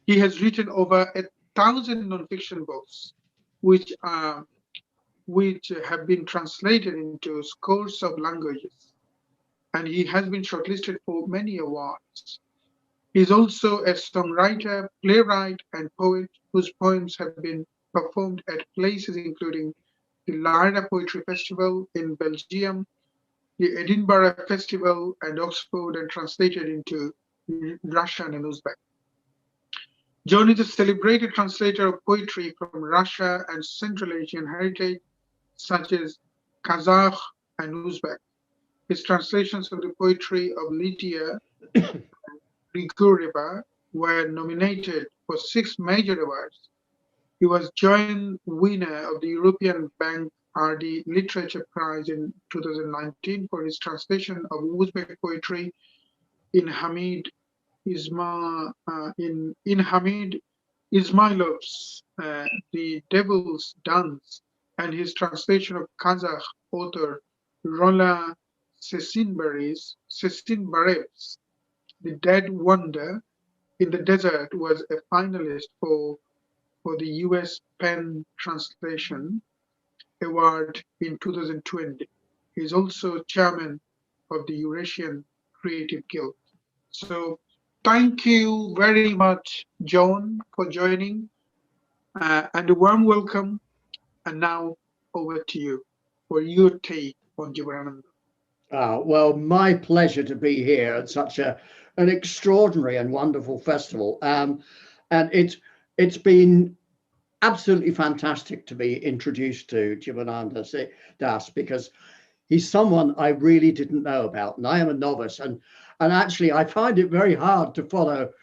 He has written over 1,000 non-fiction books, which have been translated into scores of languages, and he has been shortlisted for many awards. He's also a songwriter, playwright, and poet whose poems have been performed at places including the Lyra Poetry Festival in Belgium, the Edinburgh Festival, and Oxford, and translated into Russian and Uzbek. John is a celebrated translator of poetry from Russia and Central Asian heritage, such as Kazakh and Uzbek. His translations of the poetry of Lydia Grigorieva were nominated for 6 major awards. He was joint winner of the European Bank RD Literature Prize in 2019 for his translation of Uzbek poetry in Hamid Ismailov's The Devil's Dance, and his translation of Kazakh author Rola Sesinbarev's The Dead Wonder in the Desert was a finalist for the US Pen Translation Award in 2020. He is also chairman of the Eurasian Creative Guild. So thank you very much, John, for joining, and a warm welcome. And now over to you for your take on JIbanananda. Well, my pleasure to be here at such an extraordinary and wonderful festival. And it's been absolutely fantastic to be introduced to JIbanananda Das, because he's someone I really didn't know about, and I am a novice. And actually, I find it very hard to follow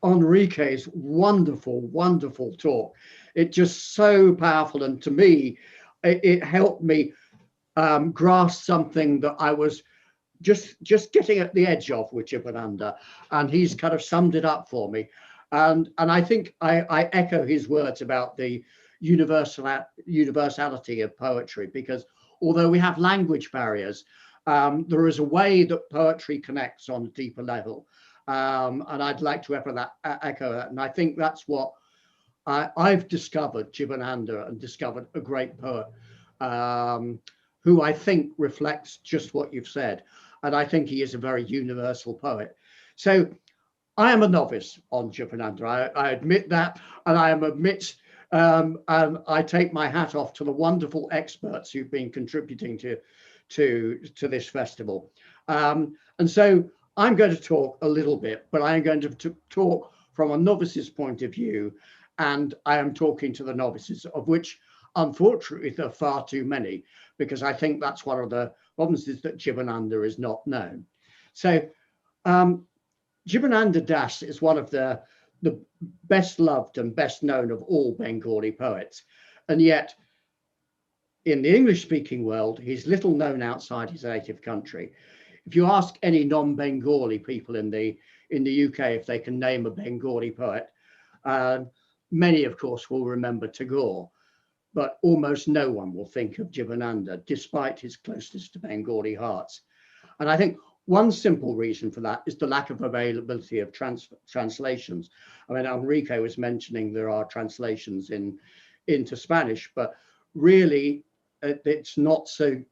Enrique's wonderful talk. It's just so powerful, and to me, it helped me grasp something that I was just getting at the edge of with JIbanananda, and he's kind of summed it up for me. And I think I echo his words about the universality of poetry, because although we have language barriers, there is a way that poetry connects on a deeper level. And I'd like to echo that. And I think that's what I've discovered JIbanananda, and discovered a great poet who I think reflects just what you've said. And I think he is a very universal poet. So I am a novice on JIbanananda. I admit that, and and I take my hat off to the wonderful experts who've been contributing to this festival. And so I'm going to talk a little bit, but I'm going to talk from a novice's point of view, and I am talking to the novices, of which unfortunately there are far too many, because I think that's one of the problems, is that JIbanananda is not known. So JIbanananda Das is one of the best loved and best known of all Bengali poets, and yet in the English-speaking world, he's little known outside his native country. If you ask any non-Bengali people in the UK if they can name a Bengali poet, many, of course, will remember Tagore, but almost no one will think of JIbanananda, despite his closeness to Bengali hearts. And I think one simple reason for that is the lack of availability of translations. I mean, Enrique was mentioning there are translations into Spanish, but really it's not so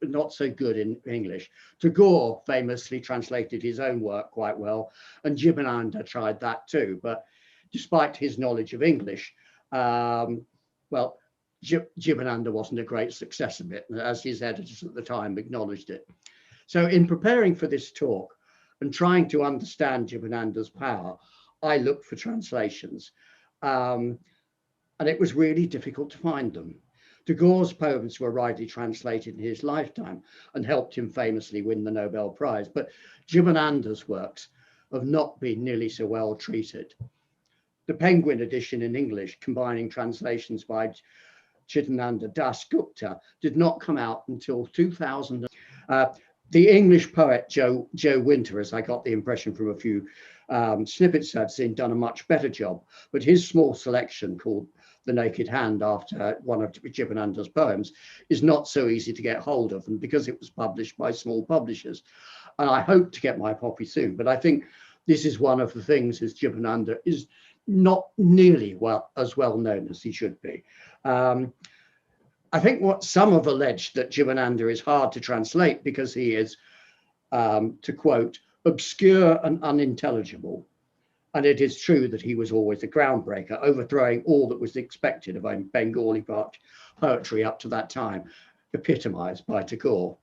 good in English. Tagore famously translated his own work quite well, and JIbanananda tried that too. But despite his knowledge of English, well, JIbanananda wasn't a great success of it, as his editors at the time acknowledged it. So in preparing for this talk and trying to understand JIbanananda's power, I looked for translations, and it was really difficult to find them. Tagore's poems were widely translated in his lifetime and helped him famously win the Nobel Prize, but JIbanananda's works have not been nearly so well treated. The Penguin edition in English, combining translations by Chidananda Das Gupta, did not come out until 2000. The English poet Joe Winter, as I got the impression from a few snippets I've seen, done a much better job, but his small selection called The Naked Hand, after one of JIbanananda's poems, is not so easy to get hold of, and because it was published by small publishers. And I hope to get my copy soon, but I think this is one of the things, is JIbanananda is not nearly as well known as he should be. I think what some have alleged, that JIbanananda is hard to translate because he is, to quote, obscure and unintelligible. And it is true that he was always a groundbreaker, overthrowing all that was expected of Bengali poetry up to that time, epitomized by Tagore.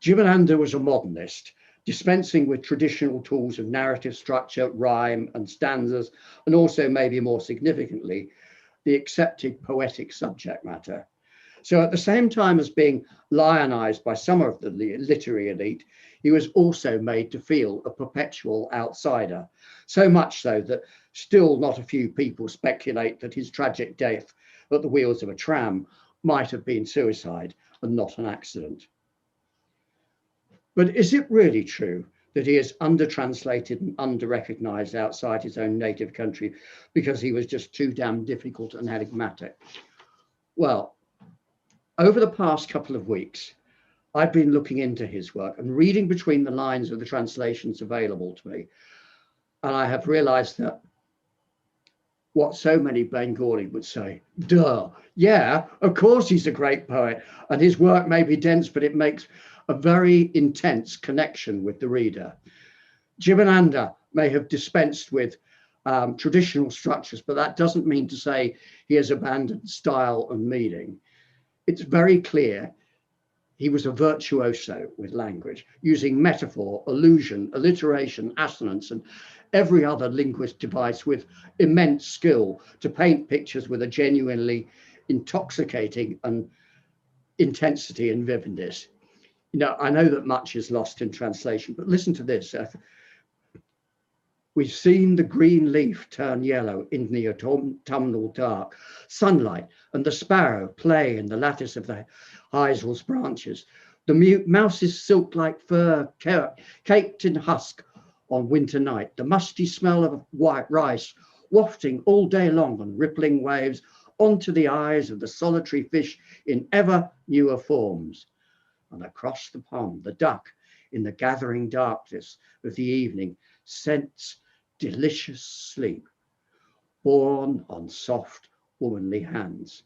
JIbanananda was a modernist, dispensing with traditional tools of narrative structure, rhyme and stanzas, and also, maybe more significantly, the accepted poetic subject matter. So at the same time as being lionized by some of the literary elite, he was also made to feel a perpetual outsider, so much so that still not a few people speculate that his tragic death at the wheels of a tram might have been suicide and not an accident. But is it really true that he is under-translated and under-recognized outside his own native country because he was just too damn difficult and enigmatic? Well, over the past couple of weeks, I've been looking into his work and reading between the lines of the translations available to me. And I have realized that what so many Bengali would say, duh, yeah, of course he's a great poet, and his work may be dense, but it makes a very intense connection with the reader. JIbanananda may have dispensed with traditional structures, but that doesn't mean to say he has abandoned style and meaning. It's very clear he was a virtuoso with language, using metaphor, allusion, alliteration, assonance, and every other linguist device with immense skill to paint pictures with a genuinely intoxicating and intensity and vividness. You know, I know that much is lost in translation, but listen to this. We've seen the green leaf turn yellow in the autumnal dark, sunlight and the sparrow play in the lattice of the hazel's branches. The mouse's silk-like fur caked in husk on winter night, the musty smell of white rice wafting all day long on rippling waves onto the eyes of the solitary fish in ever newer forms. And across the pond, the duck in the gathering darkness of the evening scents delicious sleep, borne on soft womanly hands.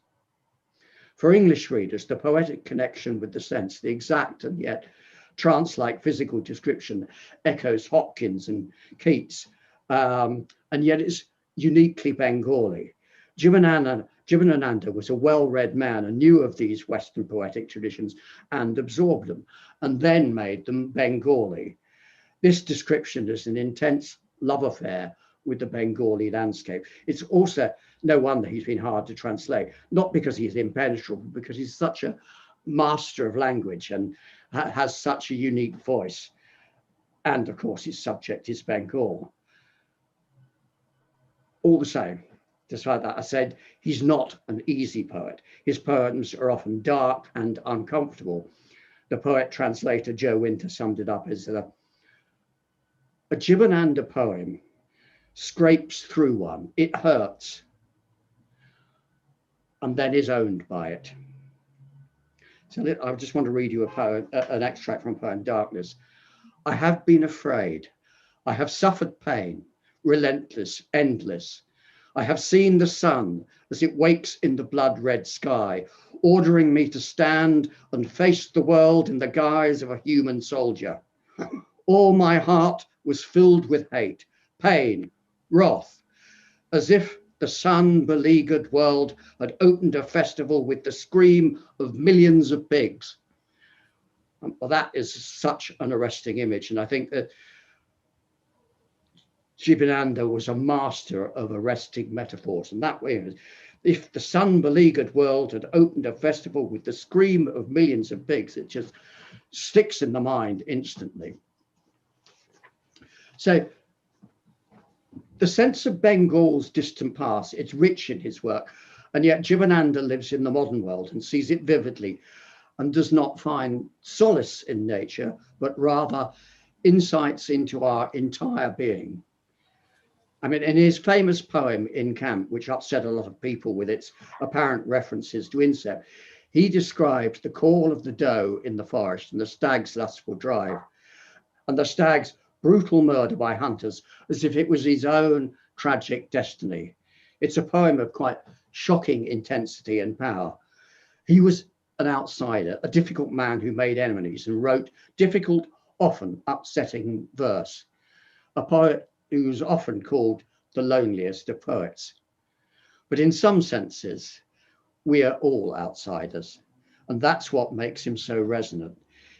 For English readers, the poetic connection with the sense, the exact and yet trance-like physical description echoes Hopkins and Keats, and yet it's uniquely Bengali. JIbanananda was a well-read man and knew of these Western poetic traditions and absorbed them, and then made them Bengali. This description is an intense love affair with the Bengali landscape. It's also no wonder he's been hard to translate, not because he's impenetrable, but because he's such a master of language and has such a unique voice. And of course, his subject is Bengal. All the same, despite that, I said he's not an easy poet. His poems are often dark and uncomfortable. The poet translator Joe Winter summed it up as a JIbanananda poem scrapes through one, it hurts, and then is owned by it. So I just want to read you a poem, an extract from poem Darkness. I have been afraid. I have suffered pain, relentless, endless. I have seen the sun as it wakes in the blood-red sky, ordering me to stand and face the world in the guise of a human soldier. All my heart was filled with hate, pain, wrath, as if the sun-beleaguered world had opened a festival with the scream of millions of pigs. Well, that is such an arresting image. And I think that JIbanananda was a master of arresting metaphors. And that way, if the sun-beleaguered world had opened a festival with the scream of millions of pigs, it just sticks in the mind instantly. So the sense of Bengal's distant past, it's rich in his work, and yet JIbanananda lives in the modern world and sees it vividly and does not find solace in nature, but rather insights into our entire being. I mean, in his famous poem, In Camp, which upset a lot of people with its apparent references to incest, he describes the call of the doe in the forest and the stag's lustful drive, and the stag's brutal murder by hunters as if it was his own tragic destiny. It's a poem of quite shocking intensity and power. He was an outsider, a difficult man who made enemies and wrote difficult, often upsetting verse. A poet who was often called the loneliest of poets. But in some senses, we are all outsiders, and that's what makes him so resonant.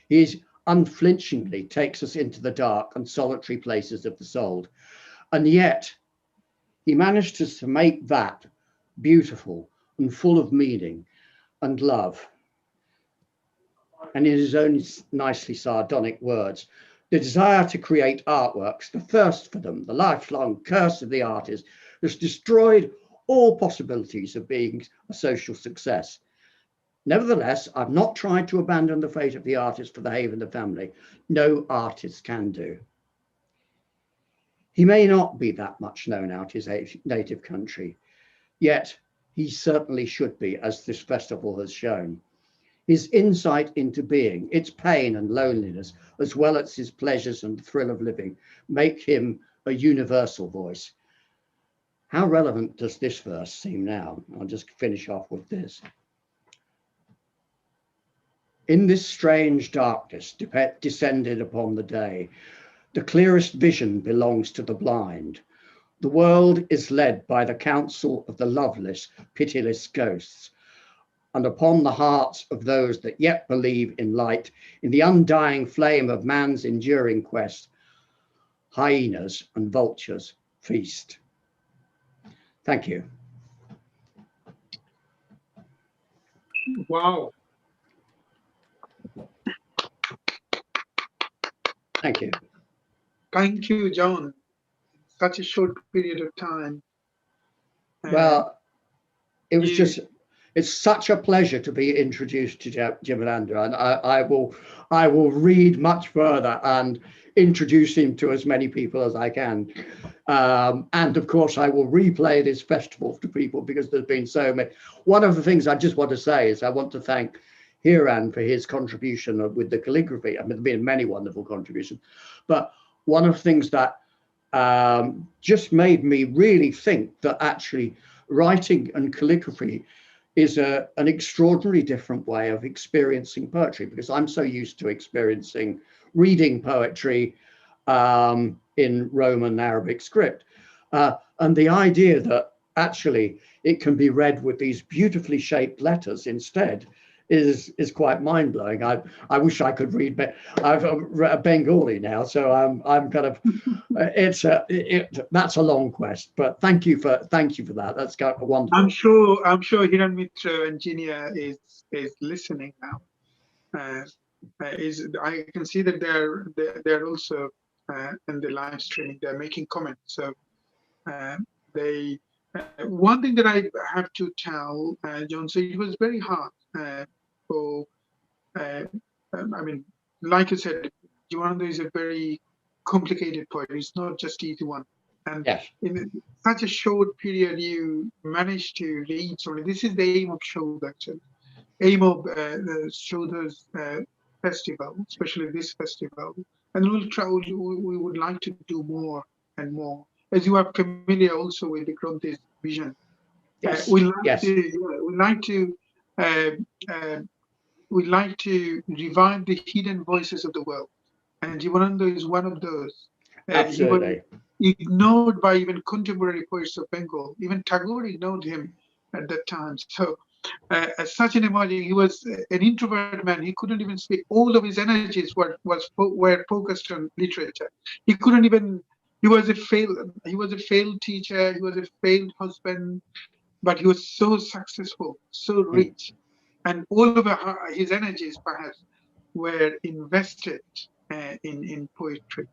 He unflinchingly takes us into the dark and solitary places of the soul, and yet he managed to make that beautiful and full of meaning and love. And in his own nicely sardonic words, the desire to create artworks, the thirst for them, the lifelong curse of the artist has destroyed all possibilities of being a social success. Nevertheless, I've not tried to abandon the fate of the artist for the haven of the family. No artist can do. He may not be that much known out his native country, yet he certainly should be, as this festival has shown. His insight into being, its pain and loneliness, as well as his pleasures and thrill of living, make him a universal voice. How relevant does this verse seem now? I'll just finish off with this. In this strange darkness descended upon the day, the clearest vision belongs to the blind. The world is led by the counsel of the loveless, pitiless ghosts, and upon the hearts of those that yet believe in light, in the undying flame of man's enduring quest, hyenas and vultures feast. Thank you. Wow. Thank you. Thank you, John. Such a short period of time. Well, it was just, it's such a pleasure to be introduced to JIbanananda, and I will read much further and introduce him to as many people as I can. And of course, I will replay this festival to people because there's been so many. One of the things I just want to say is I want to thank Hiran for his contribution with the calligraphy. I mean, there have been many wonderful contributions, but one of the things that just made me really think that actually writing and calligraphy is an extraordinarily different way of experiencing poetry, because I'm so used to experiencing reading poetry in Roman Arabic script. And the idea that actually it can be read with these beautifully shaped letters instead is quite mind blowing. I wish I could read, but I've read Bengali now, so I'm kind of that's a long quest. But thank you for that. That's got a wonderful. I'm sure Hiran Mitra and Jinia is listening now. I can see that they're also in the live streaming. They're making comments. So they one thing that I have to tell John, so it was very hard for I mean, like you said, Jibanananda is a very complicated poet. It's not just easy one. And yes, in such a short period, you managed to read something. This is the aim of Saudha, actually. Aim of the Saudha's festival, especially this festival. And we'll try. We would like to do more and more. As you are familiar also with the Granthe's vision, yes, we like yes. to. Yeah, we like to revive the hidden voices of the world, and Jibanananda is one of those. Absolutely. He was ignored by even contemporary poets of Bengal. Even Tagore ignored him at that time. So, as such an emerging, he was an introvert man. He couldn't even speak. All of his energies were focused on literature. He couldn't even. He was a failed teacher. He was a failed husband, but he was so successful, so rich, and all of his energies perhaps were invested in poetry.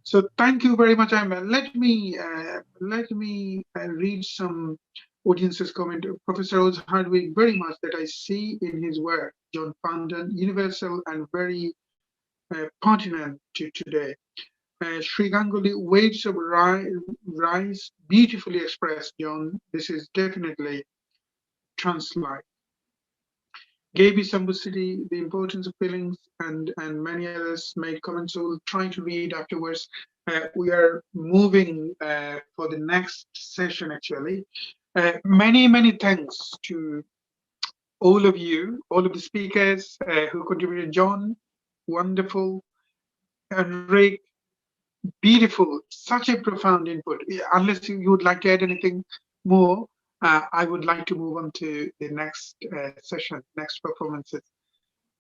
So thank you very much, Ahmed. Let me read some audience's comment. Professor Oz Hardwick, very much that I see in his work, John Farndon, universal and very pertinent to today. Shree Ganguly, waves of rise, beautifully expressed, John. This is definitely translate. Gaby Sambusiti, the importance of feelings, and many others made comments. So we'll try to read afterwards. We are moving for the next session, actually. Many thanks to all of you, all of the speakers who contributed. John, wonderful. Enrique, beautiful. Such a profound input. Unless you would like to add anything more, I would like to move on to the next session, next performances.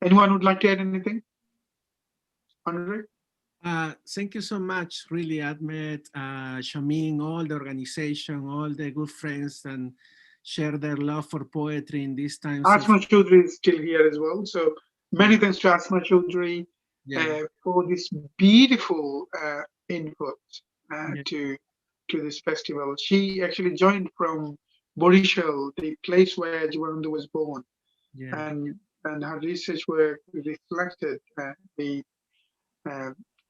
Anyone would like to add anything? Andre? Thank you so much, really, Ahmed, Shamim, all the organization, all the good friends, and share their love for poetry in these times. Asma Chowdhury is still here as well. So many thanks to Asma Chowdhury for this beautiful input to this festival. She actually joined from Borishal, the place where Jibanananda was born. And her research work reflected the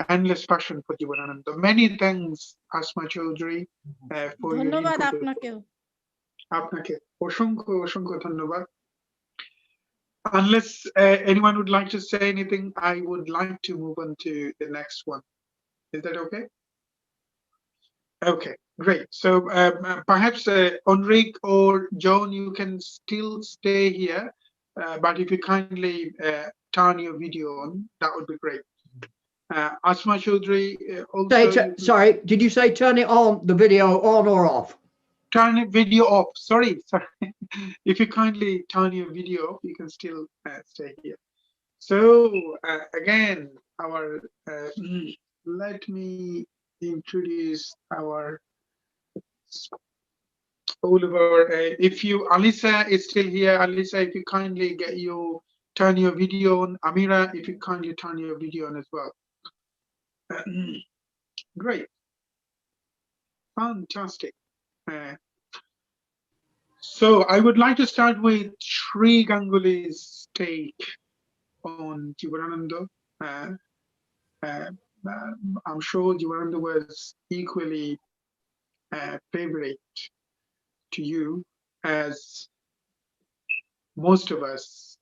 endless passion for Jibanananda. Many thanks, Asma Chowdhury, for your input. আপনাকে অসংখ্য ধন্যবাদ. Unless anyone would like to say anything, I would like to move on to the next one. Is that okay? Okay, great. So perhaps Enrique or John, you can still stay here, but if you kindly turn your video on, that would be great. Asma Chowdhury also. Sorry, did you say turn it on, the video on or off? Turn the video off. Sorry. If you kindly turn your video off, you can still stay here. So again, let me introduce all of our. If you, Alissa is still here. Alissa, if you kindly turn your video on. Ameera, if you kindly turn your video on as well. Great. Fantastic. So I would like to start with Shree Ganguly's take on Jibanananda. I'm sure Jibanananda was equally favorite to you, as most of us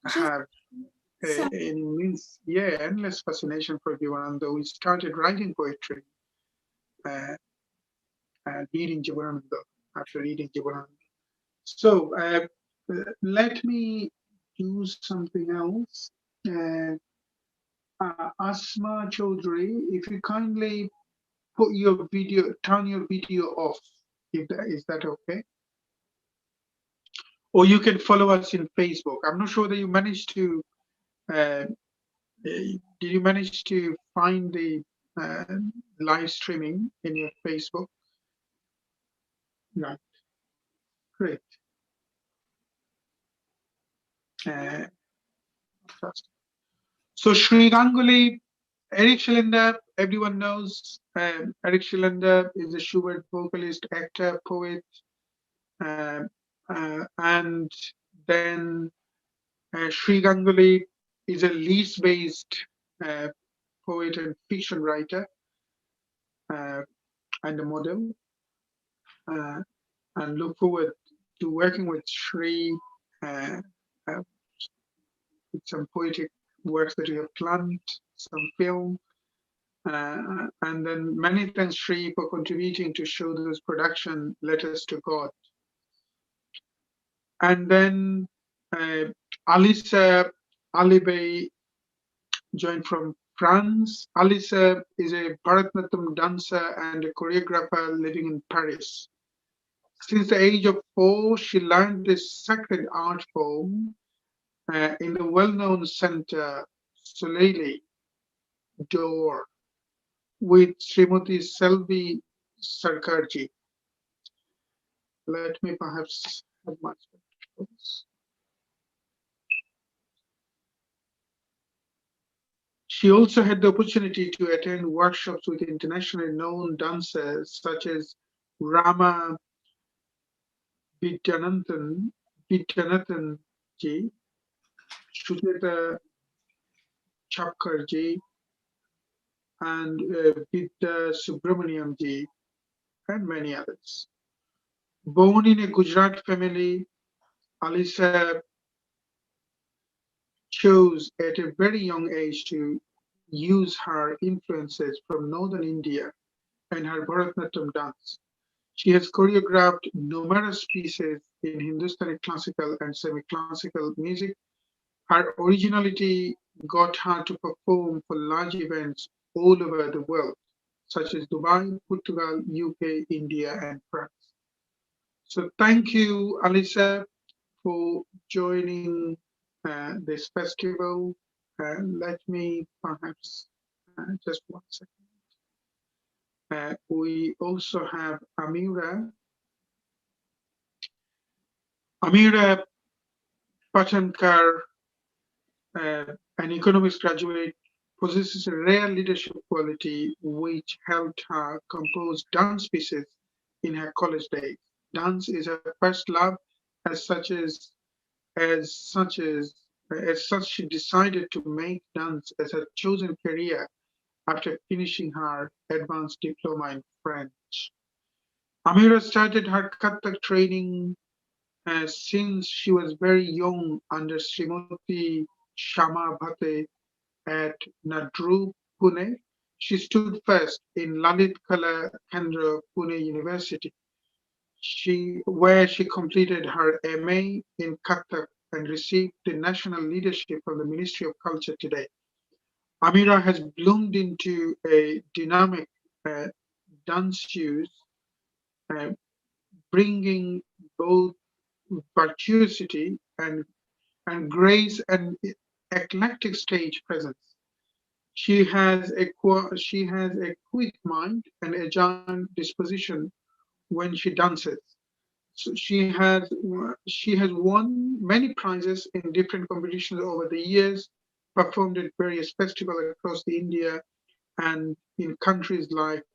have endless fascination for Jibanananda. We started writing poetry. Reading Jibanananda, after reading Jibanananda. So let me do something else. Asma Chowdhury, if you kindly turn your video off, is that okay? or you can follow us in Facebook. I'm not sure that you managed to, did you manage to find the live streaming in your Facebook? Right, great. So Shree Ganguly, Eric Schillender, everyone knows. Eric Schillender is a Schubert vocalist, actor, poet, and then Shree Ganguly is a Leeds-based poet and fiction writer and a model. And look forward to working with Shree with some poetic works that we have planned, some film. And then many thanks, Shree, for contributing to show this production, Letters to God. And then Alissa Alibay joined from France. Alissa is a Bharatanatyam dancer and a choreographer living in Paris. Since the age of 4, she learned this sacred art form in the well-known center Soleil d'Or with Srimati Selvi Sarkarji. Let me perhaps have my spectacles. She also had the opportunity to attend workshops with internationally known dancers such as Rama Vidyanathan ji, Sumita Chakraborty, and Vidya Subramaniam ji, and many others. Born in a Gujarat family, Alissa chose at a very young age to use her influences from northern India and her Bharatanatyam dance. She has choreographed numerous pieces in Hindustani classical and semi-classical music. Her originality got her to perform for large events all over the world, such as Dubai, Portugal, UK, India, and France. So thank you, Alissa, for joining this festival. Let me perhaps just 1 second. We also have Ameera Patankar, an economics graduate, possesses a rare leadership quality which helped her compose dance pieces in her college days. Dance is her first love, as such she decided to make dance as her chosen career after finishing her advanced diploma in French. Ameera started her Kathak training since she was very young under Srimati Shama Bhate at Nadru, Pune. She stood first in Lalit Kala Kendra, Pune University, where she completed her MA in Kathak and received the national leadership from the Ministry of Culture today. Ameera has bloomed into a dynamic danseuse, bringing both virtuosity and grace and eclectic stage presence. She has a quick mind and agile disposition when she dances. So she has won many prizes in different competitions over the years, performed at various festivals across the India and in countries like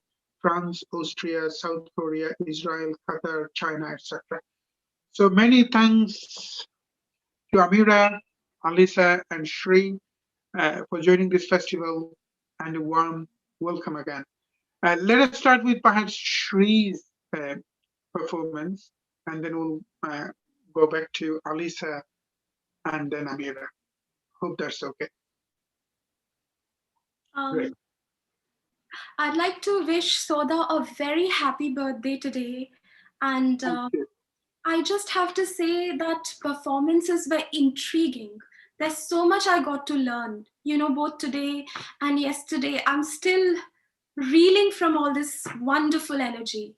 France, Austria, South Korea, Israel, Qatar, China, etc. So many thanks to Ameera, Alissa, and Shree for joining this festival, and a warm welcome again. Let us start with perhaps Shree's performance, and then we'll go back to Alissa and then Ameera. Hope that's okay. Great. I'd like to wish Saudha a very happy birthday today. And I just have to say that performances were intriguing. There's so much I got to learn, both today and yesterday. I'm still reeling from all this wonderful energy.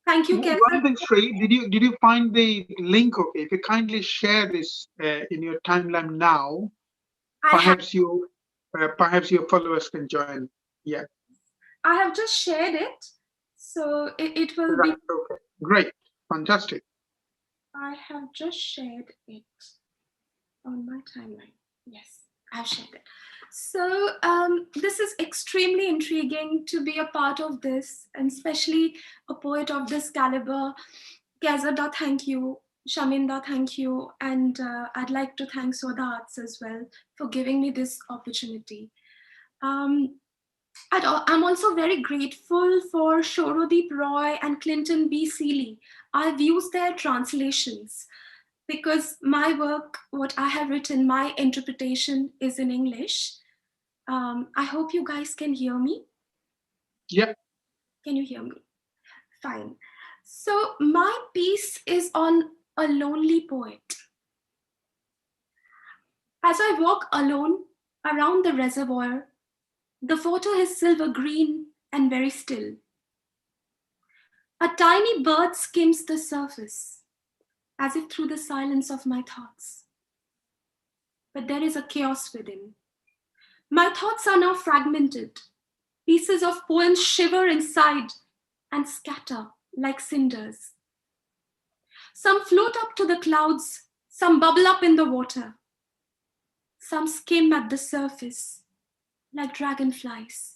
Thank you, Kaysher. One thing, Shree, did you find the link? Okay, if you kindly share this in your timeline now, perhaps your followers can join. Yeah. I have just shared it, so it will Right. be. Okay. Great. Fantastic. I have just shared it on my timeline. Yes, I've shared it. So this is extremely intriguing to be a part of this, and especially a poet of this caliber. Kaysher, thank you. Shamim, thank you. And I'd like to thank Saudha Arts as well for giving me this opportunity. I'm also very grateful for Shorodip Roy and Clinton B. Seeley. I've used their translations because my work, what I have written, my interpretation is in English. I hope you guys can hear me. Yeah. Can you hear me? Fine. So my piece is on a lonely poet. As I walk alone around the reservoir, the water is silver green and very still. A tiny bird skims the surface, as if through the silence of my thoughts. But there is a chaos within. My thoughts are now fragmented. Pieces of poems shiver inside and scatter like cinders. Some float up to the clouds, some bubble up in the water. Some skim at the surface like dragonflies.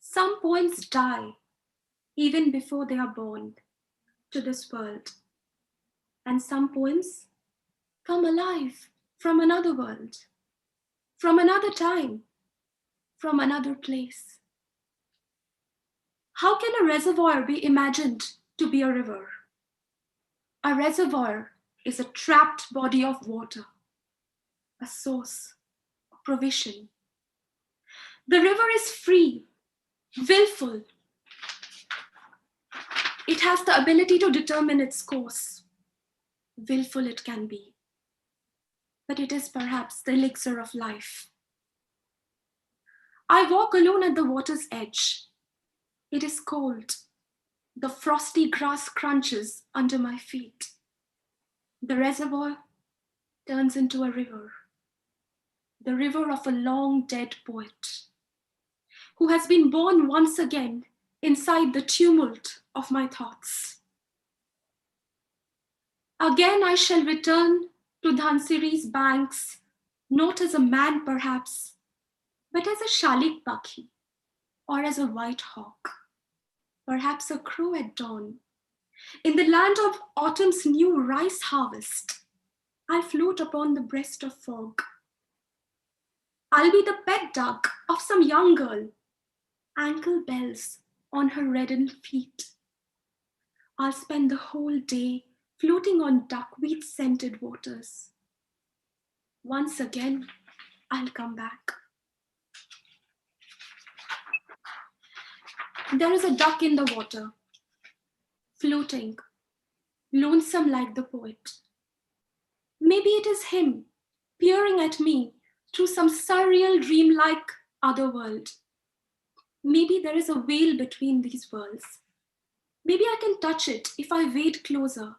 Some poems die even before they are born to this world. And some poems come alive from another world, from another time, from another place. How can a reservoir be imagined to be a river? A reservoir is a trapped body of water, a source, a provision. The river is free, willful. It has the ability to determine its course. Willful it can be, but it is perhaps the elixir of life. I walk alone at the water's edge. It is cold. The frosty grass crunches under my feet. The reservoir turns into a river. The river of a long dead poet who has been born once again inside the tumult of my thoughts. Again I shall return to Dhansiri's banks, not as a man perhaps, but as a shalik pakhi or as a white hawk, perhaps a crow at dawn. In the land of autumn's new rice harvest, I'll float upon the breast of fog. I'll be the pet duck of some young girl, ankle bells on her reddened feet. I'll spend the whole day floating on duckweed-scented waters. Once again, I'll come back. There is a duck in the water, floating, lonesome like the poet. Maybe it is him, peering at me through some surreal dreamlike other world. Maybe there is a veil between these worlds. Maybe I can touch it if I wade closer.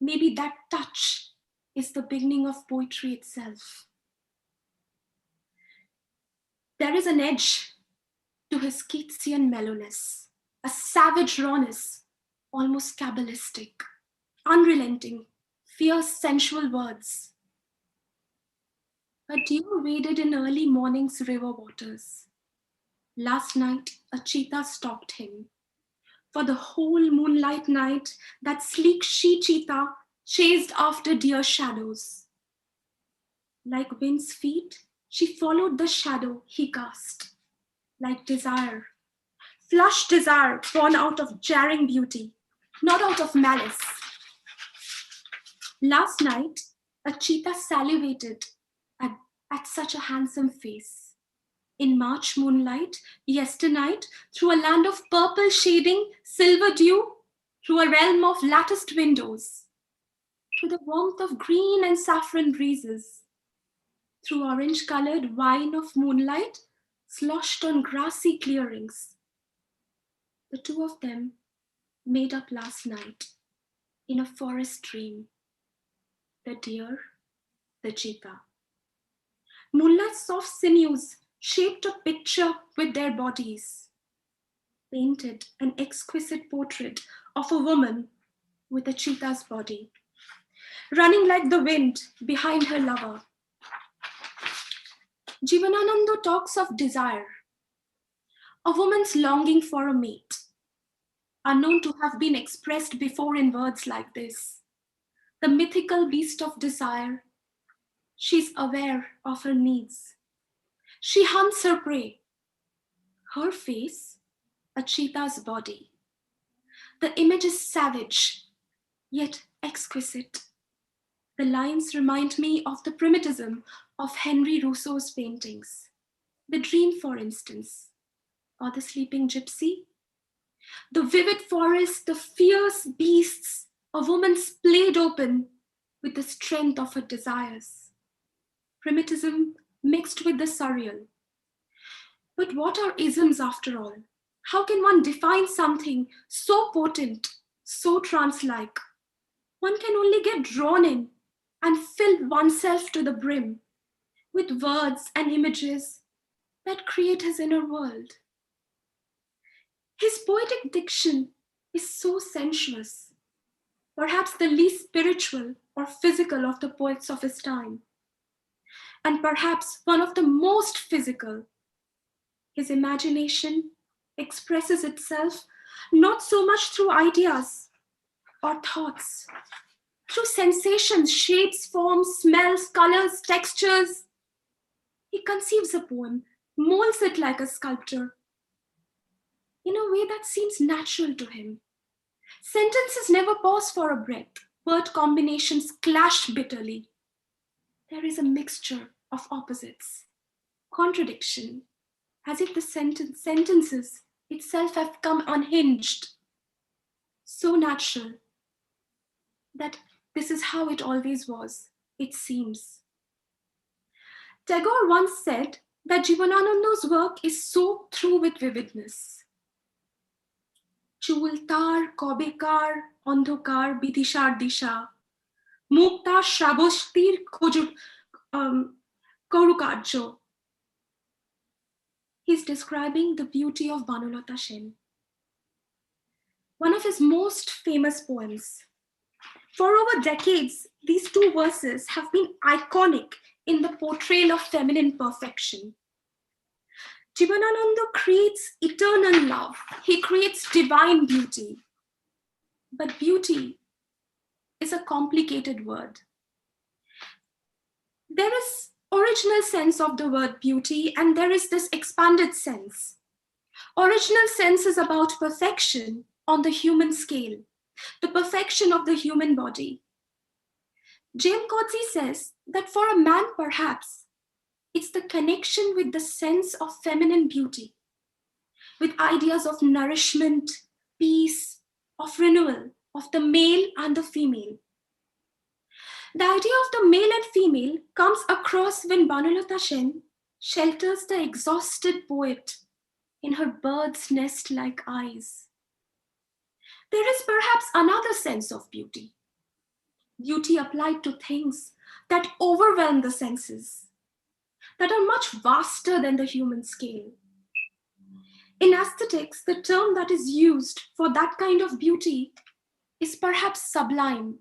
Maybe that touch is the beginning of poetry itself. There is an edge to his Keatsian mellowness, a savage rawness, almost Kabbalistic, unrelenting, fierce sensual words. A deer waded in early morning's river waters. Last night, a cheetah stalked him. For the whole moonlight night, that sleek she-cheetah chased after deer shadows. Like wind's feet, she followed the shadow he cast. Like desire, flushed desire born out of jarring beauty, not out of malice. Last night, a cheetah salivated at such a handsome face. In March moonlight, yesternight, through a land of purple shading, silver dew, through a realm of latticed windows, through the warmth of green and saffron breezes, through orange-colored wine of moonlight, sloshed on grassy clearings. The two of them made up last night in a forest dream. The deer, the cheetah. Moonlight's soft sinews shaped a picture with their bodies, painted an exquisite portrait of a woman with a cheetah's body, running like the wind behind her lover. JIbanananda talks of desire, a woman's longing for a mate, unknown to have been expressed before in words like this. The mythical beast of desire, she's aware of her needs. She hunts her prey. Her face, a cheetah's body. The image is savage, yet exquisite. The lines remind me of the primitivism of Henry Rousseau's paintings. The Dream, for instance, or The Sleeping Gypsy. The vivid forest, the fierce beasts, a woman splayed open with the strength of her desires. Primitivism mixed with the surreal. But what are isms after all? How can one define something so potent, so trance-like? One can only get drawn in and fill oneself to the brim with words and images that create his inner world. His poetic diction is so sensuous, perhaps the least spiritual or physical of the poets of his time, and perhaps one of the most physical. His imagination expresses itself not so much through ideas or thoughts, through sensations, shapes, forms, smells, colors, textures. He conceives a poem, molds it like a sculptor, in a way that seems natural to him. Sentences never pause for a breath. Word combinations clash bitterly. There is a mixture of opposites, contradiction, as if the sentences itself have come unhinged. So natural that this is how it always was, it seems. Tagore once said that JIbanananda's work is so through with vividness. Chultar, Kobekar, Andhokar, Bidishar Disha, Mukta Shrabostir Korukarjo. He's describing the beauty of Banalata Sen, one of his most famous poems. For over decades, these two verses have been iconic in the portrayal of feminine perfection. JIbanananda creates eternal love. He creates divine beauty. But beauty is a complicated word. There is original sense of the word beauty, and there is this expanded sense. Original sense is about perfection on the human scale, the perfection of the human body. James Coetzee says that for a man, perhaps, it's the connection with the sense of feminine beauty, with ideas of nourishment, peace, of renewal, of the male and the female. The idea of the male and female comes across when Banalata Sen shelters the exhausted poet in her bird's nest-like eyes. There is perhaps another sense of beauty. Beauty applied to things that overwhelm the senses, that are much vaster than the human scale. In aesthetics, the term that is used for that kind of beauty is perhaps sublime.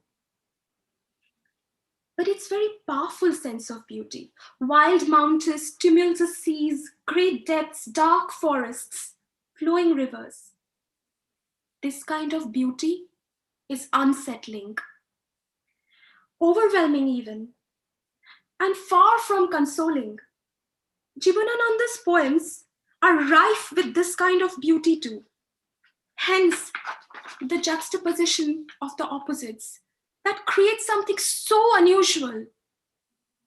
But it's very powerful sense of beauty. Wild mountains, tumultuous seas, great depths, dark forests, flowing rivers. This kind of beauty is unsettling, overwhelming even, and far from consoling. JIbanananda's poems are rife with this kind of beauty too. Hence, the juxtaposition of the opposites that creates something so unusual,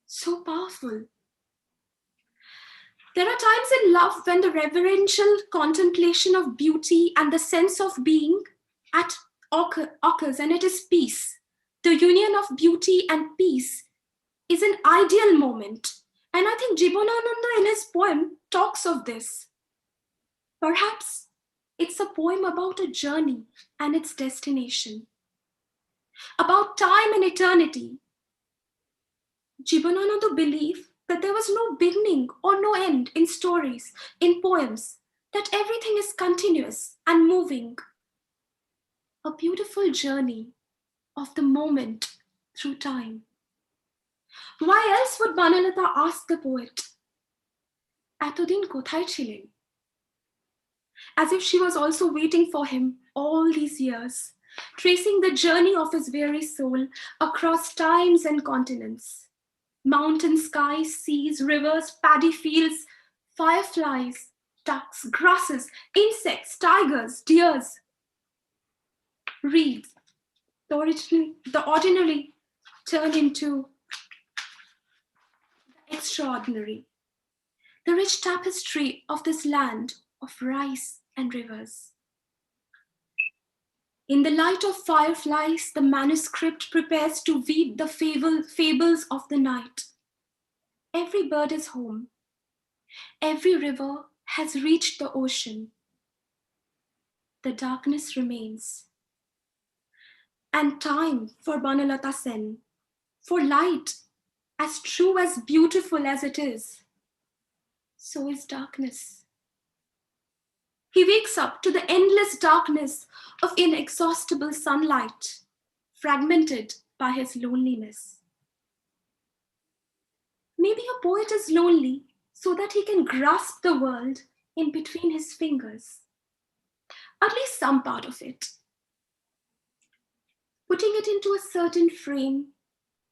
so powerful. There are times in love when the reverential contemplation of beauty and the sense of being occurs, and it is peace. The union of beauty and peace is an ideal moment. And I think JIbanananda in his poem talks of this. Perhaps It's a poem about a journey and its destination, about time and eternity. JIbanananda believed that there was no beginning or no end in stories, in poems, that everything is continuous and moving. A beautiful journey of the moment through time. Why else would Banalata ask the poet, "Etodin kothay chilen?" As if she was also waiting for him all these years, tracing the journey of his weary soul across times and continents. Mountain skies, seas, rivers, paddy fields, fireflies, ducks, grasses, insects, tigers, deers. Reeds, the ordinary turned into the extraordinary. The rich tapestry of this land of rice and rivers. In the light of fireflies, the manuscript prepares to weave the fables of the night. Every bird is home. Every river has reached the ocean. The darkness remains. And time for Banalata Sen, for light, as true, as beautiful as it is, so is darkness. He wakes up to the endless darkness of inexhaustible sunlight, fragmented by his loneliness. Maybe a poet is lonely so that he can grasp the world in between his fingers, at least some part of it. Putting it into a certain frame,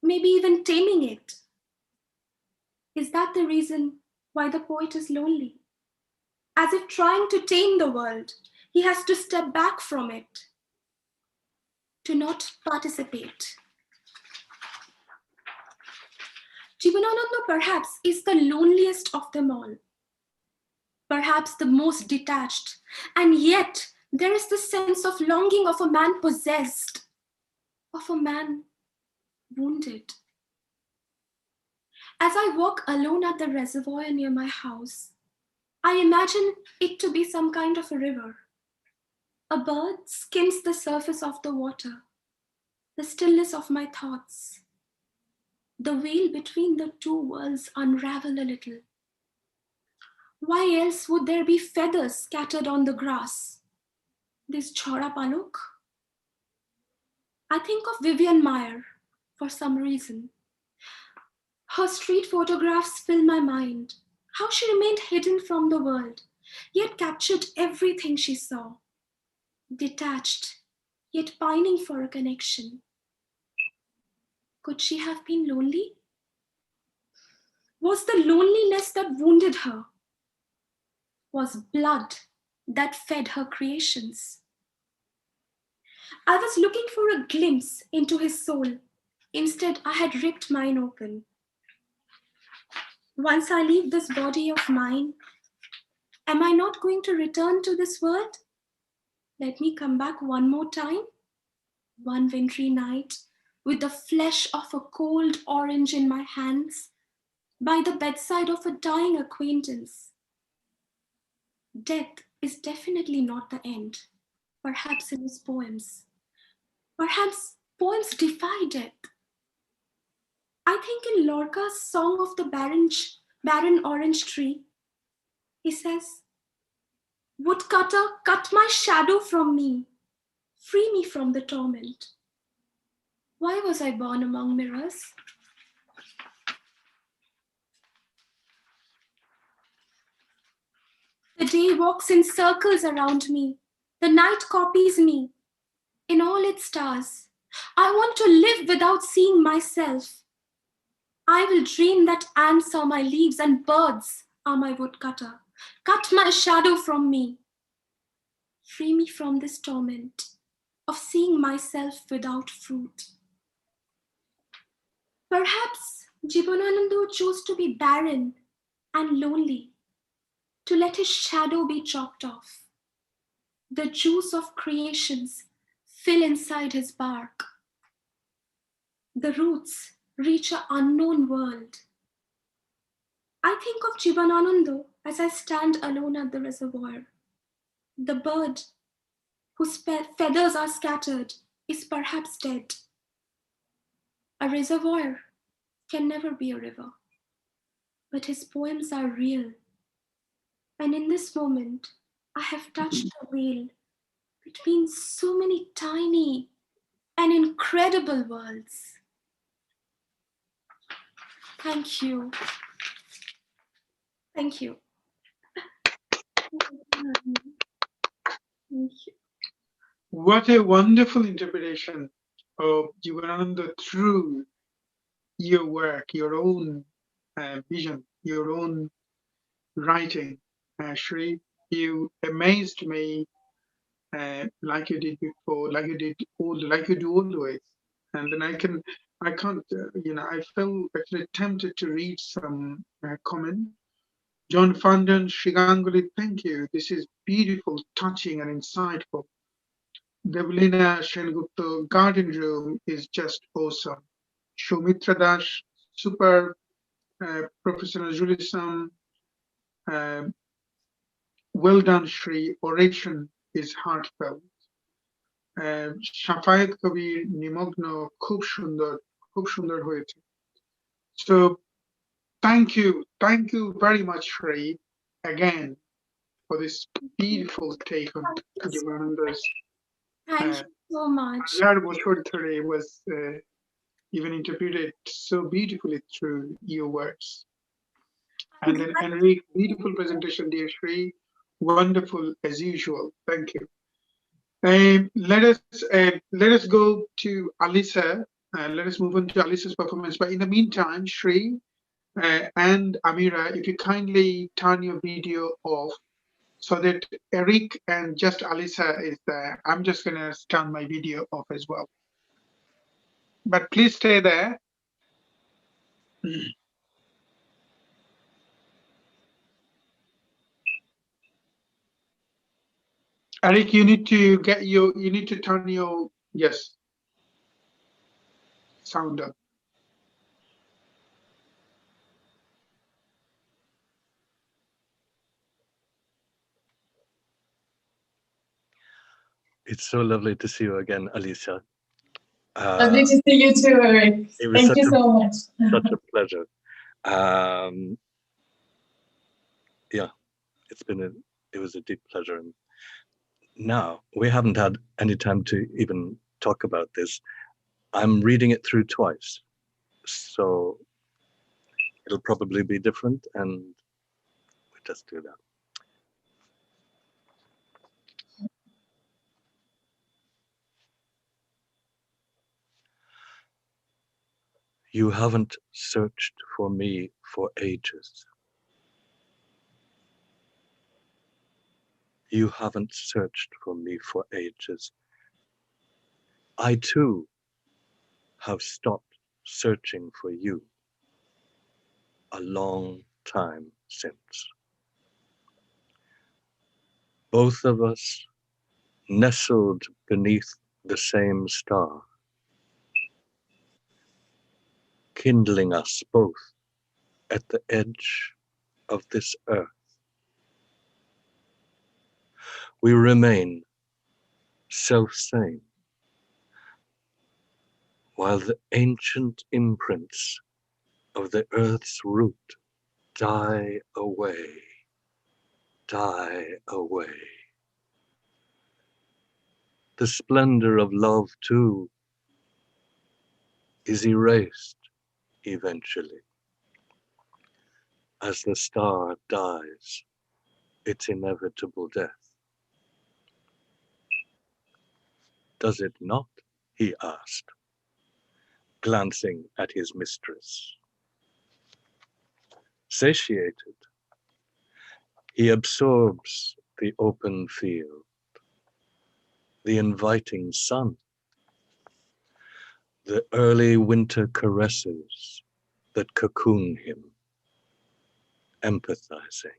maybe even taming it. Is that the reason why the poet is lonely? As if trying to tame the world, he has to step back from it, to not participate. JIbanananda perhaps is the loneliest of them all, perhaps the most detached, and yet there is the sense of longing of a man possessed, of a man wounded. As I walk alone at the reservoir near my house, I imagine it to be some kind of a river. A bird skims the surface of the water, the stillness of my thoughts. The veil between the two worlds unravel a little. Why else would there be feathers scattered on the grass? This chhora palok? I think of Vivian Maier for some reason. Her street photographs fill my mind. How she remained hidden from the world, yet captured everything she saw. Detached, yet pining for a connection. Could she have been lonely? Was the loneliness that wounded her? Was blood that fed her creations? I was looking for a glimpse into his soul. Instead, I had ripped mine open. Once I leave this body of mine, am I not going to return to this world? Let me come back one more time, one wintry night, with the flesh of a cold orange in my hands, by the bedside of a dying acquaintance. Death is definitely not the end, perhaps in his poems. Perhaps poems defy death. I think in Lorca's Song of the Barren Orange Tree, he says, "Woodcutter, cut my shadow from me, free me from the torment." Why was I born among mirrors? The day walks in circles around me. The night copies me in all its stars. I want to live without seeing myself. I will dream that ants are my leaves and birds are my woodcutter. Cut my shadow from me. Free me from this torment of seeing myself without fruit. Perhaps JIbanananda chose to be barren and lonely, to let his shadow be chopped off. The juice of creations fill inside his bark. The roots reach an unknown world. I think of JIbanananda as I stand alone at the reservoir. The bird whose feathers are scattered is perhaps dead. A reservoir can never be a river, but his poems are real. And in this moment, I have touched a veil between so many tiny and incredible worlds. Thank you. Thank you. Thank you. What a wonderful interpretation of Jibanananda through your work, your own vision, your own writing. Shree, you amazed me like you did before, like you do always. And then I can't, I felt actually tempted to read some comment. John Farndon, Ganguly, thank you. This is beautiful, touching, and insightful. Develina Shelgupta, Garden Room is just awesome. Sumitra Dash, super professionalism. Uh, well done, Shree. Oration is heartfelt. Shafayat Kabir Nimogno খুব সুন্দর হয়েছে. So thank you very much, Shree, again for this beautiful take on Jibanananda's. Thank you so much. Was even interpreted so beautifully through your words. And then Enrique, beautiful presentation, dear Shree. Wonderful as usual. Thank you. Let us go to Alissa. Let us move on to Alissa's performance. But in the meantime, Shree and Ameera, if you kindly turn your video off so that Eric and just Alissa is there. I'm just going to turn my video off as well. But please stay there. Eric, you need to turn your, yes, sound up. It's so lovely to see you again, Alissa. Lovely to see you too, Eric. Thank you so much. Such a pleasure. Yeah, it was a deep pleasure. And now we haven't had any time to even talk about this. I'm reading it through twice, so it'll probably be different, and we just do that. You haven't searched for me for ages. You haven't searched for me for ages. I too have stopped searching for you a long time since. Both of us nestled beneath the same star, kindling us both at the edge of this earth. We remain self-same, while the ancient imprints of the earth's root die away, die away. The splendor of love, too, is erased eventually, as the star dies its inevitable death. Does it not? He asked, glancing at his mistress. Satiated, he absorbs the open field, the inviting sun, the early winter caresses that cocoon him, empathizing.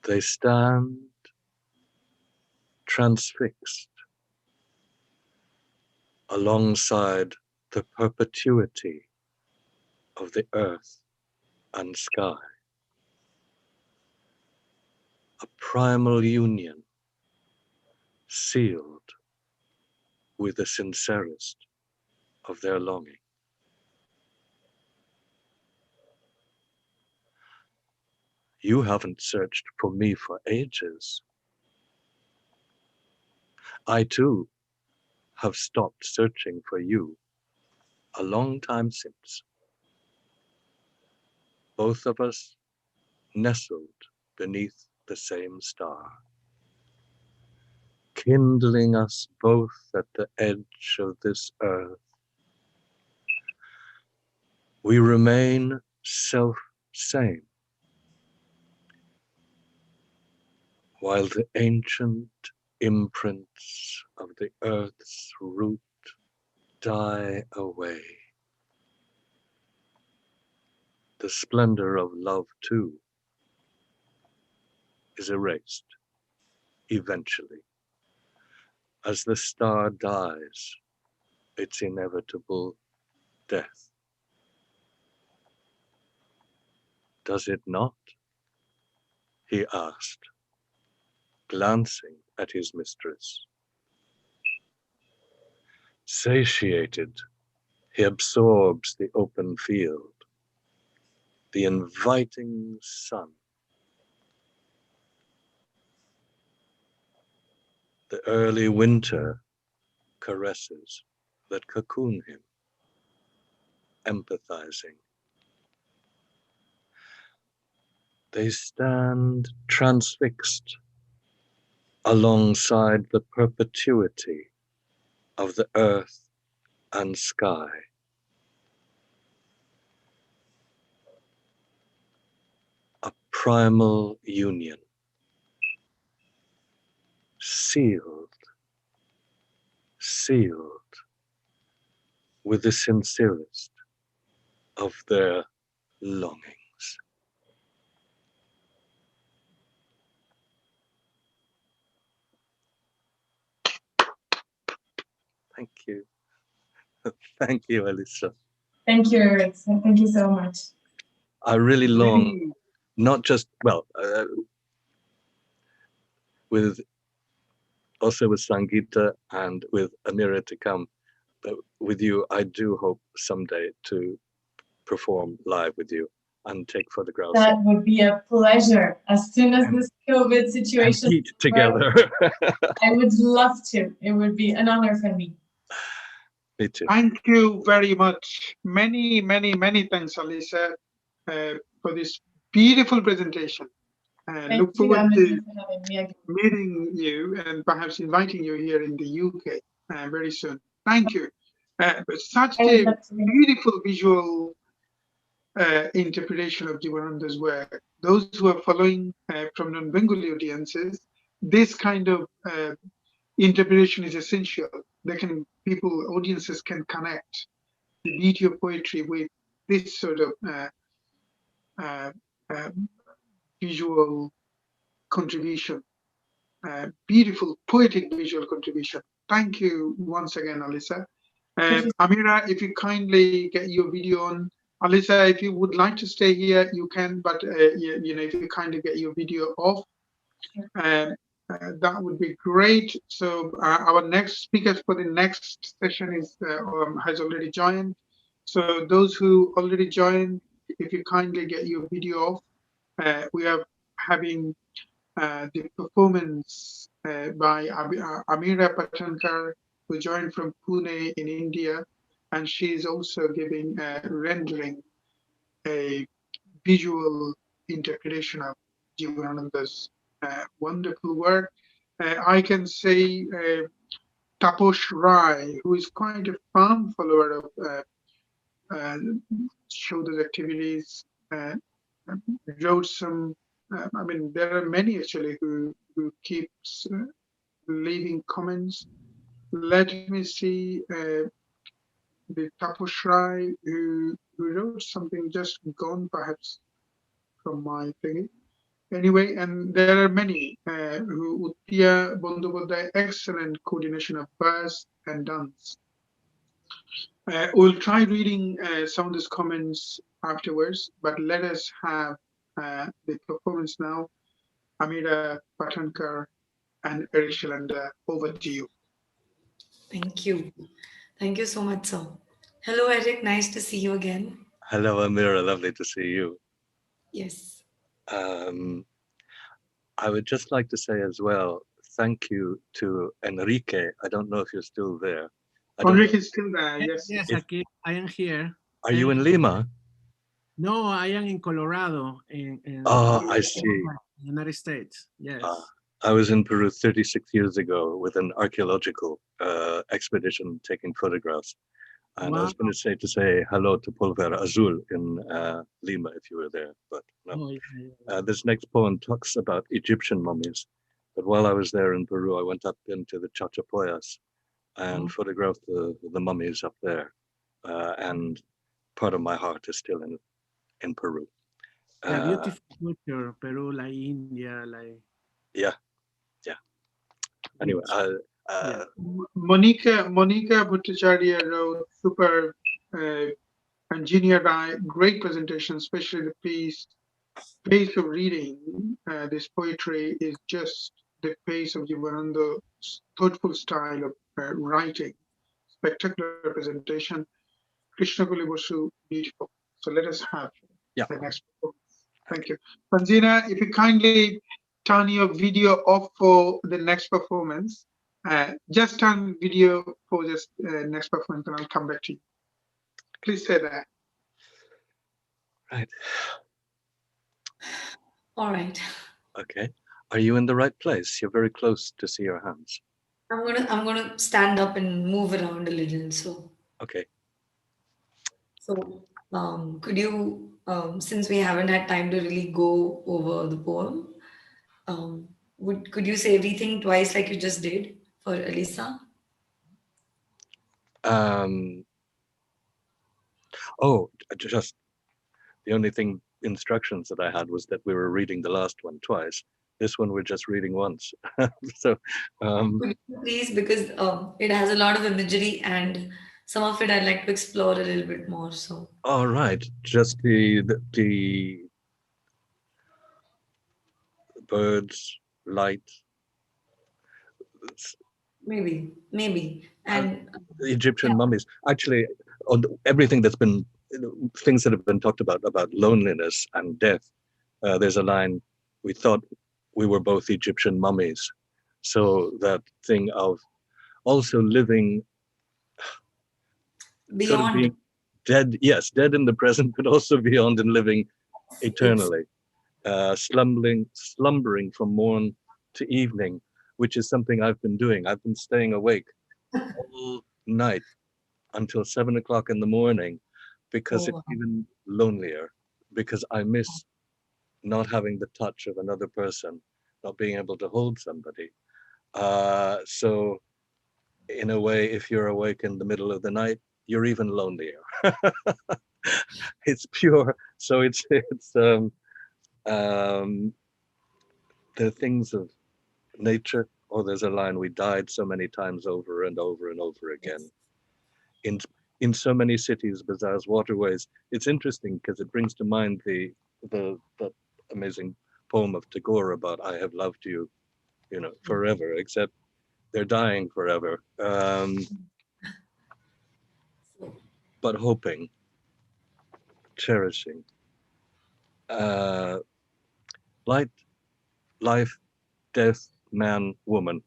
They stand transfixed alongside the perpetuity of the earth and sky. a primal union sealed with the sincerest of their longing. You haven't searched for me for ages. I too have stopped searching for you a long time since. Both of us nestled beneath the same star, kindling us both at the edge of this earth. We remain self-same, while the ancient imprints of the earth's root die away. The splendor of love, too, is erased eventually, as the star dies its inevitable death. Does it not? He asked, glancing at his mistress. Satiated, he absorbs the open field, the inviting sun, the early winter caresses that cocoon him, empathizing. They stand transfixed alongside the perpetuity of the earth and sky. A primal union, sealed with the sincerest of their longings. Thank you. Thank you, Alissa. Thank you, Eric. Thank you so much. I really long, not just, well, with Sangita and with Ameera to come, but with you, I do hope someday to perform live with you and take photographs. That would be a pleasure. As soon as this COVID situation eat together. I would love to. It would be an honor for me. Me too. Thank you very much. Many, many, many thanks, Alissa, for this beautiful presentation. Look forward to meeting you and perhaps inviting you here in the UK very soon. Thank you. Such a beautiful visual interpretation of JIbanananda's work. Those who are following from non-Bengali audiences, this kind of interpretation is essential. Audiences can connect the beauty of poetry with this sort of visual contribution, beautiful poetic visual contribution. Thank you once again, Alissa. Ameera, if you kindly get your video on. Alissa, if you would like to stay here, you can, but if you kindly get your video off, that would be great. So our next speaker for the next session has already joined. So those who already joined, if you kindly get your video off, we are having the performance by Ameera Patankar, who joined from Pune in India, and she is also giving rendering a visual interpretation of JIbanananda's wonderful work. I can say Taposh Rai, who is quite a firm follower of Chaudhary's activities, wrote some. There are many actually who keeps leaving comments. Let me see the Taposh Rai who wrote something just gone perhaps from my thingy. Anyway, and there are many who Uttiya Bandyopadhyay, excellent coordination of verse and dance. We'll try reading some of these comments afterwards, but let us have the performance now. Ameera Patankar, and Eric Shilanda. Over to you. Thank you. Thank you so much, sir. Hello, Eric. Nice to see you again. Hello, Ameera. Lovely to see you. Yes. I would just like to say as well, thank you to Enrique. I don't know if you're still there. Enrique is still there, yes. Yes, I am here. Are you in Lima? No, I am in Colorado, I see. United States. Yes. I was in Peru 36 years ago with an archaeological expedition taking photographs. And I was going to say hello to Pulver Azul in Lima if you were there, but no. This next poem talks about Egyptian mummies. But while I was there in Peru, I went up into the Chachapoyas and photographed the mummies up there. And part of my heart is still in Peru. Yeah, beautiful culture, Peru, like India, like. Yeah. Anyway, Monica Bhattacharya wrote super, and Jinia Roy, great presentation, especially the pace of reading. This poetry is just the pace of JIbanananda's thoughtful style of writing. Spectacular presentation. Krishna Basu, beautiful. So let us have the next performance. Thank you. Tanjina, if you kindly turn your video off for the next performance. Just turn video for this next performance and I'll come back to you. Please say that. Right. All right. Okay. Are you in the right place? You're very close to see your hands. I'm gonna stand up and move around a little. So. Okay. So, could you, since we haven't had time to really go over the poem, could you say everything twice like you just did for Alissa? Just the only instructions that I had was that we were reading the last one twice. This one we're just reading once. So, could you please, because it has a lot of imagery and some of it I'd like to explore a little bit more. So. All right, just the birds, light. Maybe, and the Egyptian mummies. Actually, on everything that's been things that have been talked about loneliness and death. There's a line: we thought we were both Egyptian mummies. So that thing of also living beyond, sort of being dead, yes, dead in the present, but also beyond and living eternally, slumbering from morn to evening, which is something I've been doing. I've been staying awake all night until 7 o'clock in the morning because it's even lonelier, because I miss not having the touch of another person, not being able to hold somebody. So in a way, if you're awake in the middle of the night, you're even lonelier. It's pure. So it's the things of nature. Oh, there's a line: we died so many times over and over and over again. In so many cities, bazaars, waterways. It's interesting because it brings to mind the amazing poem of Tagore about I have loved you, forever, except they're dying forever. But hoping, cherishing. Light, life, death, man, woman.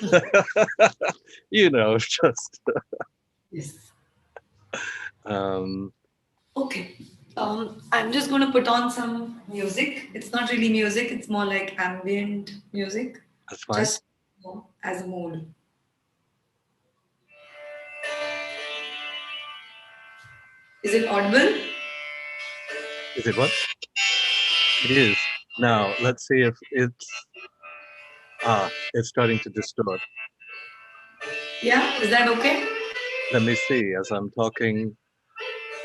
Just. Yes. Okay. I'm just going to put on some music. It's not really music. It's more like ambient music. That's fine. Just as a mood. Is it audible? Is it what? It is. Now, let's see if it's starting to distort. Yeah, is that okay? Let me see. As I'm talking,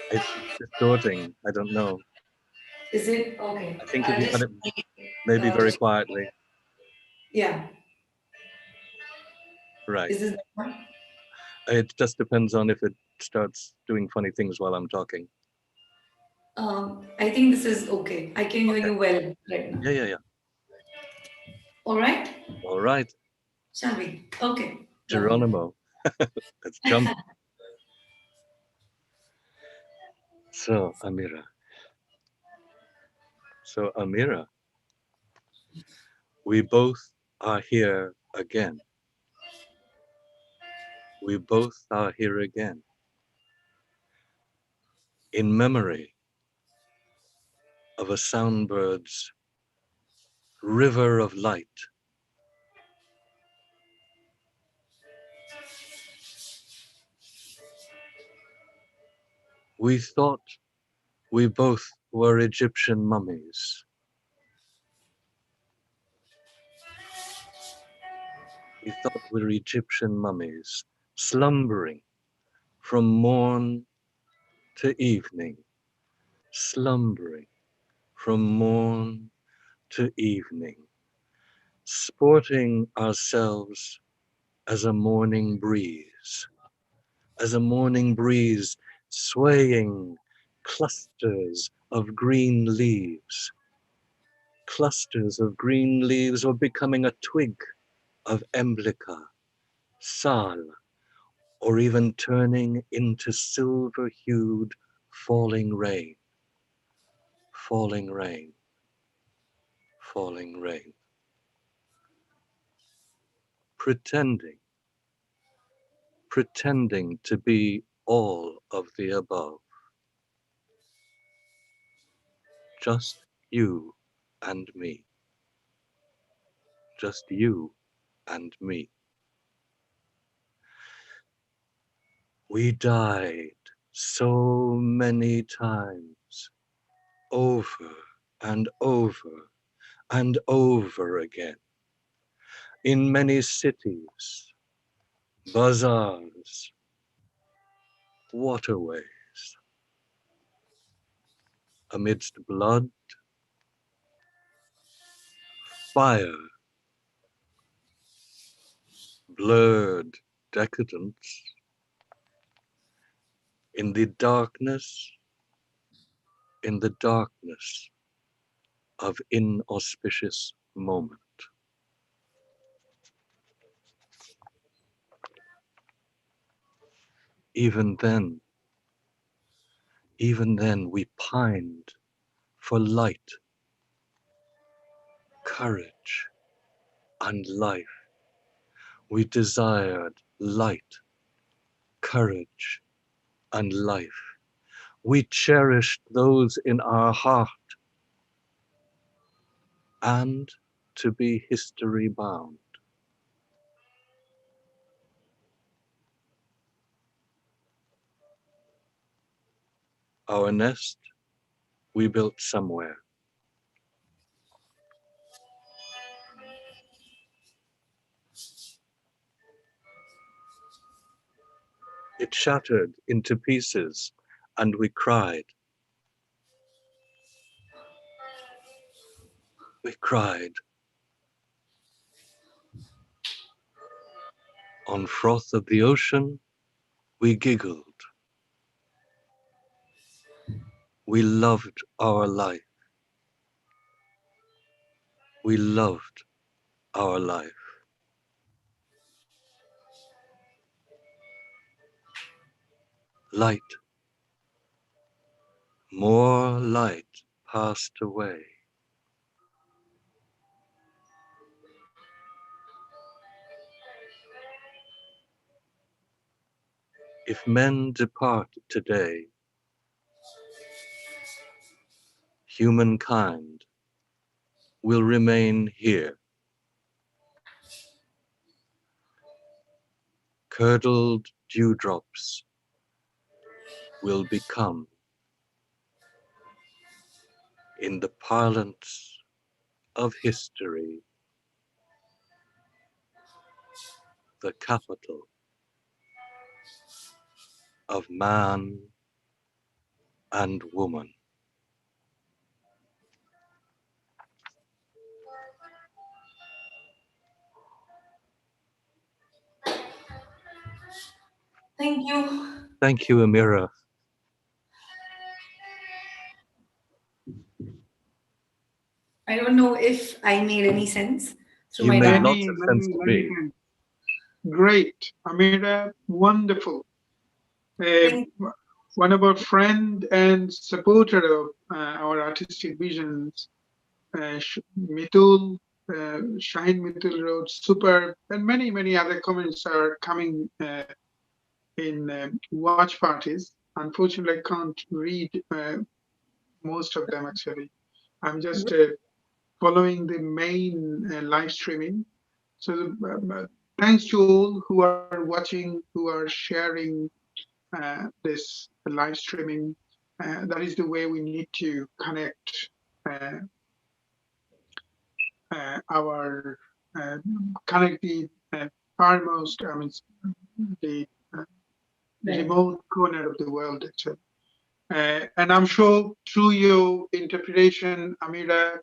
it's distorting. I don't know. Is it okay? I think if you had it maybe very quietly. Yeah. Right. Is this the one? It just depends on if it starts doing funny things while I'm talking. I think this is okay. I can hear you well right now. Yeah. All right? All right. Shall we? Okay. Geronimo. Let's jump. So, Ameera. We both are here again. We both are here again. In memory of a soundbird's river of light. We thought we both were Egyptian mummies. We thought we were Egyptian mummies, slumbering from morn to evening, slumbering from morn to evening, sporting ourselves as a morning breeze, swaying clusters of green leaves, or becoming a twig of emblica, sal, or even turning into silver-hued falling rain, falling rain, falling rain. Pretending to be all of the above. Just you and me. Just you and me. We died so many times, over and over and over again, in many cities, bazaars, waterways, amidst blood, fire, blurred decadence, in the darkness of inauspicious moment. Even then we pined for light, courage, and life. We desired light, courage, and life. We cherished those in our heart, and to be history bound. Our nest we built somewhere. It shattered into pieces, and we cried. We cried. On froth of the ocean, we giggled. We loved our life. We loved our life. Light, more light passed away. If men depart today, humankind will remain here. Curdled dewdrops will become, in the parlance of history, the capital of man and woman. Thank you. Thank you, Ameera. I don't know if I made any sense through my dance. Lots of sense to me. thanks. Great, Ameera, wonderful. One of our friend and supporter of our artistic visions, Mitul, Shine Mitul wrote superb, and many other comments are coming in watch parties. Unfortunately, I can't read most of them actually. I'm just following the main live streaming. So thanks to all who are watching, who are sharing this live streaming. That is the way we need to connect our connect the farmost, I mean, the remote corner of the world, actually. And I'm sure through your interpretation, Ameera,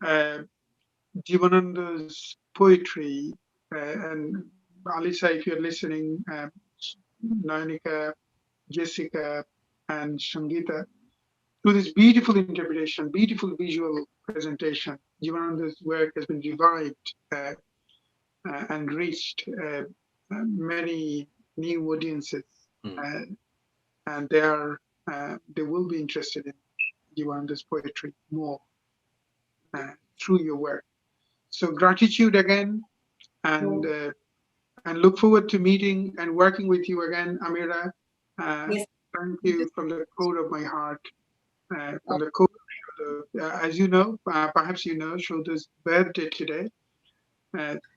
JIbanananda's poetry, and Alissa, if you're listening, Nayanika, Jessica, and Sangita, through this beautiful interpretation, beautiful visual presentation, JIbanananda's work has been revived and reached many new audiences, and they will be interested in JIbanananda's poetry more through your work. So gratitude again, and look forward to meeting and working with you again, Ameera. Yes. Thank you from the core of my heart. From the core of Saudha. As you know, perhaps you know, Saudha's birthday today.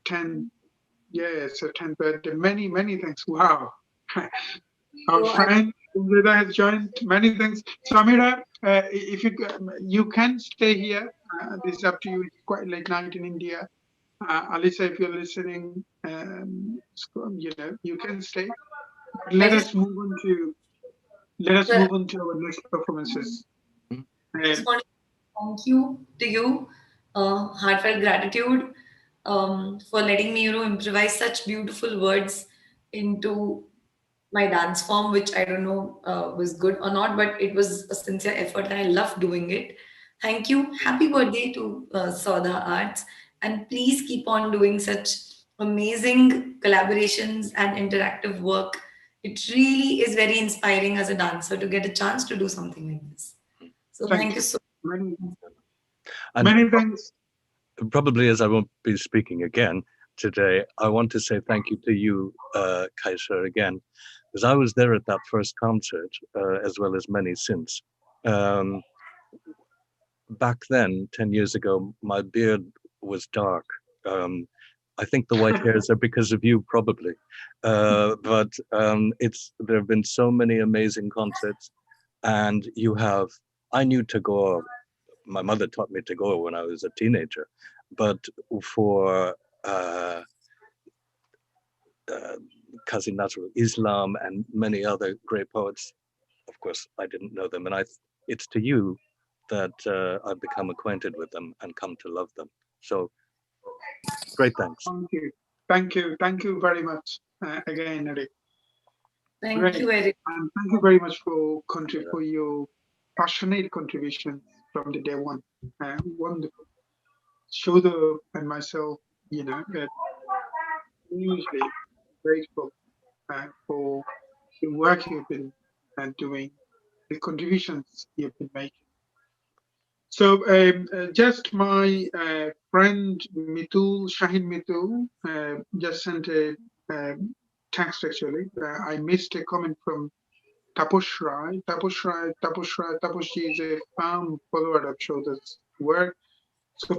10 birthday. Many thanks. Wow. Our friend Sangita has joined. Many thanks. So Ameera, if you can stay here. This is up to you. It's quite late night in India. Alissa, if you're listening, you can stay. Let us move on to our next performances. I just want to thank you to you, heartfelt gratitude for letting me, improvise such beautiful words into my dance form, which I don't know was good or not, but it was a sincere effort and I love doing it. Thank you. Happy birthday to Saudha Arts. And please keep on doing such amazing collaborations and interactive work. It really is very inspiring as a dancer to get a chance to do something like this. So thank you so much. Many thanks. Probably as I won't be speaking again today, I want to say thank you to you, Kaysher, again, because I was there at that first concert, as well as many since. Back then, 10 years ago, my beard was dark. I think the white hairs are because of you, probably. But there have been so many amazing concerts, and I knew Tagore. My mother taught me Tagore when I was a teenager, but for Qazi Nazrul Islam and many other great poets, of course, I didn't know them, and it's to you that I've become acquainted with them and come to love them. So, great thanks. Thank you very much again, Eric. Thank you, Eric. And thank you very much for your passionate contributions from the day one. Wonderful. Saudha and myself, hugely grateful for the work you've been doing, the contributions you've been making. So just my friend Mitul, Shahin Mitul, just sent a text actually. I missed a comment from Taposhrai. Taposhji is a firm follower of Saudha's work. So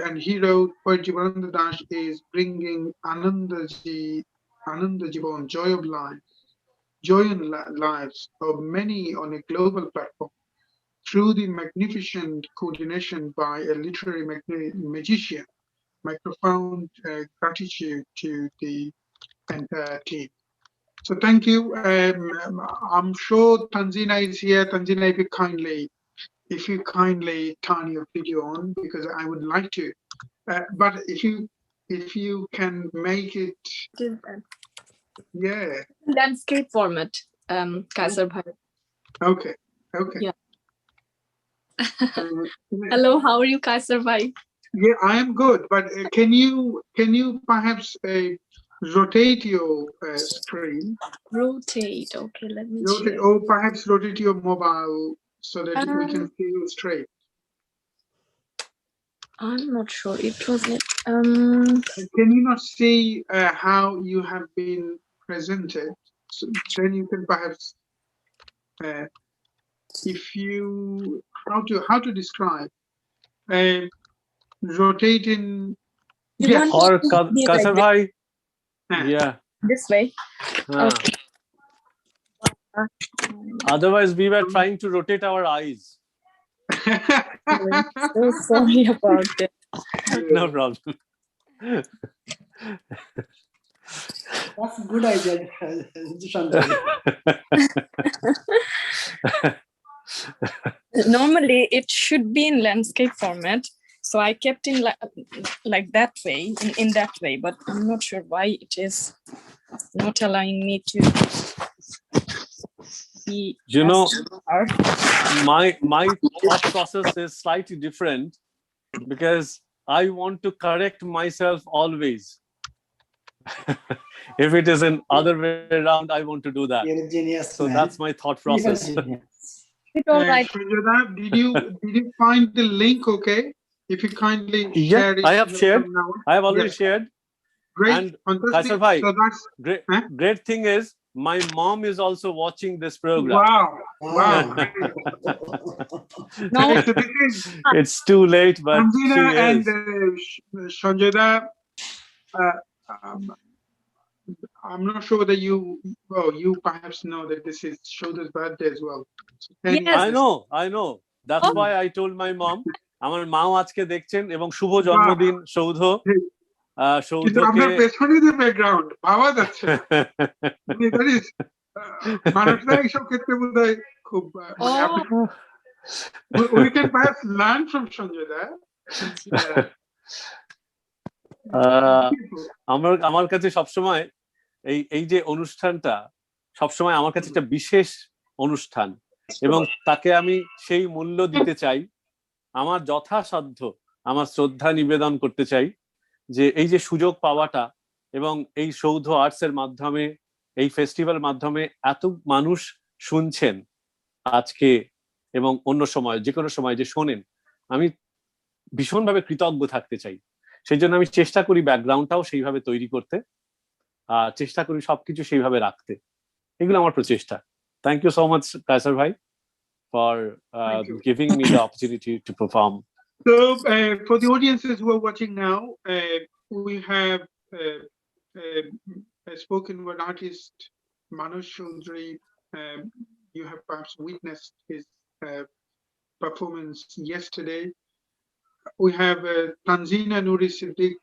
and he wrote, Poet JIbanananda Das is bringing Ananda Jivan, joy of life, joy in lives of many on a global platform through the magnificent coordination by a literary magician. My profound gratitude to the entire team. So thank you. I'm sure Tanjina is here. Tanjina, if you kindly turn your video on, because I would like to. But if you can make it. Yeah. Landscape format, Kaysher bhai. Okay. Yeah. Hello, how are you, Kaysher bhai? Yeah, I am good, but can you perhaps rotate your screen? Rotate. Okay, let me Rotate, check. or perhaps rotate your mobile so that we can Um, see you straight. I'm not sure. It was like Can you not see how you have been presented? So then you can perhaps, if you how to describe rotating. you Yes. want Or to be like Kaysher bhai, Uh, yeah. this way? Okay. Otherwise, we were trying to rotate our eyes. So sorry about it. No problem. That's a good idea, Sanjoy. Normally, it should be in landscape format. So I kept in like that way, in that way, but I'm not sure why it is not allowing me to be. You know, my thought process is slightly different because I want to correct myself always. If it is in other way around, I want to do that. You're a genius, so man. that's my thought process. Sanjana, did you find the link? Okay, if you kindly Yeah, share it. I have shared. Now. I have already Yes. shared. Great, And fantastic. Kaysher bhai, So that's great thing is my mom is also watching this program. Wow! Wow! No, So this is It's too late, but Tanjina she and is. Sanjana. I'm not sure whether you perhaps know that this is Saudha's birthday as well. So Yes. I know. That's why I told my mom. আমার মাও আজকে দেখছেন এবং শুভ জন্মদিন সৌধ। কিন্তু আপনার পেছনে যে ব্যাকগ্রাউন্ড পাওয়া যাচ্ছে না। That is মানুষরা এইসব ক্ষেত্রে বোধহয় খুব we can perhaps learn from Sanjay there. আমার কাছে সবসময় এই যে অনুষ্ঠানটা সবসময় আমার কাছে একটা বিশেষ অনুষ্ঠান এবং তাকে আমি সেই মূল্য দিতে চাই। আমার যথাসাধ্য আমার শ্রদ্ধা নিবেদন করতে চাই যে এই যে সুযোগ পাওয়াটা এবং এই সৌধ আর্টসের মাধ্যমে এই ফেস্টিভ্যাল মাধ্যমে এত মানুষ শুনছেন আজকে এবং অন্য সময় যে কোনো সময় যে শোনেন, আমি ভীষণভাবে কৃতজ্ঞ থাকতে চাই। সেই জন্য আমি চেষ্টা করি ব্যাকগ্রাউন্ডটাও সেইভাবে তৈরি করতে, আর চেষ্টা করি সবকিছু সেইভাবে রাখতে। এগুলো আমার প্রচেষ্টা। Thank you so much Kaiser ভাই for giving me the opportunity to perform. So for the audiences who are watching now, we have a spoken word artist, Manash Chowdhury. You have perhaps witnessed his performance yesterday. We have Tanjina Siddique,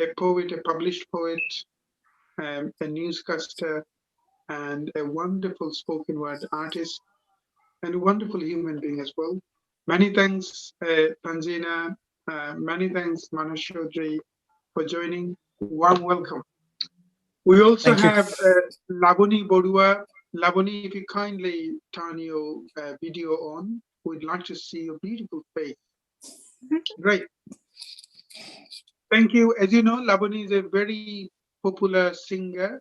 a poet, a published poet, a newscaster, and a wonderful spoken word artist, and a wonderful human being as well. Many thanks, Tanjina. Many thanks, Manash Chowdhury, for joining. Warm welcome. We also have Laboni Barua. Laboni, if you kindly turn your video on, we'd like to see your beautiful face. Great. Thank you. As you know, Laboni is a very popular singer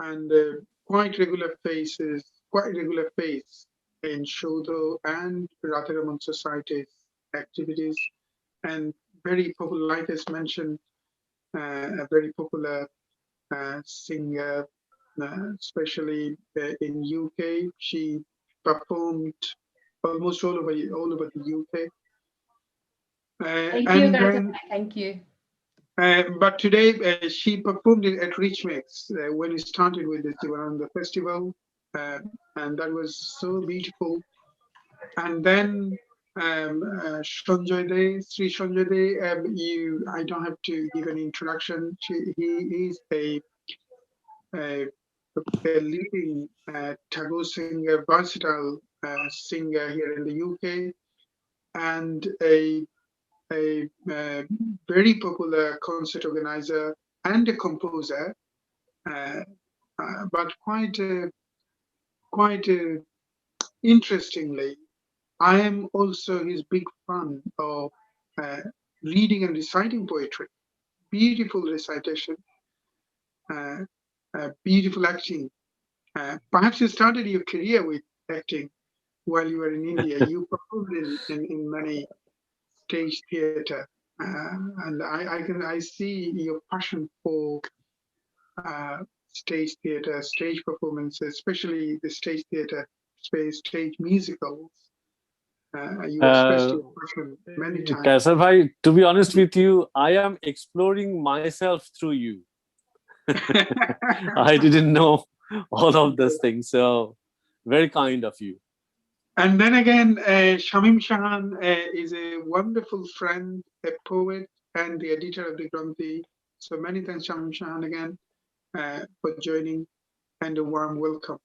and quite regular face in Shodho and Ratharaman Society's activities, and very popular, like as mentioned, a very popular singer, especially in UK. She performed almost all over the UK. Thank you. But today she performed it at Rich Mix when we started with the JIbanananda festival, and that was so beautiful. And then Sanjoy Dey, Shree Sanjoy Dey, I don't have to give an introduction. He is a leading Tagore singer, versatile singer here in the UK, and a very popular concert organizer and a composer, but quite interestingly, I am also his big fan of reading and reciting poetry, beautiful recitation, beautiful acting. Perhaps you started your career with acting while you were in India. You performed in many stage theatre, and I see your passion for stage theatre, stage performances, especially the stage theatre space, stage musicals. You expressed your passion many times. Kaysher bhai, to be honest with you, I am exploring myself through you. I didn't know all of those things, so very kind of you. And then again, Shamim Shahan is a wonderful friend, a poet, and the editor of the Granthi. So many thanks, Shamim Shahan, again, for joining, and a warm welcome.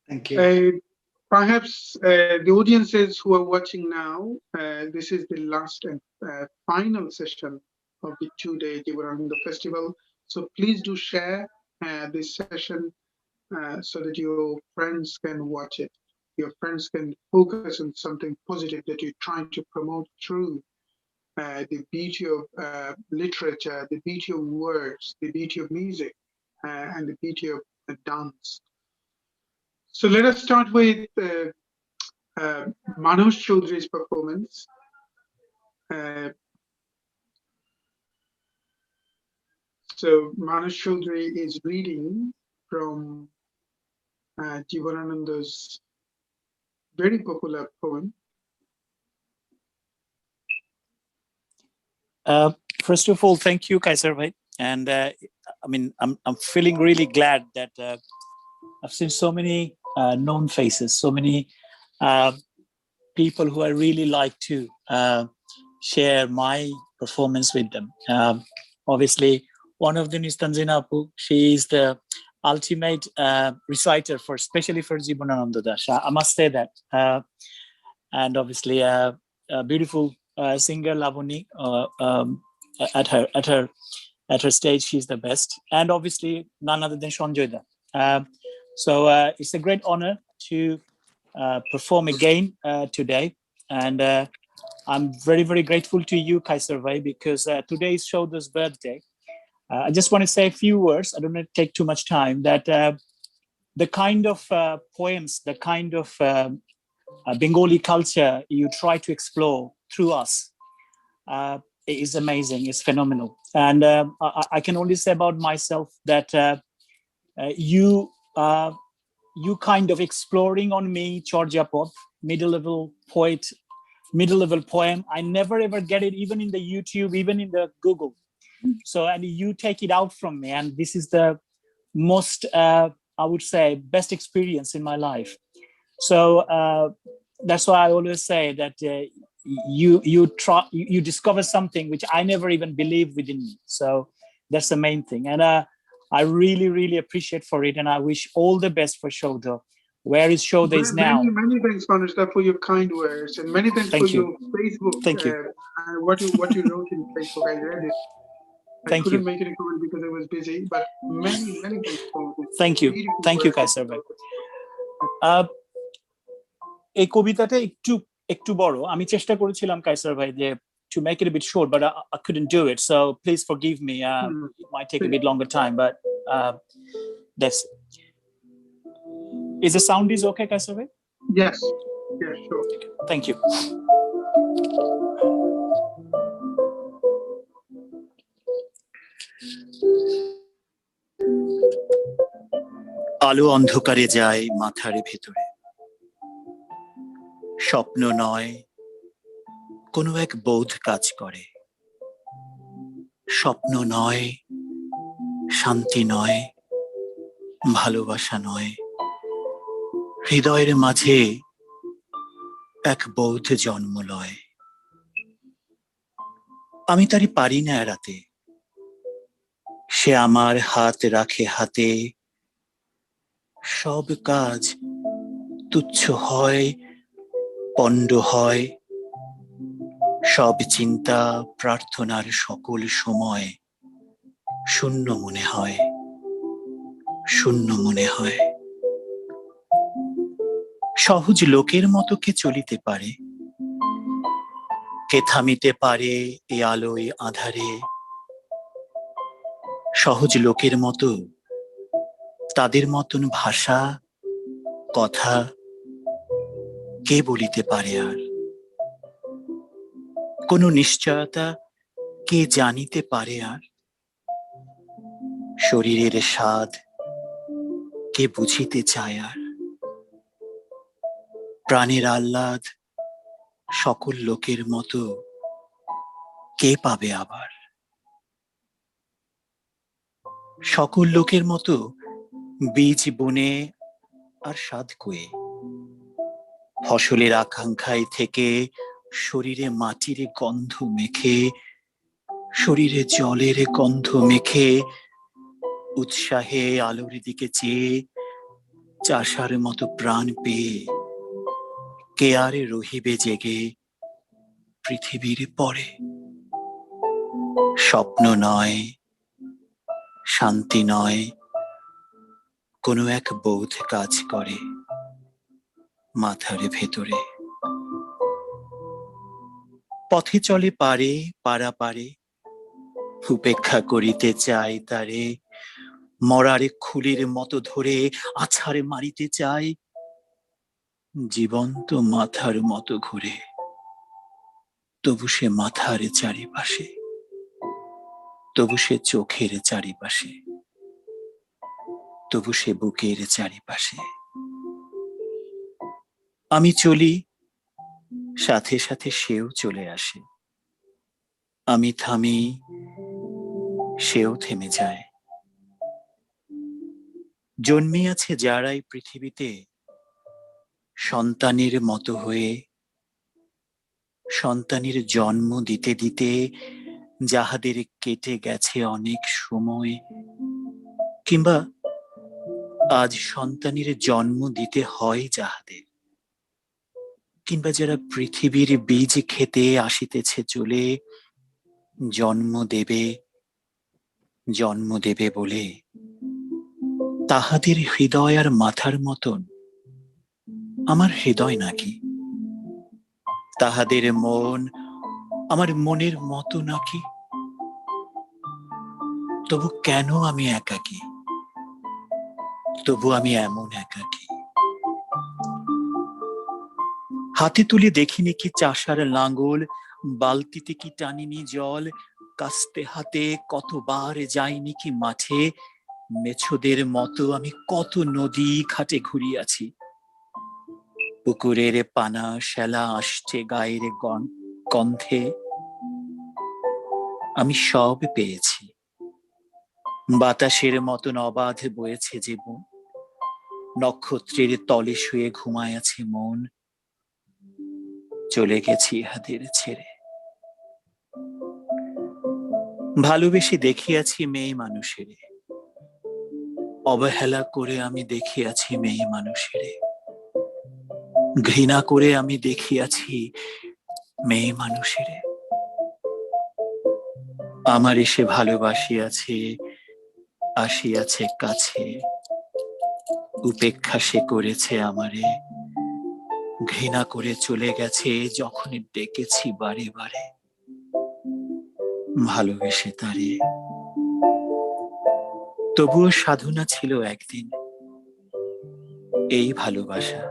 Thank you. Perhaps the audiences who are watching now, this is the last and final session of the two-day JIbanananda Festival. So please do share this session so that your friends can watch it. Your friends can focus on something positive that you're trying to promote through the beauty of literature, the beauty of words, the beauty of music, and the beauty of dance. So let us start with Manash Chowdhury's performance. So Manash Chowdhury is reading from JIbanananda's very popular poem. First of all, thank you, Kaysher bhai. And I mean, I'm feeling really glad that I've seen so many known faces, so many people who I really like to share my performance with them. Obviously, one of them is Tanjina. She is the ultimate reciter for, especially for JIbanananda Das. I must say that. And obviously, a beautiful singer, Laboni. At her stage, she's the best. And obviously, none other than Sanjoy. So it's a great honor to perform again today. And I'm very, very grateful to you, Kaysher bhai, because today is Saudha's birthday. I just want to say a few words. I don't want to take too much time. That the kind of poems, the kind of Bengali culture you try to explore through us is amazing. It's phenomenal. And I can only say about myself that you kind of exploring on me, Charyapod, middle-level poet, middle-level poem. I never ever get it, even in the YouTube, even in the Google. So, and you take it out from me, and this is the most, I would say, best experience in my life. So that's why I always say that you discover something which I never even believed within me. So that's the main thing, and I really, really appreciate for it, and I wish all the best for Saudha. Where is Saudha is now. Many thanks, Manash, for your kind words, and many thanks for your Facebook. Thank you. What you wrote in Facebook, I read it. I couldn't make any comment because I was busy, but many thanks for this. Thank you, Kaysher bhai. এই কবিতাটা একটু বড়, আমি চেষ্টা করেছিলাম কায়সার ভাই যে to make it a bit short, but I couldn't do it, so please forgive me. It might take a bit longer time, but that's. Is the sound is okay, Kaysher bhai? Yes, sure. Thank you. আলো অন্ধকারে যায় মাথার ভেতরে, স্বপ্ন নয় কোনো এক বোধ কাজ করে, স্বপ্ন নয় শান্তি নয় ভালোবাসা নয়, হৃদয়ের মাঝে এক বোধ জন্ম লয়। আমি তারি পারি না এড়াতে, সে আমার হাত রাখে হাতে, সব কাজ তুচ্ছ হয় পণ্ড হয়, সব চিন্তা প্রার্থনার সকল সময় শূন্য মনে হয়, শূন্য মনে হয়। সহজ লোকের মতো কে চলিতে পারে, কে থামিতে পারে এ আলোয় আধারে? সহজ লোকের মতো, তাদের মতন ভাষা কথা কে বলিতে পারে আর? কোন নিশ্চয়তা কে জানিতে পারে আর? শরীরের স্বাদ কে বুঝিতে চায় আর? প্রাণের আহ্লাদ সকল লোকের মতো কে পাবে আবার? সকল লোকের মতো বীজ বনে আর স্বাদ কয়ে, ফসলের আকাঙ্ক্ষায় থেকে শরীরে মাটির গন্ধ মেখে, শরীরে জলের গন্ধ মেখে, উৎসাহে আলোর দিকে চেয়ে চাষার মতো প্রাণ পেয়ে কে আর রহিবে জেগে পৃথিবীর পরে? স্বপ্ন নয়, শান্তি নয়, কোনো এক বোধ কাজ করে মাথার ভেতরে। পথে চলে পারে পারে, উপেক্ষা করিতে চাই তারে, মরার খুলির মতো ধরে আছাড় মারিতে চাই, জীবন্ত মাথার মতো ঘুরে তবু সে মাথার চারিপাশে, তবু সে চোখের চারিপাশে, তবু সে বুকের চারিপাশে। আমি চলি, সাথে সাথে সেও চলে আসে। আমি থামি, সেও থেমে যায়। জন্মিয়াছে যারাই পৃথিবীতে সন্তানের মতো হয়ে, সন্তানের জন্ম দিতে দিতে যাহাদের কেটে গেছে অনেক সময়, কিংবা আজ সন্তানের জন্ম দিতে হয় যাহাদের, কিংবা যারা পৃথিবীর বীজ খেতে আসিতেছে চলে, জন্ম দেবে বলে তাহাদের হৃদয় আর মাথার মতন আমার হৃদয় নাকি? তাহাদের মন আমার মনের মতো নাকি? তবু কেন আমি একাকী? তবু আমি এমন একাকী। হাতে তুলে দেখিনি কি চাষার লাঙ্গল, বালতিতে কি টানিনি জল, কাস্তে হাতে কতবার যাইনি কি মাঠে, মেছোদের মতো আমি কত নদী ঘাটে ঘুরিয়াছি। পুকুরের পানা শ্যালা আসছে গায়ের গন্ধে, আমি সব পেয়েছি। বাতাসের মতন অবাধ বয়েছে জীবন, নক্ষত্রের তলে শুয়ে ঘুমায় আছে মন। চলে গেছি ইহাদের ছেড়ে। ভালোবেসে দেখিয়াছি মেয়ে মানুষেরে, অবহেলা করে আমি দেখিয়াছি মেয়ে মানুষেরে, ঘৃণা করে আমি দেখিয়াছি মেয়ে মানুষেরে। আমার এসে ভালোবাসিয়াছে, আসিয়াছে কাছে, উপেক্ষা সে করেছে আমারে, ঘৃণা করে চলে গেছে যখন ডেকেছি বারে বারে ভালোবেসে তারে। তবুও সাধনা ছিল একদিন এই ভালোবাসা।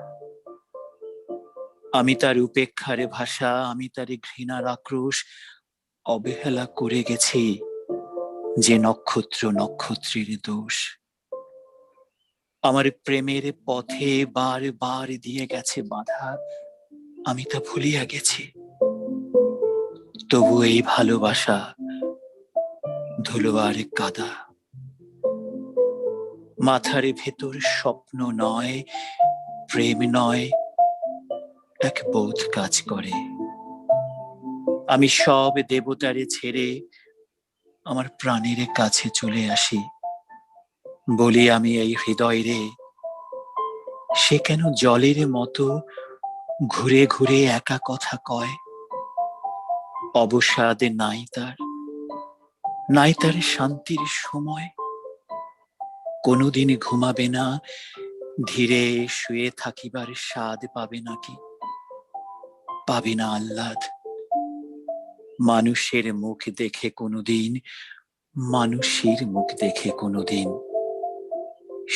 আমি তার উপেক্ষারে ভাষা, আমি তার ঘৃণার আক্রোশ অবহেলা করে গেছি, যে নক্ষত্র নক্ষত্রের দোষ। আমার প্রেমের পথে বার বার দিয়ে গেছে বাধা, আমি তা ভুলিয়া গেছি। তবু এই ভালোবাসা ধুলো আর কাদা। মাথার ভেতর স্বপ্ন নয়, প্রেম নয়, এক বোধ কাজ করে। আমি সব দেবতারে ছেড়ে আমার প্রাণের কাছে চলে আসি। বলি আমি এই হৃদয় রে, সে কেন জলের মতো ঘুরে ঘুরে একা কথা কয়? অবসাদ নাই তার, নাই তার শান্তির সময়। কোনোদিন ঘুমাবে না, ধীরে শুয়ে থাকিবার স্বাদ পাবে নাকি? পাবে না আহ্লাদ, মানুষের মুখ দেখে কোনোদিন, মানুষের মুখ দেখে কোনোদিন,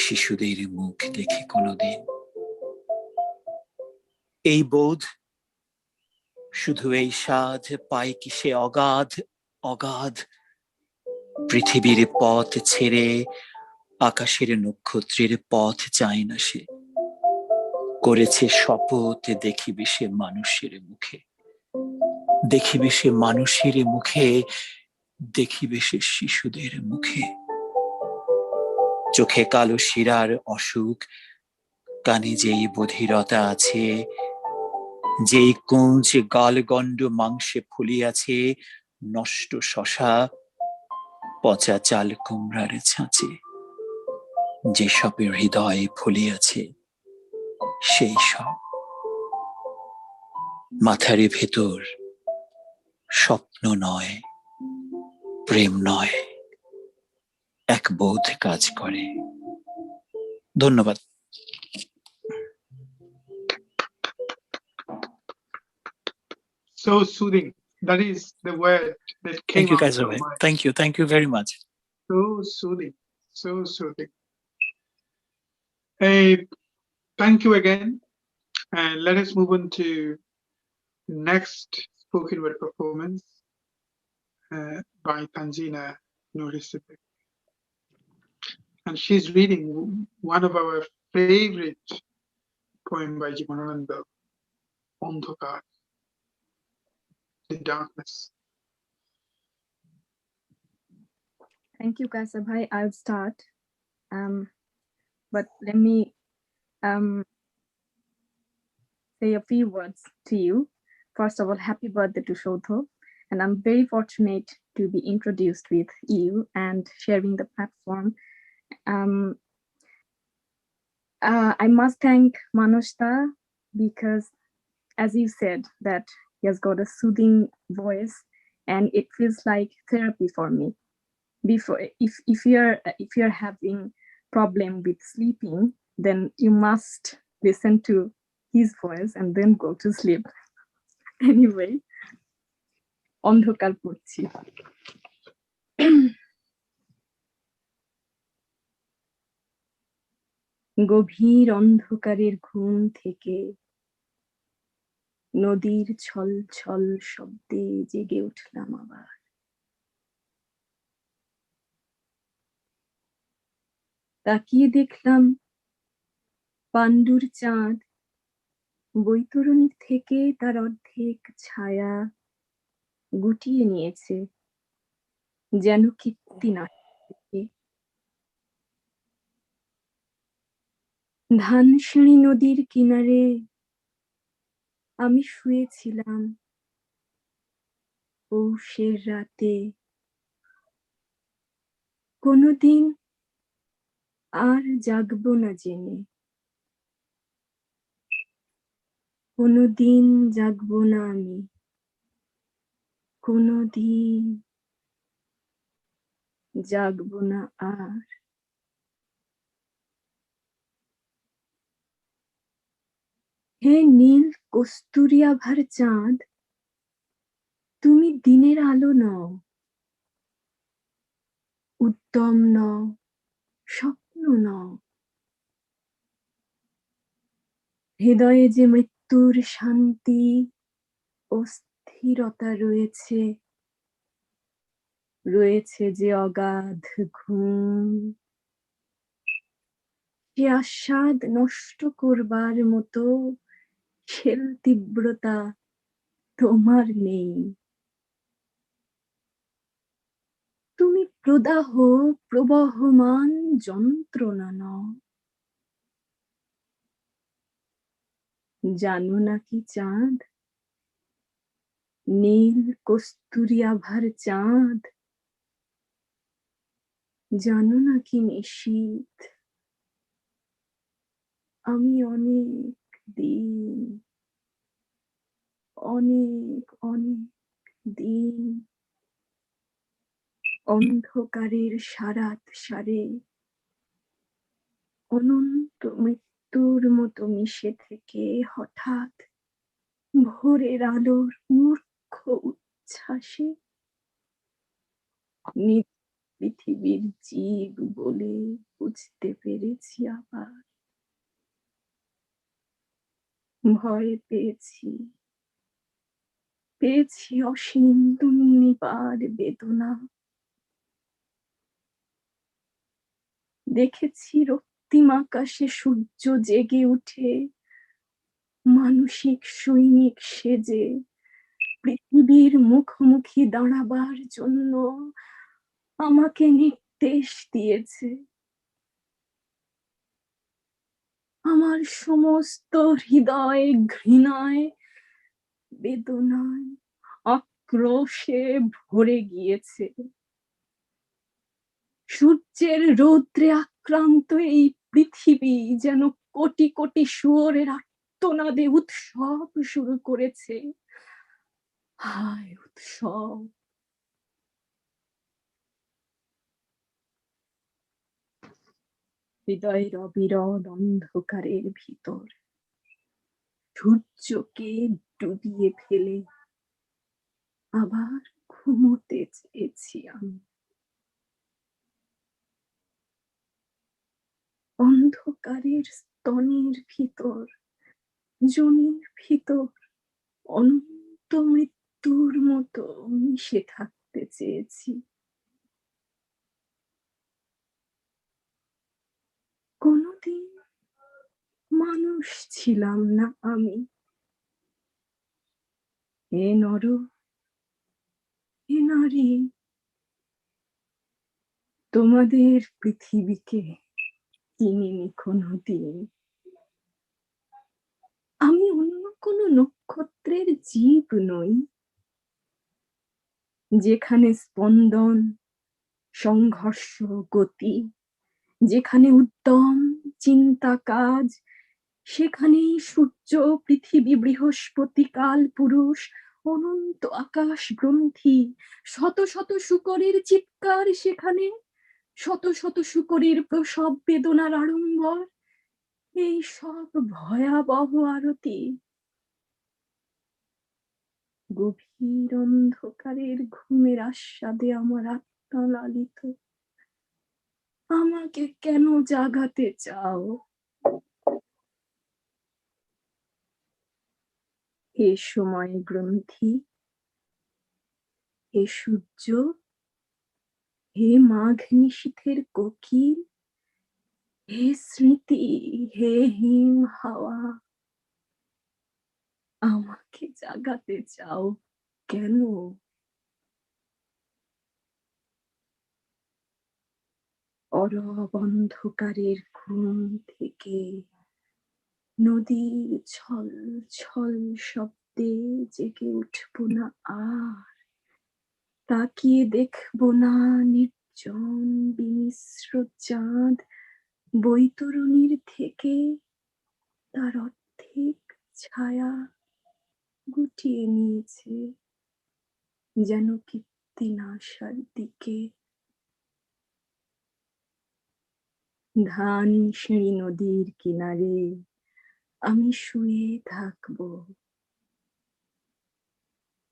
শিশুদের মুখ দেখে কোনোদিন। এই বোধ, শুধু এই সাধ পায় কি সে অগাধ অগাধ পৃথিবীর পথ ছেড়ে, আকাশের নক্ষত্রের পথ চায় না সে। করেছে শপথ দেখিবে সে মানুষের মুখে, দেখিবে সে মানুষের মুখে, দেখিবে সে শিশুদের মুখে। চোখে কালো শিরার অসুখ, কানে যেই বধিরতা আছে, যেই কুঁজ গালগণ্ড মাংসে ফুলিয়াছে, নষ্ট শশা পচা চাল কুমড়ার ছাঁচে, যেসবের হৃদয় ফুলিয়াছে সেই সব। মাথার ভেতর স্বপ্ন নয়, প্রেম নয়, এক বোধ কাজ করে। ধন্যবাদ। So soothing. That is the word that came Thank you, out Kaysher of bhai. my. Thank you very much. So soothing, so soothing. Thank you again, and let us move on to next spoken word performance by Tanjina. And she's reading one of our favorite poem by JIbanananda, Andhakar, the darkness. Thank you, Kaysher bhai. I'll start. But let me say a few words to you. First of all, happy birthday to Saudha. And I'm very fortunate to be introduced with you and sharing the platform. I must thank Manoshta because, as you said, that he has got a soothing voice and it feels like therapy for me. Before, if you're having problem with sleeping, then you must listen to his voice and then go to sleep. Anyway, অন্ধকার পড়ছি। গভীর অন্ধকারের ঘুম থেকে নদীর ছল ছল শব্দে জেগে উঠলাম আবার। তাকিয়ে দেখলাম পাণ্ডুর চাঁদ বৈতরণীর থেকে তার অর্ধেক ছায়া গুটিয়ে নিয়েছে, যেন কীর্তি নয়। ধানসিঁড়ি নদীর কিনারে আমি শুয়েছিলাম পৌষের রাতে। কোনোদিন আর জাগবো না জেনে, কোনোদিন জাগবো না আমি, কোনোদিন জাগবো না আর। হে নীল কস্তুরী আভার চাঁদ, তুমি দিনের আলো নও, উদ্যম নও, স্বপ্ন নও। হৃদয়ে যে মৃত্যুর শান্তি ও স্থিরতা রয়েছে, রয়েছে যে অগাধ ঘুম, সে আস্বাদ নষ্ট করবার মতো শেল তীব্রতা তোমার নেই। তুমি প্রদাহ প্রবহমান যন্ত্রণা নও। জানো নাকি চাঁদ, নীল কস্তুরী আভার চাঁদ, জানো নাকি নিশীথ, আমি অনেক দিন, অনেক অনেক দিন অন্ধকারের সারাত সারে অনন্ত মৃত্যুর মতো মিশে থেকে হঠাৎ ভোরের আলোর মূর্খ উচ্ছ্বাসে নিজ পৃথিবীর জীব বলে বুঝতে পেরেছি আবার। ভয় পেয়েছি, পেয়েছি অসীম দুর্নিবার বেদনা। দেখেছি রক্তিম আকাশে সূর্য জেগে উঠে মানসিক সৈনিক সেজে পৃথিবীর মুখোমুখি দাঁড়াবার জন্য আমাকে নির্দেশ দিয়েছে। আমার সমস্ত হৃদয় ঘৃণায়, বেদনায়, আক্রোশে ভরে গিয়েছে। সূর্যের রৌদ্রে আক্রান্ত এই পৃথিবী যেন কোটি কোটি শুয়োরের আর্তনাদে উৎসব শুরু করেছে। হায় উৎসব! হৃদয়ের অবিরল অন্ধকারের ভিতর সূর্যকে ডুবিয়ে ফেলে আবার ঘুমোতে চেয়েছি আমি। অন্ধকারের স্তনের ভিতর, জমির ভিতর অনন্ত মৃত্যুর মতো মিশে থাকতে চেয়েছি। কোনদিন মানুষ ছিলাম না আমি। এ নর, এ নারী, তোমাদের পৃথিবীকে চিনিনি কোনদিন। আমি অন্য কোন নক্ষত্রের জীব নই, যেখানে স্পন্দন, সংঘর্ষ, গতি, যেখানে উদ্যম, চিন্তা, কাজ, সেখানেই সূর্য, পৃথিবী, বৃহস্পতি, কাল পুরুষ, অনন্ত আকাশ গ্রন্থি, শত শত শূকরের চিৎকার সেখানে, শত শত শূকরের প্রসব বেদনার আড়ম্বর, এই সব ভয়াবহ আরতি। গভীর অন্ধকারের ঘুমের আস্বাদে আমার আত্মা লালিত। আমাকে কেন জাগাতে চাও? এ সময় গ্রন্থি, হে সূর্য, হে মাঘ নিশীথের কোকিল, হে স্মৃতি, হে হিম হাওয়া, আমাকে জাগাতে চাও কেন? অরব অন্ধকারের ঘুম থেকে নদীর ছল ছল শব্দে জেগে উঠব না আর। তাকিয়ে দেখবো না নির্জন বিমিশ্র চাঁদ বৈতরণীর থেকে তার অর্ধেক ছায়া গুটিয়ে নিয়েছে যেন কীর্তিনাশার দিকে। ধান সিঁড়ি নদীর কিনারে আমি শুয়ে থাকবো।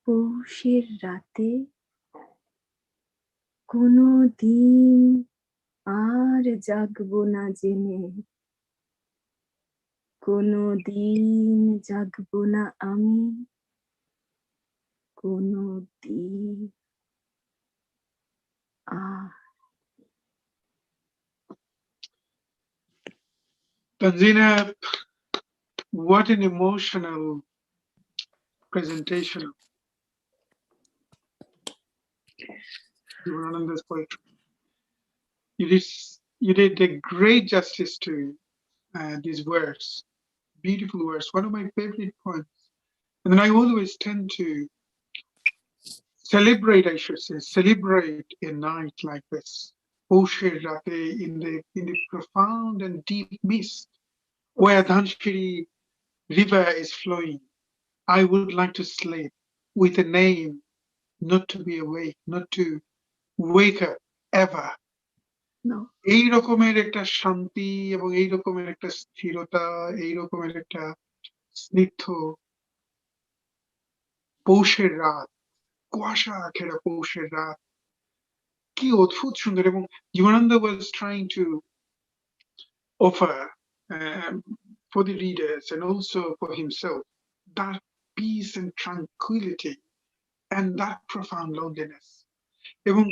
পৌষের রাতে কোনো দিন আর জাগবো না জেনে, কোনো দিন জাগবো না আমি, কোনো দিন আর। Tanjina, what an emotional presentation of JIbanananda's poetry. You did a great justice to these words, beautiful words, one of my favorite poems. And then I always tend to celebrate, I should say, celebrate a night like this, in the profound and deep mist where Dhanshiri river is flowing. I would like to sleep with a name, not to be awake, not to wake up ever. No. এই রকমের একটা শান্তি এবং এই রকমের একটা স্থিরতা, এই রকমের একটা স্নিগ্ধ পৌষের রাত কুয়াশা ঘেরা পৌষের রাত, কি অদ্ভুত সুন্দর। এবং Jibanananda was trying to offer for the readers and also for himself that peace and tranquility and that profound loneliness. এবং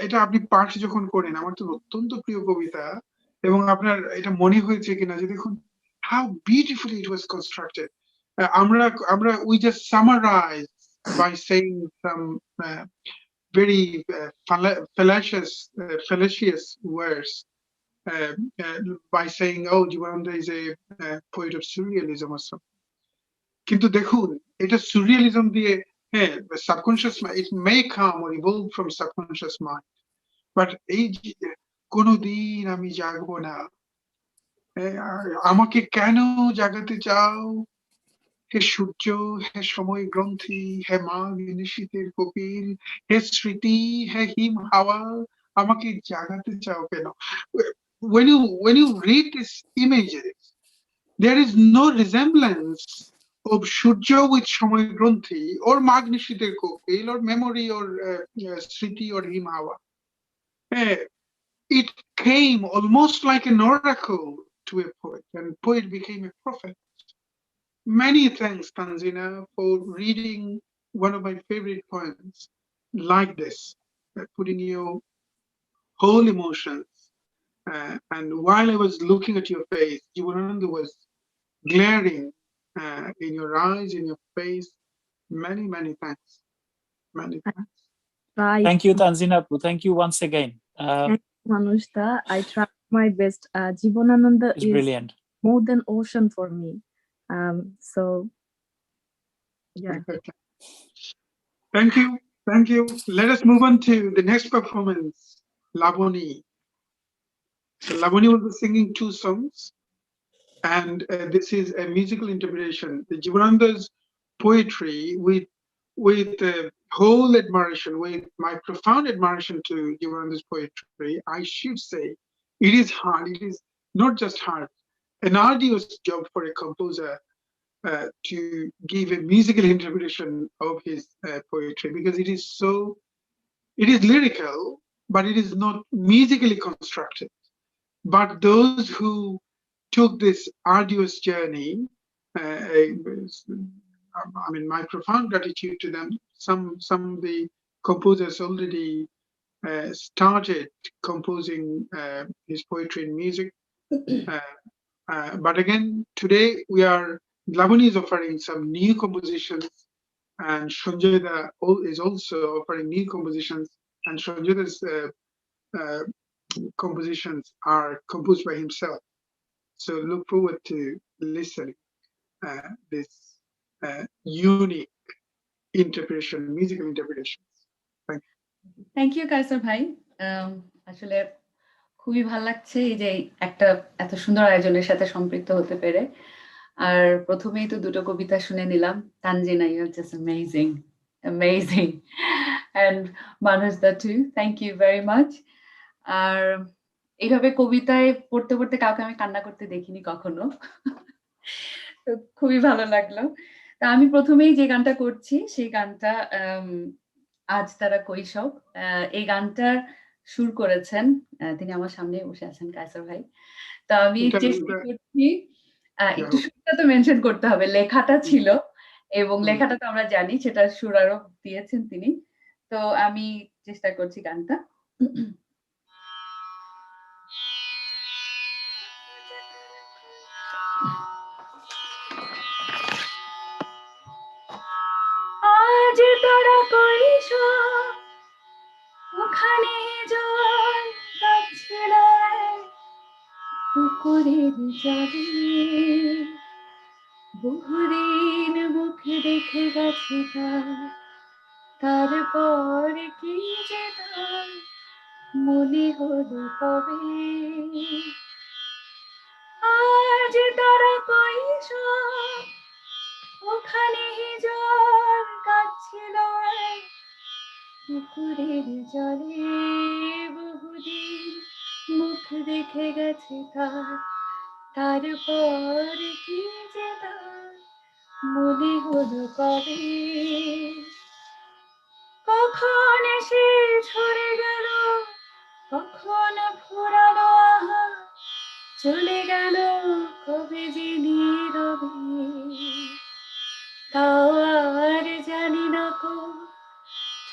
এটা আপনি পাঠ যখন করেন, আমার তো অত্যন্ত প্রিয় কবিতা, এবং আপনার এটা মনে হয়েছে কিনা যে দেখুন how beautifully it was constructed. আমরা we just summarize by saying some very fallacious words by saying, oh, Jibanananda is a poet of surrealism or something. কিন্তু দেখুন এটা surrealism দিয়ে, হ্যাঁ, subconscious mind, it may come or evolve from subconscious mind, but এই কোনদিন আমি জাগবো না, আমাকে কেন জাগাতে চাও হে সূর্য, হে সময় গ্রন্থি, হে মাঘ নিশীথের কোকিল, হে স্মৃতি, হে হিম হাওয়া, আমাকে জাগাতে চাও কেন? When you read these images, there is no resemblance of Surya with Shomoy Granthi or Magnishiter Kokil or memory or Sriti or Himawa. It came almost like an oracle to a poet, and poet became a prophet. Many thanks, Tanjina, for reading one of my favorite poems like this, putting your whole emotions. And while I was looking at your face, Jibanananda was glaring in your eyes, in your face. Many, many thanks. Many thanks. Thank you, Tanjina. Thank you once again. Manushta, I tried my best. JIbanananda is brilliant. More than ocean for me. So, yeah. Thank you. Thank you. Let us move on to the next performance, Laboni. So Laboni will be singing two songs, and this is a musical interpretation. The Jibanananda's poetry with whole admiration, with my profound admiration to Jibanananda's poetry, I should say it is hard. It is not just hard, an arduous job for a composer to give a musical interpretation of his poetry, because it is lyrical, but it is not musically constructed. But those who took this arduous journey, I mean, my profound gratitude to them. Some of the composers already started composing his poetry and music. But again, today Laboni is offering some new compositions, and Sanjoy is also offering new compositions, and Sanjoy's compositions are composed by himself. So look forward to listening this unique interpretation, musical interpretations. Thank you. Thank you, Kaysher ভাই। আসলে খুবই ভালো লাগছে এই যে একটা এত সুন্দর আয়োজনের সাথে সম্পৃক্ত হতে পেরে। আর প্রথমেই তো দুটো কবিতা শুনে নিলাম। Tanjina, you're just amazing, amazing, and Manash too. Thank you very much. আর এইভাবে কবিতায় পড়তে পড়তে কাউকে আমি কান্না করতে দেখিনি কখনো। তো খুবই ভালো লাগলো। তা আমি প্রথমেই যে গানটা করছি সেই গানটা আজ তারা কৈশব। এই গানটার সুর করেছেন, তিনি আমার সামনে বসে আছেন, কায়সার ভাই। তো আমি চেষ্টা করছি একটু সুরটা তো মেনশন করতে হবে, লেখাটা ছিল এবং লেখাটা তো আমরা জানি সেটা সুর আরোপ দিয়েছেন তিনি। তো আমি চেষ্টা করছি গানটা। আজ তারা কৈশব, ওখানে জল কাচ্ছিল পুকুরের জলে, বহুদিন মুখে দেখে গেছে তারপর কি যে তার মনে হলো কবে। আজ তারা কৈশব, ওখানে জল কাচ্ছিল পুকুরের জলে, বহুদিন মুখ দেখে গেছে তারপর কি যে তার মনে হলো কবে। কখন এসে ঝরে গেল, কখন ফুরালো আহা, চলে গেল কবে যে নীরবে। তাও আর জানি না কো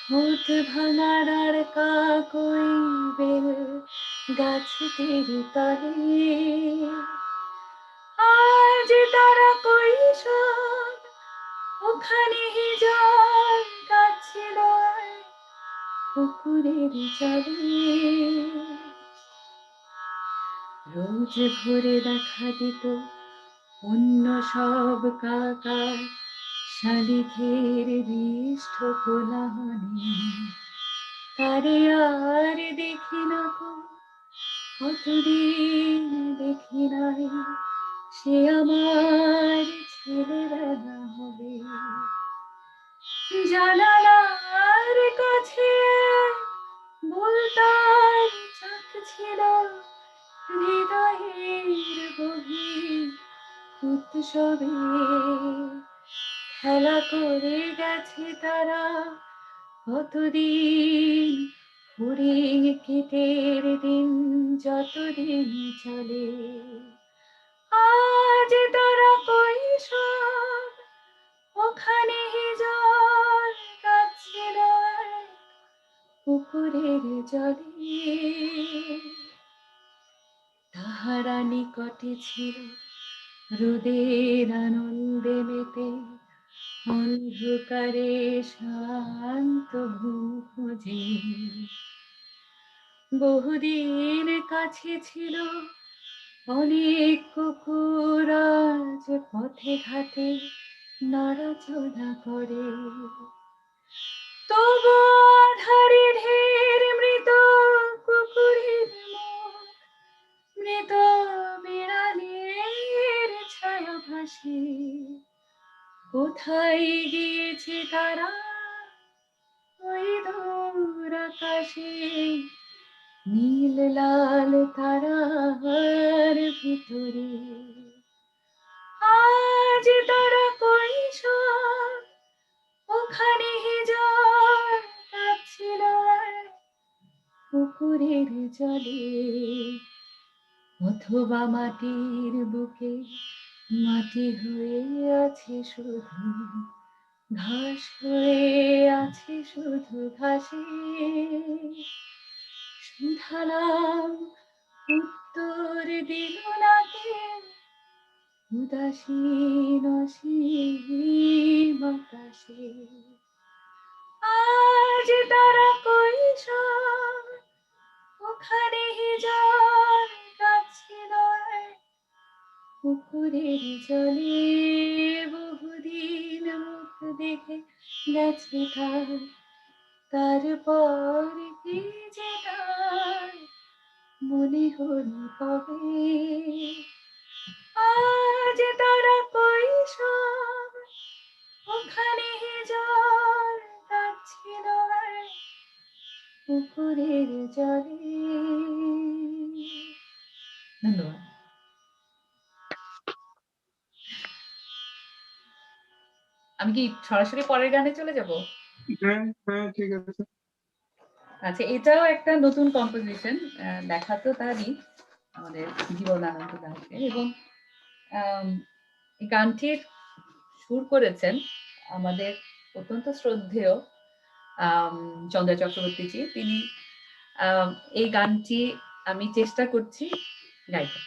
ঠোঁট ভাঙার আর কাকই বেল গাছটির তলে। আজ তারা কৈশোর ওখানে জল কাচ্ছিল পুকুরের জলে। রোজ ভোরে দেখা দিত অন্য সব কাকা শালিখের হৃষ্ট কোলাহলে। তারে আর দেখি না কো, কতদিন দেখি নাই, সে আমার ছেলেবেলা হবে। জানালার কাছে বলতার চাক ছিল, হৃদয়ের গভীর উৎসবে খেলা করে গেছে তারা কতদিন, হরিণ কীটের দিন যতদিন চলে। আজ তারা কৈশোর ওখানে জল কাচ্ছিল পুকুরের জলে। তাহারা নিকটে ছিল রোদের আনন্দে মেতে, অন্ধকারে শান্ত ভুজে। বহুদিন কাছে ছিল অনেক কুকুর, আজ পথে ঘাটে নড়াচড়া করে। তবু আধারে ঢের মৃত কুকুরের মুখ, মৃত বিড়ালের ছায়া ভাসে। কোথায় গিয়েছে তারা ওই দূর আকাশে, নীল লাল তারার ভিতরে। আজ তারা কৈশোর ওখানে জল কাচ্ছিল পুকুরের জলে। অথবা মাটির বুকে মাটি হয়ে আছে শুধু, ঘাস হয়ে আছে শুধু ঘাসে। শুধালাম উত্তর দিল না কেউ, উদাসীন অসীম আকাশে। আজ তারা কৈশোর ওখানে জল কাচ্ছিল পুকুরের জলে। বহুদিন মুখ দেখে গেছে তার, তারপর কি যে তার মনে হল কবে। আজ তারা কৈশোর ওখানে জল কাচ্ছিল পুকুরের জলে। ধন্যবাদ। আমি কি সরাসরি পরের গানে চলে যাব? হ্যাঁ হ্যাঁ ঠিক আছে। আচ্ছা, এটাও একটা নতুন কম্পোজিশন, লেখা তো তারই, আমাদের জীবনানন্দ দাশের, এবং এই গানটির সুর করেছেন আমাদের অত্যন্ত শ্রদ্ধেয় চন্দ্র চক্রবর্তীজি। তিনি এই গানটি আমি চেষ্টা করছি গাইতে।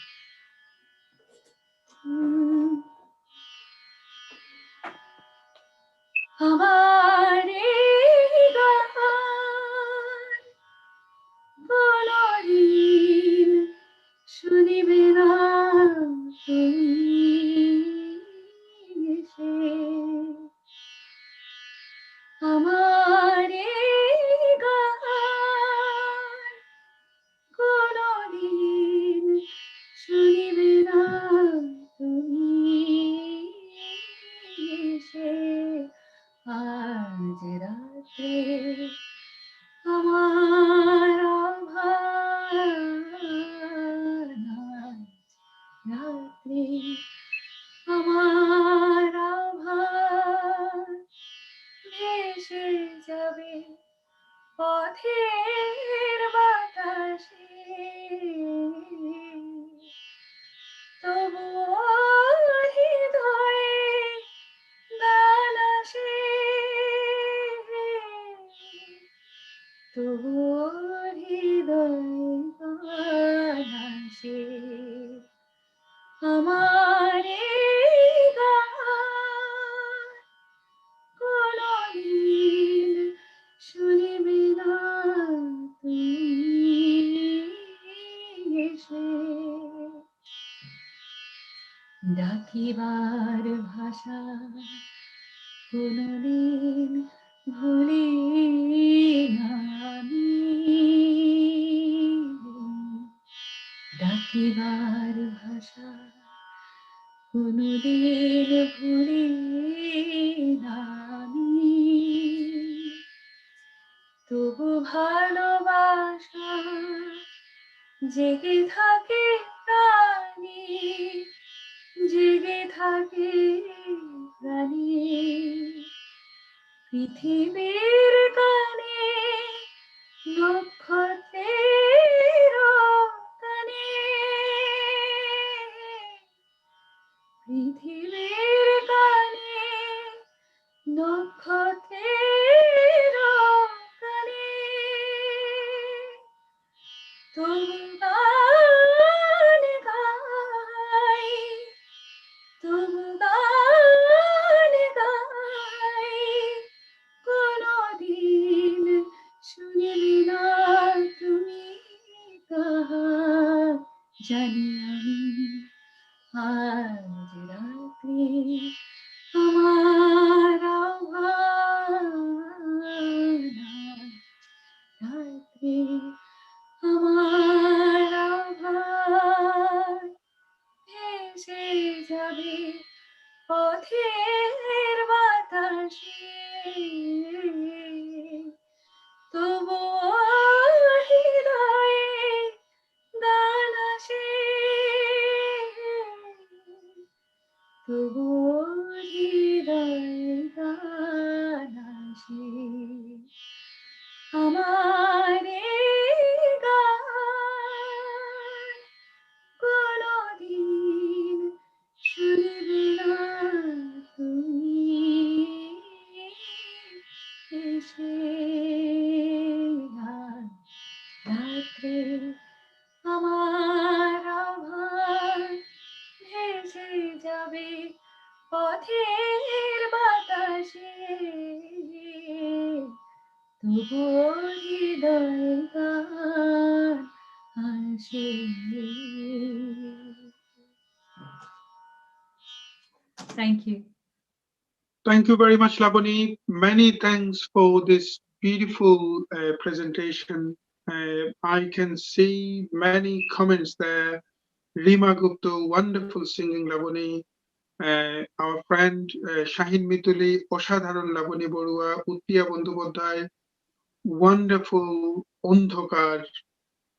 আমার কোনদিন শুনিবে না তুমি এসে, আমার কোনদিন শুনিবে না তুমি এসে। আজ রাতে আমার আভার, রাত্রি আমার আভার ভেসে যাবে পথের বাতাসে তবুও হৃদয়ে গান আসে তবুও হৃদয়ে গান আসে আমার এই গান কোনদিন শুনিবে না তুমি এসে ডাকিবার ভাষা কোনদিন ভুলি না আমি ডাকিবার ভাষা কোনদিন ভুলি না আমি তবু ভালোবাসা জেগে থাকে প্রাণী জেগে থাকে প্রাণী পৃথিবীর গানে নক্ষত্রের গানে পৃথিবীর গানে নক্ষত্রের গানে তবু গান গাই তবু গান গাই কোনদিন শুনিবি না তুমি তাহা জানি আমি আজ রাতে আমার আহ্বান রাতে আমার আহ্বান ভেসে যাবে পথের বাতাসে তবুও হৃদয়ে গান আসে তবুও হৃদয়ে গান আসে আমার এই গান কোনদিন শুনিবে না তুমি এসে রাত্রে আমার আভার ভেসে যাবে পথের বাতাসে তবুও হৃদয়ে গান আসে Thank you. Thank you very much, Laboni. Many thanks for this beautiful presentation. I can see many comments there. Rima Gupta, wonderful singing, Laboni. Our friend Shahin Mituli, Oshadharan Laboni Barua, Uttiya Bandhupadhyay, wonderful Ondhokar,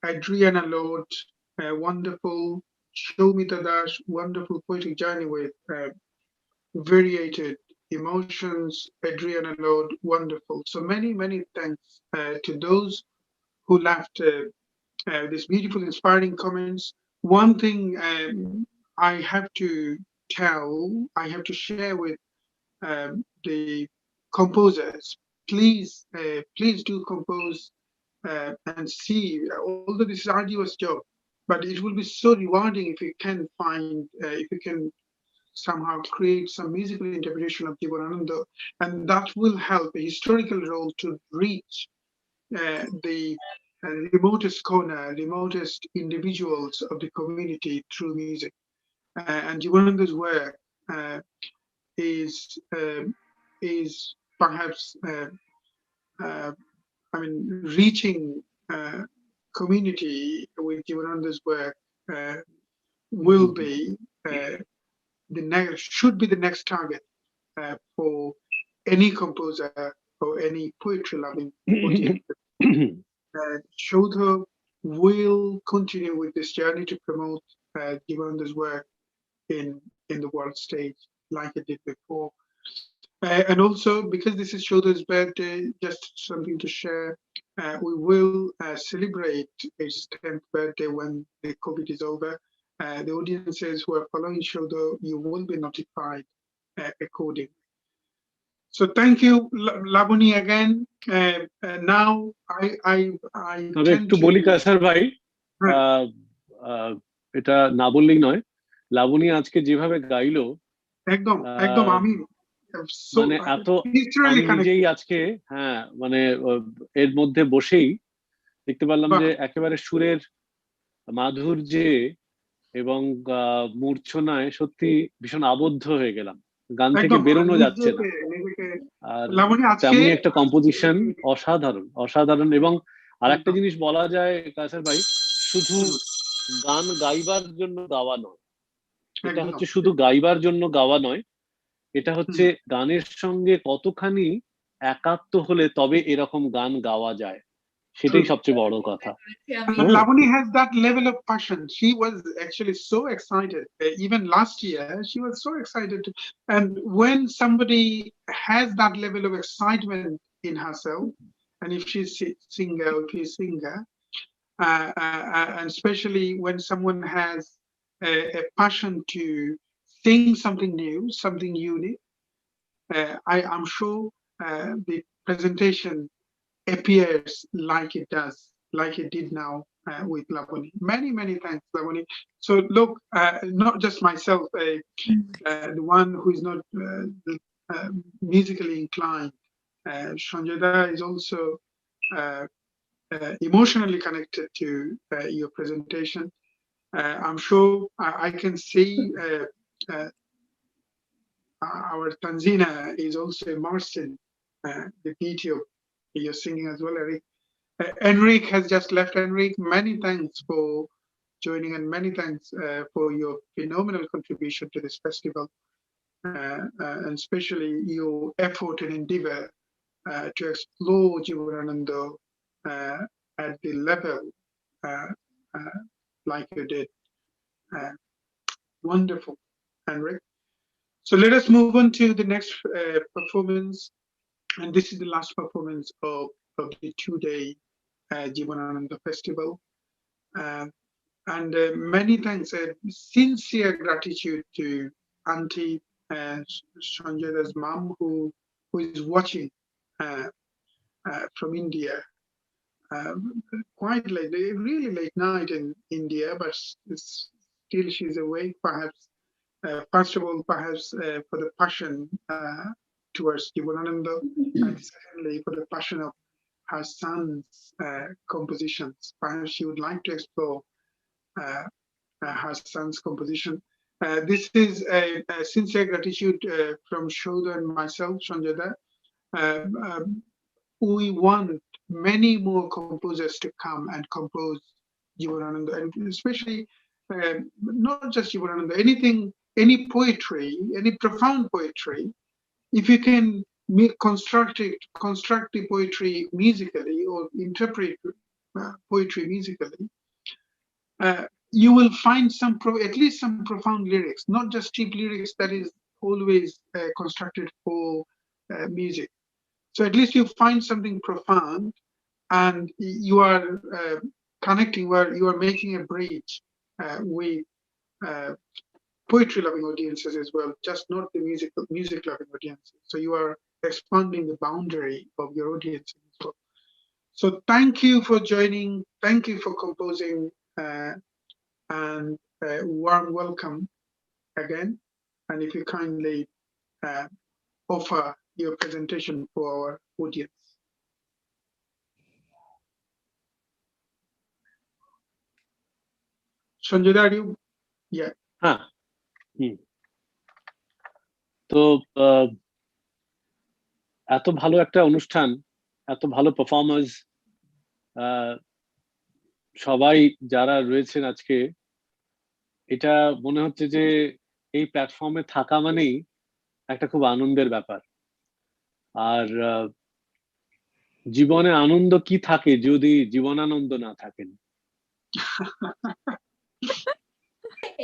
Adriana Lord, wonderful Sumita Das, wonderful poetic journey with variated emotions, Adriana Lord, wonderful. So many thanks to those who left these beautiful, inspiring comments. One thing I have to tell, I have to share with the composers. Please do compose and see, although this is arduous job, but it will be so rewarding if you can find, if you can somehow create some musical interpretation of JIbanananda, and that will help a historical role to reach the remotest corner, remotest individuals of the community through music. And JIbanananda's work is perhaps, I mean, reaching community with JIbanananda's work will be should be the next target for any composer or any poetry loving audience. Saudha will continue with this journey to promote JIbanananda's work in the world stage like it did before. And also, because this is Saudha's birthday, just something to share. we will celebrate its 10th birthday when the COVID is over. The audiences who are following Saudha, you will be notified accordingly. So thank you, Laboni, again. Now I তবে একটু বলি কায়সার ভাই, এটা না বললেই নয়, লাবণী আজকে যেভাবে গাইলো, একদম একদম আমি মানে এত আমি নিজেই আজকে মানে এর মধ্যে বসেই দেখতে পারলাম যে একেবারে সুরের মাধুর্যে এবং মূর্ছনায় সত্যি ভীষণ আবদ্ধ হয়ে গেলাম, গান থেকে বেরোনো যাচ্ছে না। আর তেমনি একটা কম্পোজিশন অসাধারণ। এবং আরেকটা জিনিস বলা যায় কায়সার ভাই, শুধু গান গাইবার জন্য গাওয়া নয়, এটা হচ্ছে শুধু গাইবার জন্য গাওয়া নয়, এটা হচ্ছে গানের সঙ্গে কতখানি একাত্ম হলে তবে এরকম গান গাওয়া যায়, সেটাই সবচেয়ে বড় কথা। Laboni has that level of passion. She was actually so excited. Even last year, she was so excited. And when somebody has that level of excitement in herself, and if she's a singer, if he's a singer, and especially when someone has a passion to sing something new, something unique, I'm sure the presentation appears like it does, like it did now with Laboni. Many thanks, Laboni. So look, not just myself, the one who is not musically inclined, Sanjoy is also emotionally connected to your presentation. I'm sure I can see our Tanjina is also immersed in the beauty of your singing as well, Eric. Enrique has just left. Enrique, many thanks for joining and many thanks for your phenomenal contribution to this festival, and especially your effort and endeavor to explore JIbanananda at the level like you did. Wonderful, Enrique. So let us move on to the next performance, and this is the last performance of the 2-day JIbanananda Festival. And many thanks, sincere gratitude to Auntie Sanjoy's mom who is watching from India. Quite late, really late night in India, but still she's awake, perhaps. First of all, perhaps for the passion towards JIbanananda, and secondly, for the passion of her son's compositions. Perhaps she would like to explore her son's composition. This is a sincere gratitude from Saudha and myself, Sanjoy. We want many more composers to come and compose JIbanananda, and especially not just JIbanananda, anything, any poetry, any profound poetry. If you can construct the poetry musically or interpret poetry musically, you will find at least some profound lyrics, not just cheap lyrics that is always constructed for music. So at least you find something profound, and you are connecting, where you are making a bridge with poetry-loving audiences as well, just not the music-loving audiences. So you are expanding the boundary of your audience as well. So thank you for joining. Thank you for composing, and warm welcome again. And if you kindly offer your presentation for our audience. Sanjoy, are you? Yeah. তো এত ভালো একটা অনুষ্ঠান, এত ভালো performance, সবাই যারা রয়েছেন আজকে, এটা মনে হচ্ছে যে এই প্ল্যাটফর্মে থাকা মানেই একটা খুব আনন্দের ব্যাপার। আর জীবনে আনন্দ কি থাকে যদি জীবনানন্দ না থাকেন?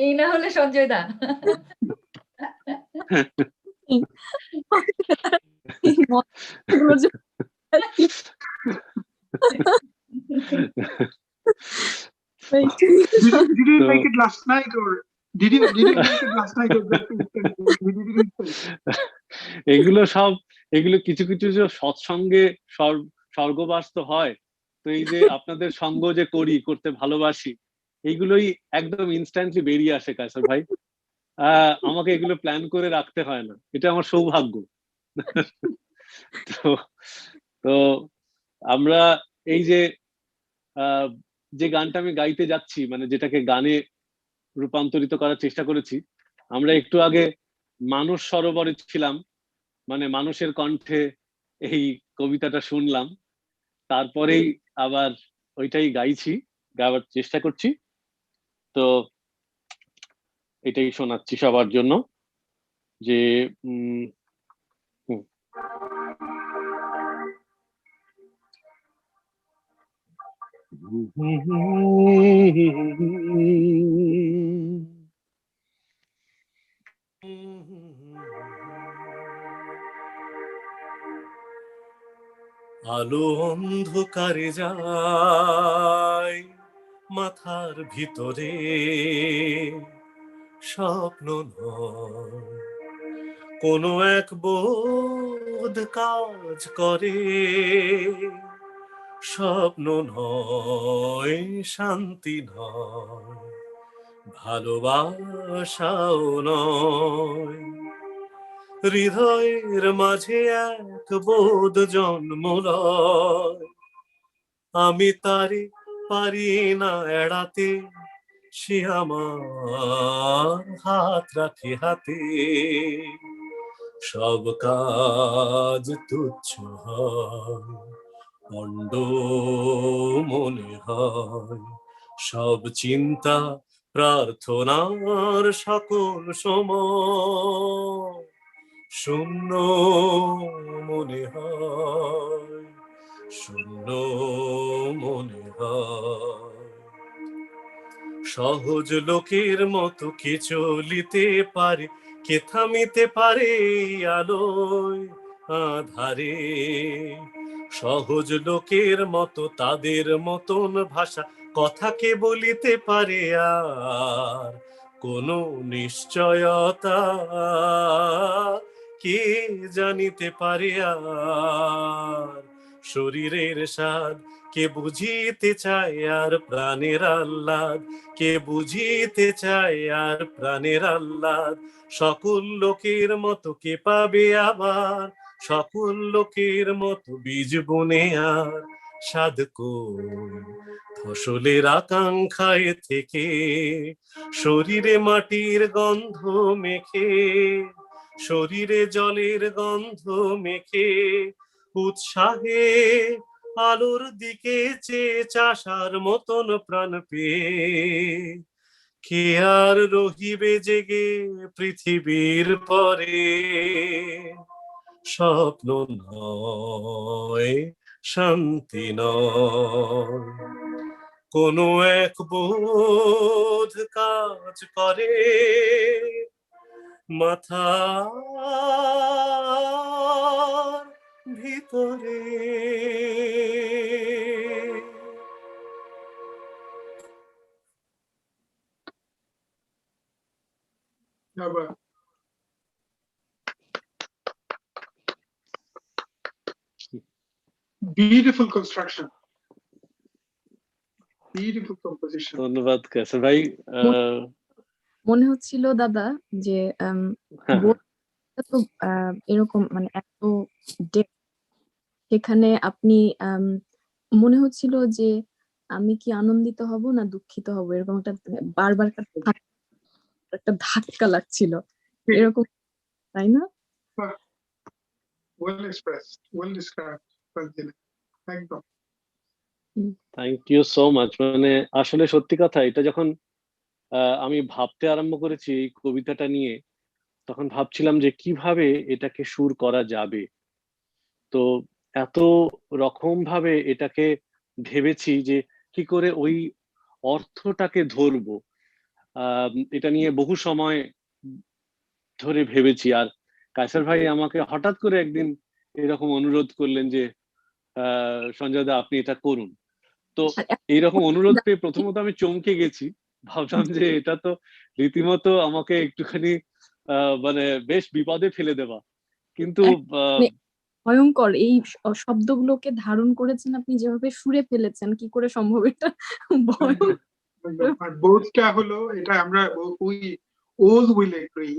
এই না হলে সঞ্জয় দা Wait. Did you make it last night, or did you make it last night, or just এগুলো কিছু কিছু যে সৎসঙ্গে স্বর্গবাস্ত হয়, তো এই যে আপনাদের সঙ্গ যে করতে ভালোবাসি, এইগুলোই একদম ইনস্ট্যান্টলি বেরিয়ে আসে কায়সার ভাই। আমাকে এগুলো প্ল্যান করে রাখতে হয় না, এটা আমার সৌভাগ্য। তো আমরা এই যে গানটা আমি গাইতে যাচ্ছি, মানে যেটাকে গানে রূপান্তরিত করার চেষ্টা করেছি, আমরা একটু আগে মানস সরোবরে ছিলাম, মানে মানুষের কণ্ঠে এই কবিতাটা শুনলাম, তারপরেই আবার ওইটাই গাওয়ার চেষ্টা করছি। তো এটাই শোনাচ্ছি সবার জন্য, যে আলো অন্ধকারে যায় মাথার ভিতরে, স্বপ্ন নয় কোনো এক বোধ কাজ করে, স্বপ্ন নয় শান্তি নয় ভালোবাসাও নয়, হৃদয়ের মাঝে এক বোধ জন্ম লয়, আমি তারে পারি না এড়াতে, সে আমার হাত রাখে হাতে, সব কাজ তুচ্ছ হয় পণ্ড মনে হয়, সব চিন্তা প্রার্থনার সকল সময় শূন্য মনে হয়, শূন্য মনে হয়। সহজ লোকের মতো কে চলিতে পারে, কে থামিতে পারে আলোয় আধারে, সহজ লোকের মতো তাদের মতন ভাষা কথা কে বলিতে পারে, আর কোনো নিশ্চয়তা কে জানিতে পারে, আর শরীরের স্বাদ কে বুঝিতে চায়, আর প্রাণের আহ্লাদ কে বুঝিতে চায়, আর প্রাণের আহ্লাদ সকল লোকের মতো কে পাবে আবার, সকল লোকের মতো বীজ বনে আর সাধ কই ফসলের আকাঙ্ক্ষায় থেকে, শরীরে মাটির গন্ধ মেখে, শরীরে জলের গন্ধ মেখে, উৎসাহে আলোর দিকে চেয়ে চাষার মতন প্রাণ পেয়ে, কে আর রহিবে জেগে পৃথিবীর পরে, স্বপ্ন নয় শান্তি নয় কোনো এক বোধ কাজ করে মাথার ভিতরে। Beautiful construction. Beautiful composition. ধন্যবাদ কায়সার ভাই। মনে হচ্ছিল দাদা যে তো এরকম মানে এত ডেপথ, সেখানে আপনি মনে হচ্ছিল যে আমি কি আনন্দিত হব না দুঃখিত হব, এরকম একটা বারবার একটা ধাক্কা লাগছিল, এরকম, তাই না? Well expressed, well described. একদম। Thank you so much. মানে আসলে সত্যি কথা, এটা যখন আমি ভাবতে আরম্ভ করেছি এই কবিতাটা নিয়ে, তখন ভাবছিলাম যে কিভাবে এটাকে সুর করা যাবে। তো এত রকম ভাবে এটাকে ভেবেছি যে কি করে ওই অর্থটাকে ধরবো, এটা নিয়ে বহু সময় ধরে ভেবেছি। আর কায়সার ভাই আমাকে হঠাৎ করে একদিন এরকম অনুরোধ করলেন যে সঞ্জয় দা আপনি এটা করুন। তো এইরকম অনুরোধ পেয়ে প্রথমত আমি চমকে গেছি, ভাবলাম যে এটা তো রীতিমতো আমাকে একটুখানি মানে বেশ বিপদে ফেলে দেওয়া, কিন্তু ভয়ঙ্কর এই শব্দগুলোকে ধারণ করেছেন আপনি, যেভাবে সুরে ফেলেছেন, কি করে সম্ভব এটা? আর বোধটা হলো এটা আমরা all will agree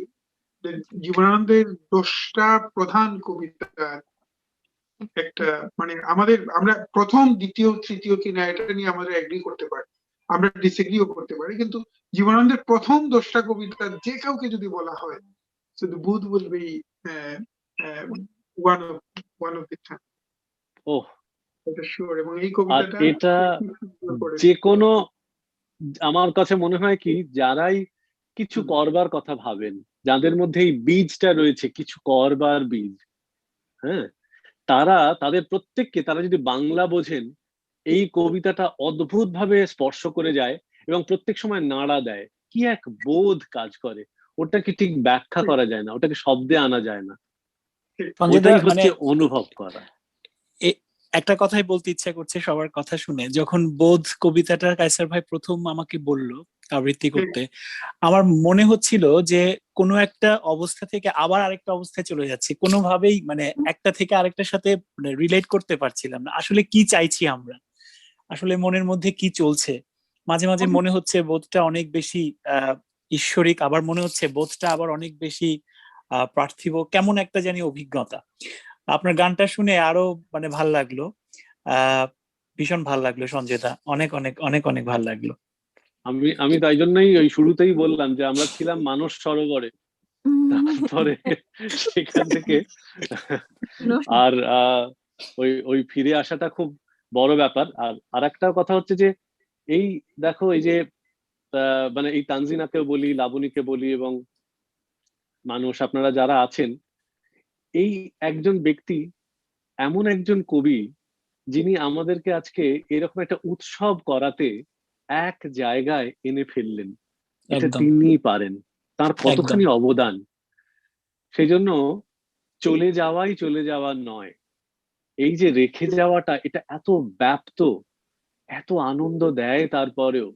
that জীবনানন্দের 10টা প্রধান কবিতার একটা মানে আমরা প্রথম, দ্বিতীয়, তৃতীয় কিনা এটা নিয়ে আমাদের এগ্রি করতে পারি, আমরা ডিসএগ্রিও করতে পারি, কিন্তু জীবনানন্দের প্রথম 10টা কবিতা যে কাউকে যদি বলা হয়, so the Booth will be one of the time. ওহ, এটা শিওর। এবং এই কবিতাটা এটা যে কোনো, আমার কাছে মনে হয় কি, যারাই কিছু করবার কথা ভাবেন, যাদের মধ্যে এই বীজটা রয়েছে, কিছু করবার বীজ, হ্যাঁ, তাদের প্রত্যেককে, তারা যদি বাংলা বোঝেন, এই কবিতাটা অদ্ভুত ভাবে স্পর্শ করে যায় এবং প্রত্যেক সময় নাড়া দেয়। কি এক বোধ কাজ করে, ওটাকে ঠিক ব্যাখ্যা করা যায় না, ওটাকে শব্দে আনা যায় না, ওটাই হচ্ছে অনুভব করা। একটা কথাই বলতে ইচ্ছা করছে সবার কথা শুনে, যখন বোধ কবিতাটা কায়সার ভাই প্রথম আমাকে বললো আবৃত্তি করতে, আমার মনে হচ্ছিল যে কোনো একটা অবস্থা থেকে আবার আরেকটা অবস্থায় চলে যাচ্ছে, কোনোভাবেই মানে একটা থেকে আরেকটার সাথে রিলেট করতে পারছিলাম না। আসলে কি চাইছি আমরা, আসলে মনের মধ্যে কি চলছে। মাঝে মাঝে মনে হচ্ছে বোধটা অনেক বেশি ঈশ্বরিক, আবার মনে হচ্ছে বোধটা আবার অনেক বেশি পার্থিব, কেমন একটা জানি অভিজ্ঞতা। আপনার গানটা শুনে আরো মানে ভাল লাগলো, ভীষণ ভাল লাগলো সঞ্জয় দা, অনেক অনেক অনেক অনেক ভাল লাগলো। আমি তাই জন্যই ওই শুরুতেই বললাম যে আমরা ছিলাম মানস সরোবরে, তারপরে সেখান থেকে আর ওই ফিরে আসাটা খুব বড় ব্যাপার। আর একটা কথা হচ্ছে যে এই দেখো, এই যে মানে এই তানজিনাকেও বলি, লাবণীকে বলি এবং মানুষ, আপনারা যারা আছেন, এই একজন ব্যক্তি, এমন একজন কবি যিনি আমাদেরকে আজকে এরকম একটা উৎসব করাতে এক জায়গায় এনে ফেললেন। এটা তিনিই পারেন, তার কতখানি অবদান। সেই জন্য চলে যাওয়া নয়, এই যে রেখে যাওয়াটা, এটা এত ব্যাপ্ত, এত আনন্দ দেয়, তারপরেও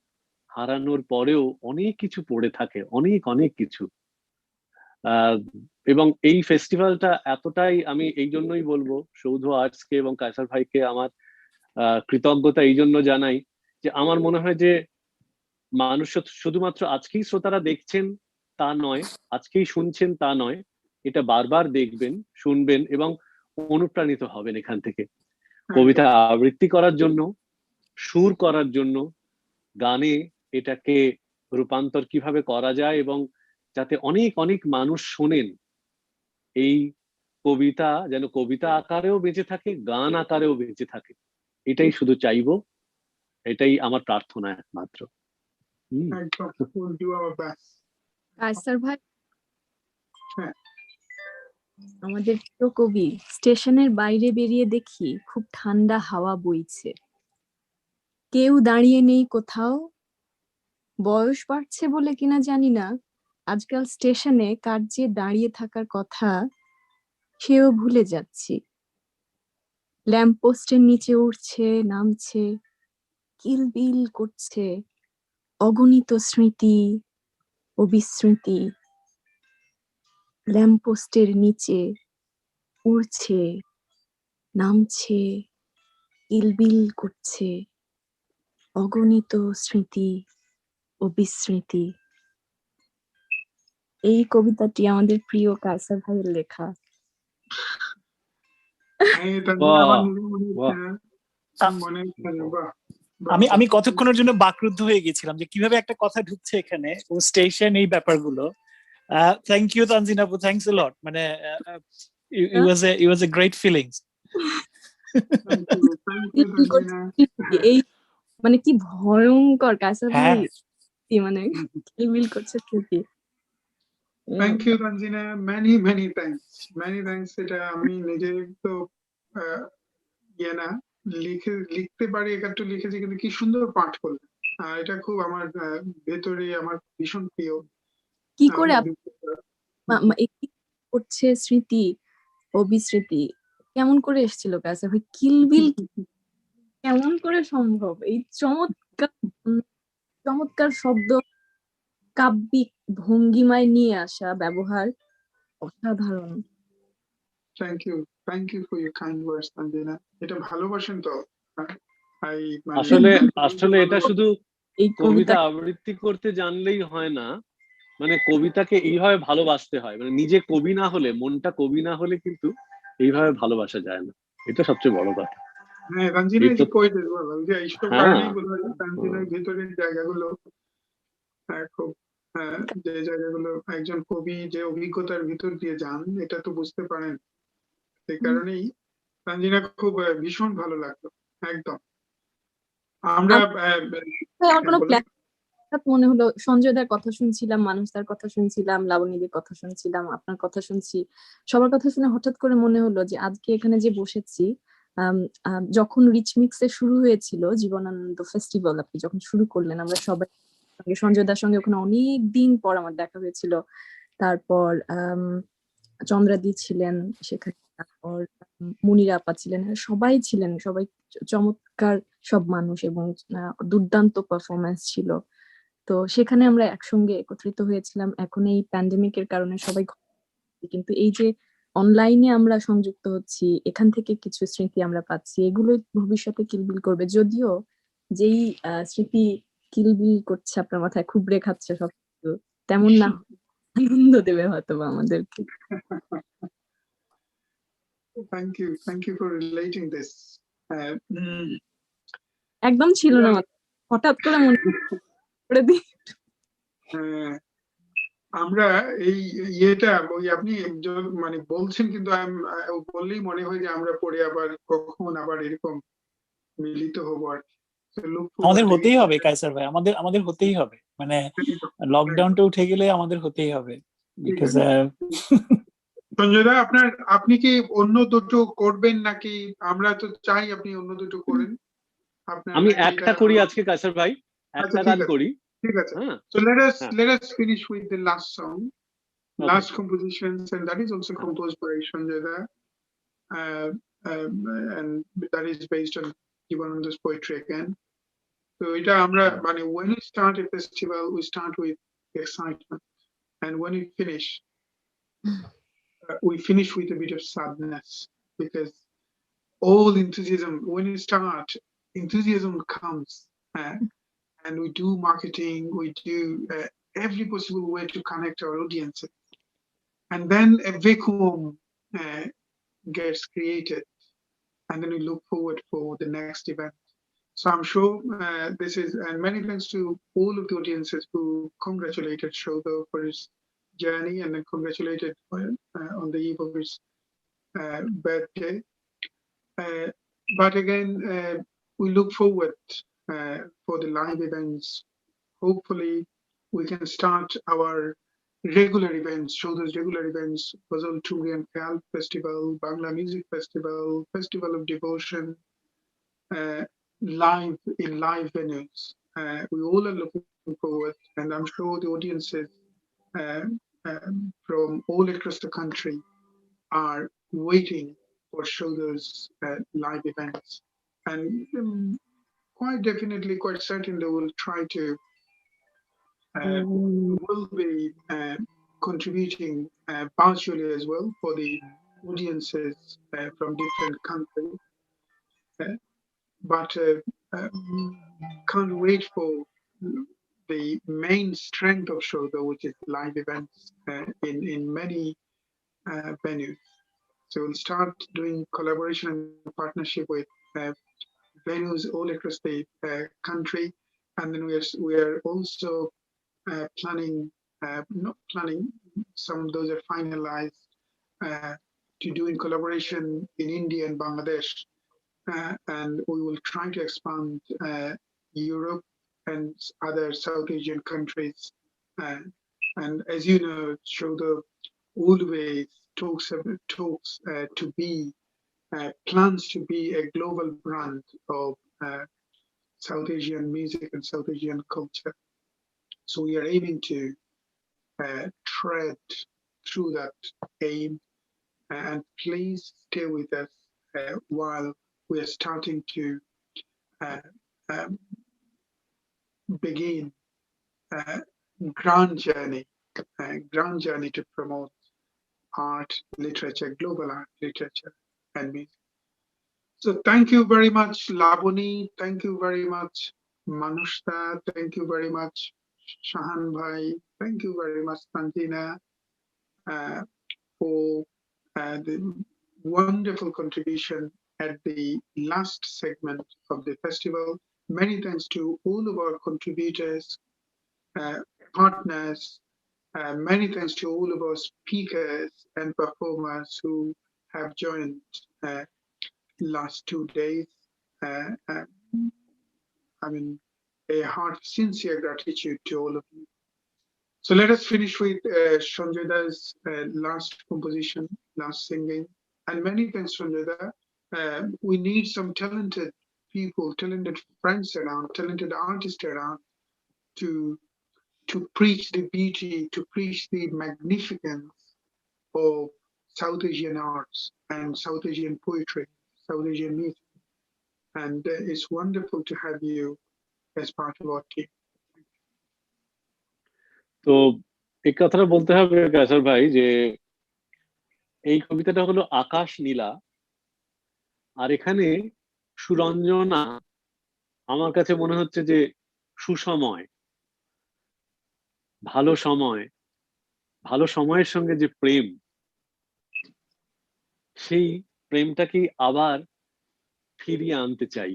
হারানোর পরেও অনেক কিছু পড়ে থাকে, অনেক অনেক কিছু। এবং এই ফেস্টিভ্যালটা এতটাই, আমি এই জন্যই বলবো সৌধ আর্টসকে এবং কায়সার ভাইকে আমার কৃতজ্ঞতা এই জন্য জানাই, যে আমার মনে হয় যে মানুষ শুধুমাত্র আজকেই শ্রোতারা দেখছেন তা নয়, আজকেই শুনছেন তা নয়, এটা বারবার দেখবেন, শুনবেন এবং অনুপ্রাণিত হবেন এখান থেকে, কবিতা আবৃত্তি করার জন্য, সুর করার জন্য, গানে এটাকে রূপান্তর কিভাবে করা যায়, এবং যাতে অনেক অনেক মানুষ শোনেন, এই কবিতা যেন কবিতা আকারেও বেঁচে থাকে, গান আকারেও বেঁচে থাকে, এটাই শুধু চাইবো, এটাই আমার প্রার্থনা একমাত্র। কায়সার ভাই, আমাদের প্রিয় কবি, স্টেশনের বাইরে বেরিয়ে দেখি খুব ঠান্ডা হাওয়া বইছে, কেউ দাঁড়িয়ে নেই কোথাও। বয়স বাড়ছে বলে কিনা জানি না, আজকাল স্টেশনে কার যে দাঁড়িয়ে থাকার কথা সেও ভুলে যাচ্ছি। ল্যাম্পপোস্টের নিচে উঠছে নামছে, কিলবিল করছে অগণিত স্মৃতি ও বিস্মৃতি। ল্যাম্পপোস্টের নিচে উড়ছে নামছে, কিলবিল করছে অগণিত স্মৃতি ও বিস্মৃতি। এই কবিতাটি আমাদের প্রিয় কায়সার ভাইয়ের লেখা। আমি কতক্ষণের জন্য বাকরুদ্ধ হয়ে গেছিলাম যে কিভাবে একটা কথা ঢুকছে এখানে, ও স্টেশন, এই ব্যাপারগুলো। থ্যাংক ইউ তানজিনা আপু, থ্যাঙ্কস আ লট। মানে it was a great feelings. এই মানে কি ভয়ঙ্কর কায়সার ভাই, মানে কিলবিল করছে ঠিকই। Thank you Tanjina, many thanks। এটা আমি নিজে তো না লিখতে পারি, একটু লিখেছি, কিন্তু কি সুন্দর পাঠ করলে, এটা খুব আমার ভেতরে আমার ভীষণ প্রিয়। কি করে করছে স্মৃতি ও বিস্মৃতি, কেমন করে এসেছিল কাইসার ভাই? কিলবিল কেমন করে সম্ভব? এই চমৎকার শব্দ, কাব্যিক ভঙ্গিমায় নিয়ে আসা ব্যবহার অসাধারণ। Thank you for your kind words Tanjina. এটা ভালোবাসেন তো? আসলে এটা শুধু এই কবিতা আবৃত্তি করতে জানলেই হয় না, মানে কবিতাকে এইভাবে ভালোবাসতে হয়। মানে নিজে কবি না হলে, মনটা কবি না হলে কিন্তু এইভাবে ভালোবাসা যায় না। এটা সবচেয়ে বড় কথা। হ্যাঁ, Tanzina is a poet as well. যে এইসব কারণেই বলা হয় তানজিনার ভিতরের জায়গাগুলো খুব, যে জায়গাগুলো একজন কবি যে অভিজ্ঞতার ভিতর দিয়ে যান, এটা তো বুঝতে পারেন। সেই কারণেই তানজিনা খুব ভীষণ ভালো লাগতো একদম। আমরা মনে হলো সঞ্জয়দার কথা শুনছিলাম, মানুষদার কথা শুনছিলাম, লাবণীদের কথা শুনছিলাম, আপনার কথা শুনছি, সবার কথা শুনে হঠাৎ করে মনে হলো যে আজকে এখানে যে বসেছি, যখন রিচ মিক্সে শুরু হয়েছিল জীবনানন্দ ফেস্টিভ্যাল, আপনি যখন শুরু করলেন, আমরা সবাই সঞ্জয়দার সঙ্গে ওখানে অনেক দিন পর আমার দেখা হয়েছিল। তারপর চন্দ্রাদি ছিলেন সেখানে, তারপর মুনিরা আপা ছিলেন, সবাই ছিলেন, সবাই চমৎকার সব মানুষ এবং দুর্দান্ত পারফরমেন্স ছিল। তো সেখানে আমরা একসঙ্গে একত্রিত হয়েছিলাম। এখন এই প্যান্ডেমিকের কারণে সবাই, কিন্তু এই যে অনলাইনে আমরা সংযুক্ত হচ্ছি, এখান থেকে কিছু স্মৃতি আমরা পাচ্ছি, এগুলো ভবিষ্যতে কিলবিল করবে। যদিও যেই স্মৃতি কিলবিল করছে আপনার মাথায়, খুবড়ে খাচ্ছে সবকিছু, তেমন না আনন্দ দেবে হয়তো আমাদেরকে। Thank you for relating this. একদম ছিল না, হঠাৎ করে মনে করে দিই। আমরা এই ইয়েটা ওই আপনি মানে বলছেন, কিন্তু বললেই মনে হয় যে আমরা পরে আবার কখন আবার এরকম মিলিত হবো। আর আমাদের হতেই হবে কায়সার ভাই, আমাদের হতেই হবে, মানে লকডাউনটা উঠে গেলে আমাদের হতেই হবে। বিকজ সঞ্জয়দা, আপনি কি অন্য দুটো করবেন নাকি? আমরা তো চাই আপনি অন্য দুটো করেন। আমি একটা করি আজকে কায়সার ভাই, একটা গান করি। ঠিক আছে। So let us finish with the last song, last compositions, and that is also composed by Sanjoy, and that is based on JIbanananda's poetry again. So এটা আমরা মানে when we start a festival, we start with excitement, and when we finish with a bit of sadness, because all enthusiasm, when you start, enthusiasm comes, and we do marketing, we do every possible way to connect our audiences, and then a vacuum gets created, and then we look forward for the next event. So I'm sure this is, and many thanks to all of the audiences who congratulated Saudha for his journey, and then congratulated on the eve of his birthday. But again, we look forward for the live events. Hopefully, we can start our regular events, Saudha's regular events, Ghazal Turi and Khayal Festival, Bangla Music Festival, Festival of Devotion, live in live venues. We all are looking forward, and I'm sure the audiences from all across the country are waiting for Saudha's live events. And quite definitely, quite certain they will try to, will be contributing partially as well for the audiences from different countries. But can't wait for the main strength of Saudha, which is live events in many venues. So we'll start doing collaboration and partnership with venues all across the country, and then we are also planning, not planning, some of those are finalized, to do in collaboration in India and Bangladesh. And we will try to expand Europe and other South Asian countries. And as you know, Saudha always talks to be, plans to be a global brand of South Asian music and South Asian culture. So we are aiming to tread through that aim, and please stay with us while we are starting to begin a grand journey to promote art, literature, global art, literature, and music. So thank you very much, Laboni. Thank you very much, Manushta. Thank you very much, Shahan Bhai. Thank you very much, Tanjina, for the wonderful contribution at the last segment of the festival. Many thanks to all of our contributors, partners. Many thanks to all of our speakers and performers who have joined last 2 days. I mean, a sincere gratitude to all of you. So let us finish with Sanjoy's last composition, last singing. And many thanks, Sanjoy. We need some talented people, talented friends around, talented artists around to preach the beauty, to preach the magnificence of South Asian arts and South Asian poetry, South Asian music. And it's wonderful to have you as part of our team. তো এই কথাটা বলতে হবে কায়সার ভাই যে এই কবিতাটা হলো আকাশ নীলা, আর এখানে সুরঞ্জনা আমার কাছে মনে হচ্ছে যে সুসময়, ভালো সময়ের সঙ্গে যে প্রেম, সেই প্রেমটাকে আবার ফিরিয়ে আনতে চাই।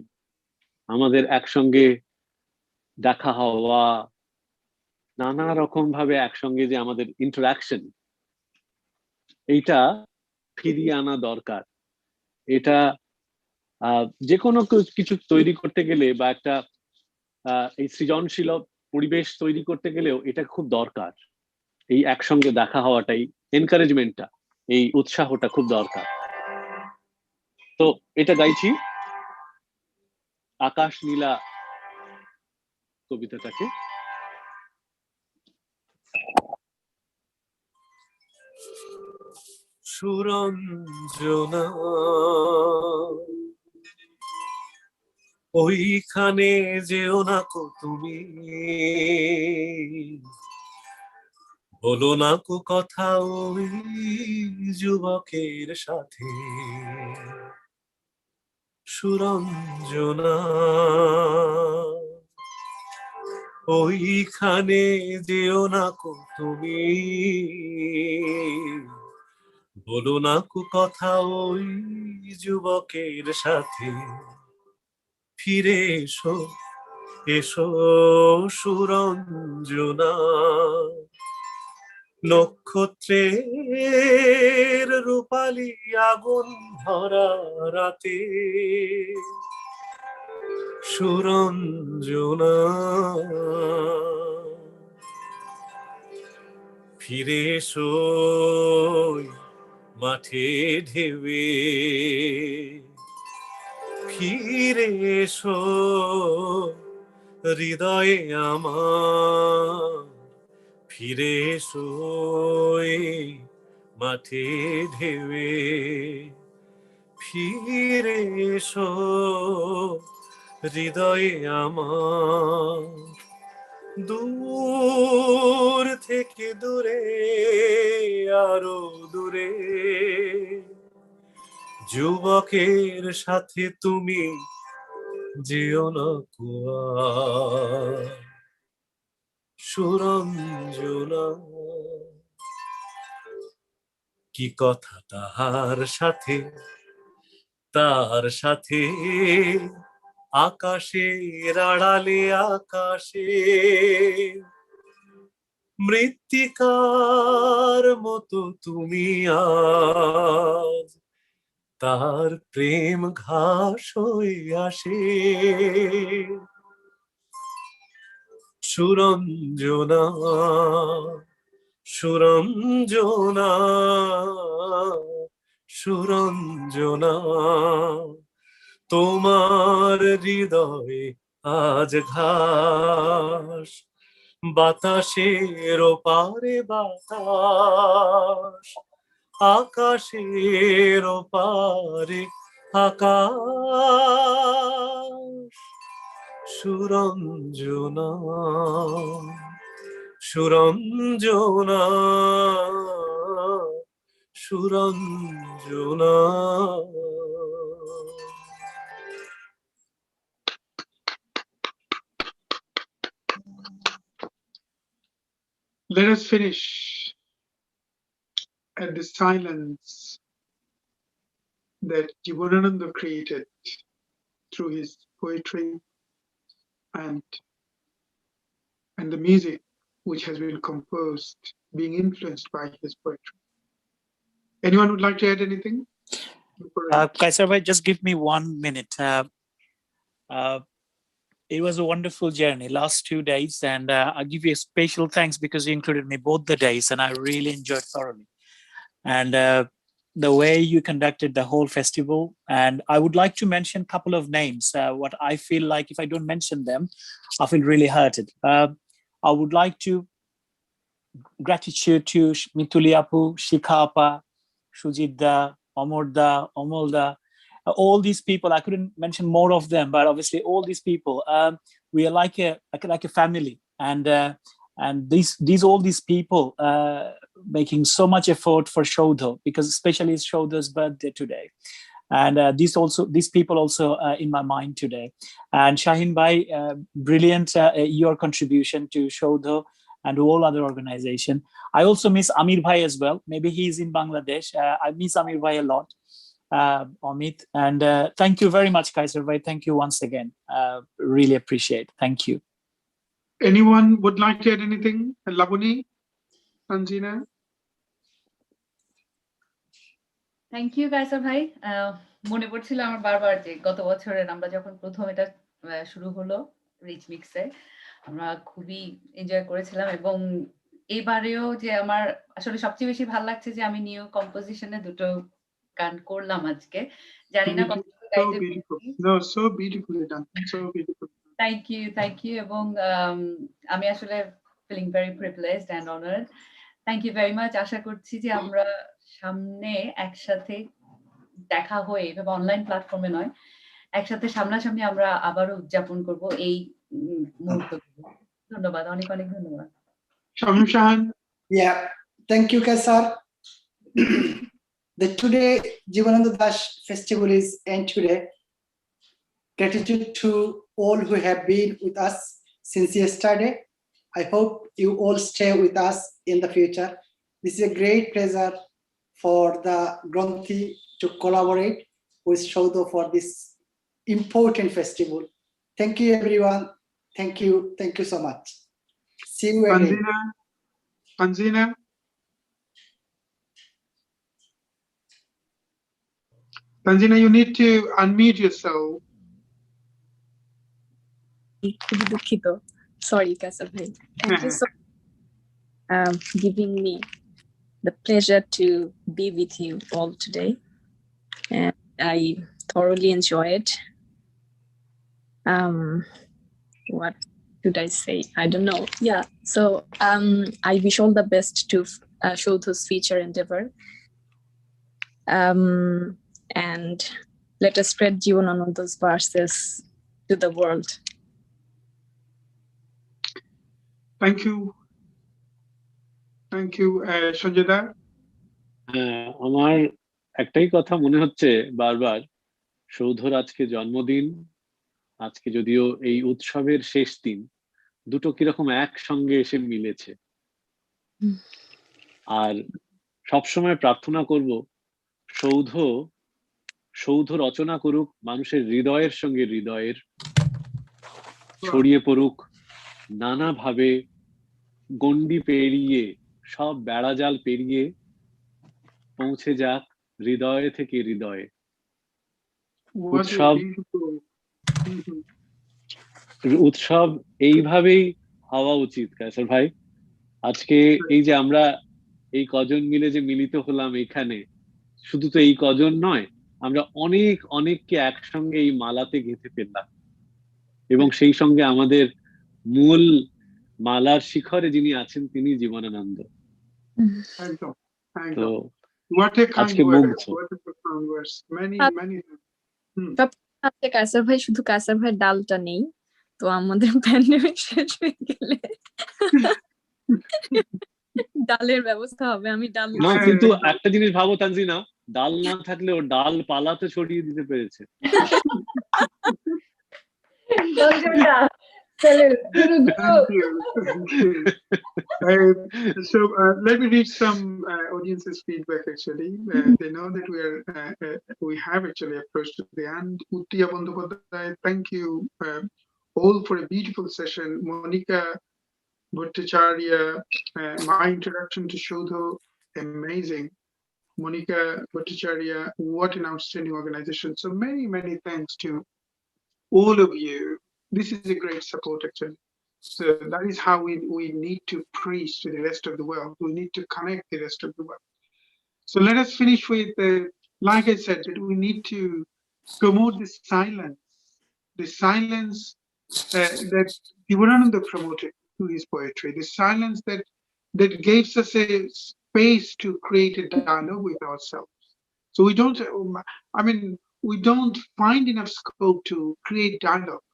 আমাদের একসঙ্গে দেখা হওয়া, নানা রকম ভাবে একসঙ্গে যে আমাদের ইন্টারাকশন, এইটা ফিরিয়ে আনা দরকার। এটা যে কোনো কিছু তৈরি করতে গেলে বা একটা এই সৃজনশীল পরিবেশ তৈরি করতে গেলেও এটা খুব দরকার। এই একসঙ্গে দেখা হওয়াটাই, এনকারেজমেন্টটা, এই উৎসাহটা খুব দরকার। তো এটা গাইছি আকাশ নীলা কবিতাটাকে। সুরঞ্জনা ওইখানে যেও না কো তুমি, বলো না কো কথা ওই যুবকের সাথে। সুরঞ্জনা ওইখানে যেও না কো তুমি, বলো না কো কথা ওই যুবকের সাথে। ফিরে এসো এসো সুরঞ্জনা, নক্ষত্রের রূপালী আগুন ভরা রাতে। সুরঞ্জনা ফিরে এসো মাঠে ঢেউয়ে, ফিরে এসো হৃদয়ে আমার, ফিরে এসো মাঠে ঢেউয়ে, ফিরে এসো হৃদয়ে আমার। দূর থেকে দূরে, আরো দূরে, যুবকের সাথে তুমি যেও না কুয়া। সুরঞ্জনা কি কথা তাহার সাথে, তার সাথে আকাশের আড়ালে আকাশে, মৃত্তিকার মতো তুমি আজ তার প্রেম ঘাস হয়ে আসে। সুরঞ্জনা সুরঞ্জনা সুরঞ্জনা, তোমার হৃদয়ে আজ ঘাস, বাতাসের ওপারে বাতাস, আকাশের ওপারে আকাশ Suranjana Suranjana Suranjana. Let us finish at the silence that JIbanananda created through his poetry and the music which has been composed, being influenced by his poetry. Anyone would like to add anything? Kaysher bhai, just give me 1 minute. It was a wonderful journey, last 2 days, and I'll give you a special thanks because you included me both the days, and I really enjoyed thoroughly. And the way you conducted the whole festival, and I would like to mention a couple of names. What I feel like if I don't mention them, I feel really hurted. I would like to gratitude to Mituli Apu, Shikha Apa, Shujitda, Omorda, Omolda, all these people. I couldn't mention more of them, but obviously all these people, we are like a family, and all these people making so much effort for Saudha, because especially it's Saudha's birthday today. And these people also in my mind today. And Shahin bhai, brilliant your contribution to Saudha and all other organization. I also miss Amir bhai as well. Maybe he's in Bangladesh. I miss Amir bhai a lot. Amit, and thank you very much, Kaysher bhai. Thank you once again. Really appreciate. Thank you. Anyone would like to add anything? Laboni, Tanjina? Thank you Kaiser ভাই। মনে পড়ছিল আমার বারবার যে গত বছরের আমরা যখন প্রথম এটা শুরু হলো রিচ মিক্সে, আমরা খুবই এনজয় করেছিলাম, এবং এবারেও যে আমার আসলে সবচেয়ে বেশি ভালো লাগছে যে আমি নিউ কম্পোজিশনে দুটো গান করলাম আজকে। জানি না কতটুকু গাইতে পেরেছি। No, so beautifully done. So beautiful. Thank you, এবং আমি আসলে feeling very privileged and honoured. Thank you very much. আশা করছি যে আমরা সামনে একসাথে দেখা হয়ে, এভাবে অনলাইন প্ল্যাটফর্মে নয়, একসাথে সামনাসামনি আমরা আবারও উদযাপন করব এই মুহূর্তগুলো। ধন্যবাদ, অনেক অনেক ধন্যবাদ। Shamim Shahan? Yeah, thank you, Kaysher. The today JIbanananda Dash festival is end today. Gratitude to all who have been with us since yesterday. I hope you all stay with us in the future. This is a great pleasure for the Granthi to collaborate with Saudha for this important festival. Thank you, everyone. Thank you so much. See you again. Tanjina? Tanjina, you need to unmute yourself. Sorry, Kaysher bhai. Thank you so much for giving me the pleasure to be with you all today. And I thoroughly enjoyed. What should I say? I don't know. Yeah. So I wish all the best to Saudha's future endeavor. And let us spread JIbanananda's verses to the world. Thank you. Sanjita? আমার একটাই কথা মনে হচ্ছে বারবার, সৌধর আজকে জন্মদিন, আজকে যদিও এই উৎসবের শেষ দিন, দুটো কিরকম একসঙ্গে এসে মিলেছে। আর সবসময় প্রার্থনা করব সৌধ রচনা করুক মানুষের হৃদয়ের সঙ্গে হৃদয়ের, ছড়িয়ে পড়ুক নানাভাবে, গণ্ডি পেরিয়ে, সব বেড়াজাল পেরিয়ে পৌঁছে যাক হৃদয়ে থেকে হৃদয়ে। উৎসব এইভাবেই হওয়া উচিত কায়সার ভাই। আজকে এই যে আমরা এই কজন মিলে যে মিলিত হলাম এখানে, শুধু তো এই কজন নয়, আমরা অনেককে একসঙ্গে এই মালাতে গেঁথে ফেললাম, এবং সেই সঙ্গে আমাদের মূল মালার শিখরে যিনি আছেন তিনি জীবনানন্দ। তো What a kind আজকে word. মুগ্ধ। What a profound words. Many Kaiser ভাই শুধু কায়সার ভাই ডালটা নেই, তো আমাদের প্যান্ডেমিক শেষ হয়ে গেলে ডালের ব্যবস্থা হবে। আমি ডাল না, কিন্তু একটা জিনিস ভাবো তানজিনা, ডাল না থাকলে ও ডাল পালাতে ছড়িয়ে দিতে পেরেছে। Thank you. So let me read some audience's feedback. Actually, they know that we have actually approached to the end. Uttiya Bandyopadhyay, thank you all for a beautiful session. Monica Bhattacharya, my introduction to Shodho, amazing. Monica Bhattacharya, what an outstanding organization. So many thanks to all of you. This is a great support actually. So that is how we need to preach to the rest of the world. We need to connect the rest of the world. So let us finish with, like I said, that we need to promote the silence that JIbanananda promoted to his poetry, the silence that gives us a space to create a dialogue with ourselves. So we don't find enough scope to create dialogue.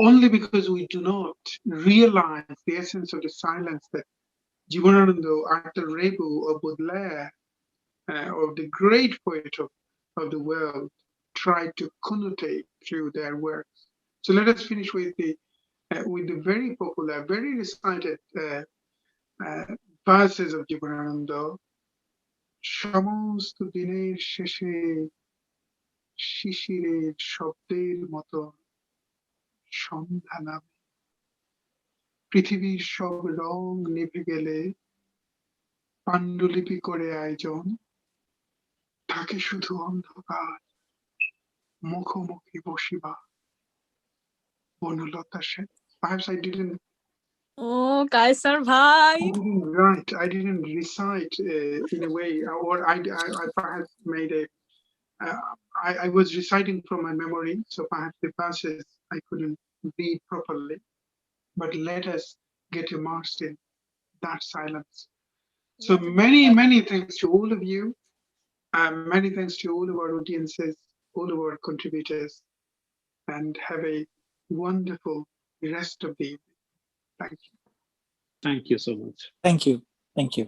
Only because we do not realize the essence of the silence that JIbanananda, Arthur Rimbaud, or Baudelaire, or the great poet of the world tried to connotate through their works. So let us finish with the very popular, very recited verses of JIbanananda. সমস্ত দিনের শেষে শিশিরের শব্দের মতো সন্ধ্যা নামে, পৃথিবীর সব রং নিভে গেলে পাণ্ডুলিপি করে আয়োজন, থাকে শুধু অন্ধকার মুখোমুখি বসিবা। Banalata Sen. Perhaps I didn't Kaiser ভাই, I didn't recite in a way, or I perhaps made I was reciting from my memory, so perhaps the verses I couldn't read properly. But let us get immersed in that silence. So many thanks to all of you. Many thanks to all of our audiences, all of our contributors, and have a wonderful rest of the evening. Thank you. Thank you so much. Thank you. Thank you.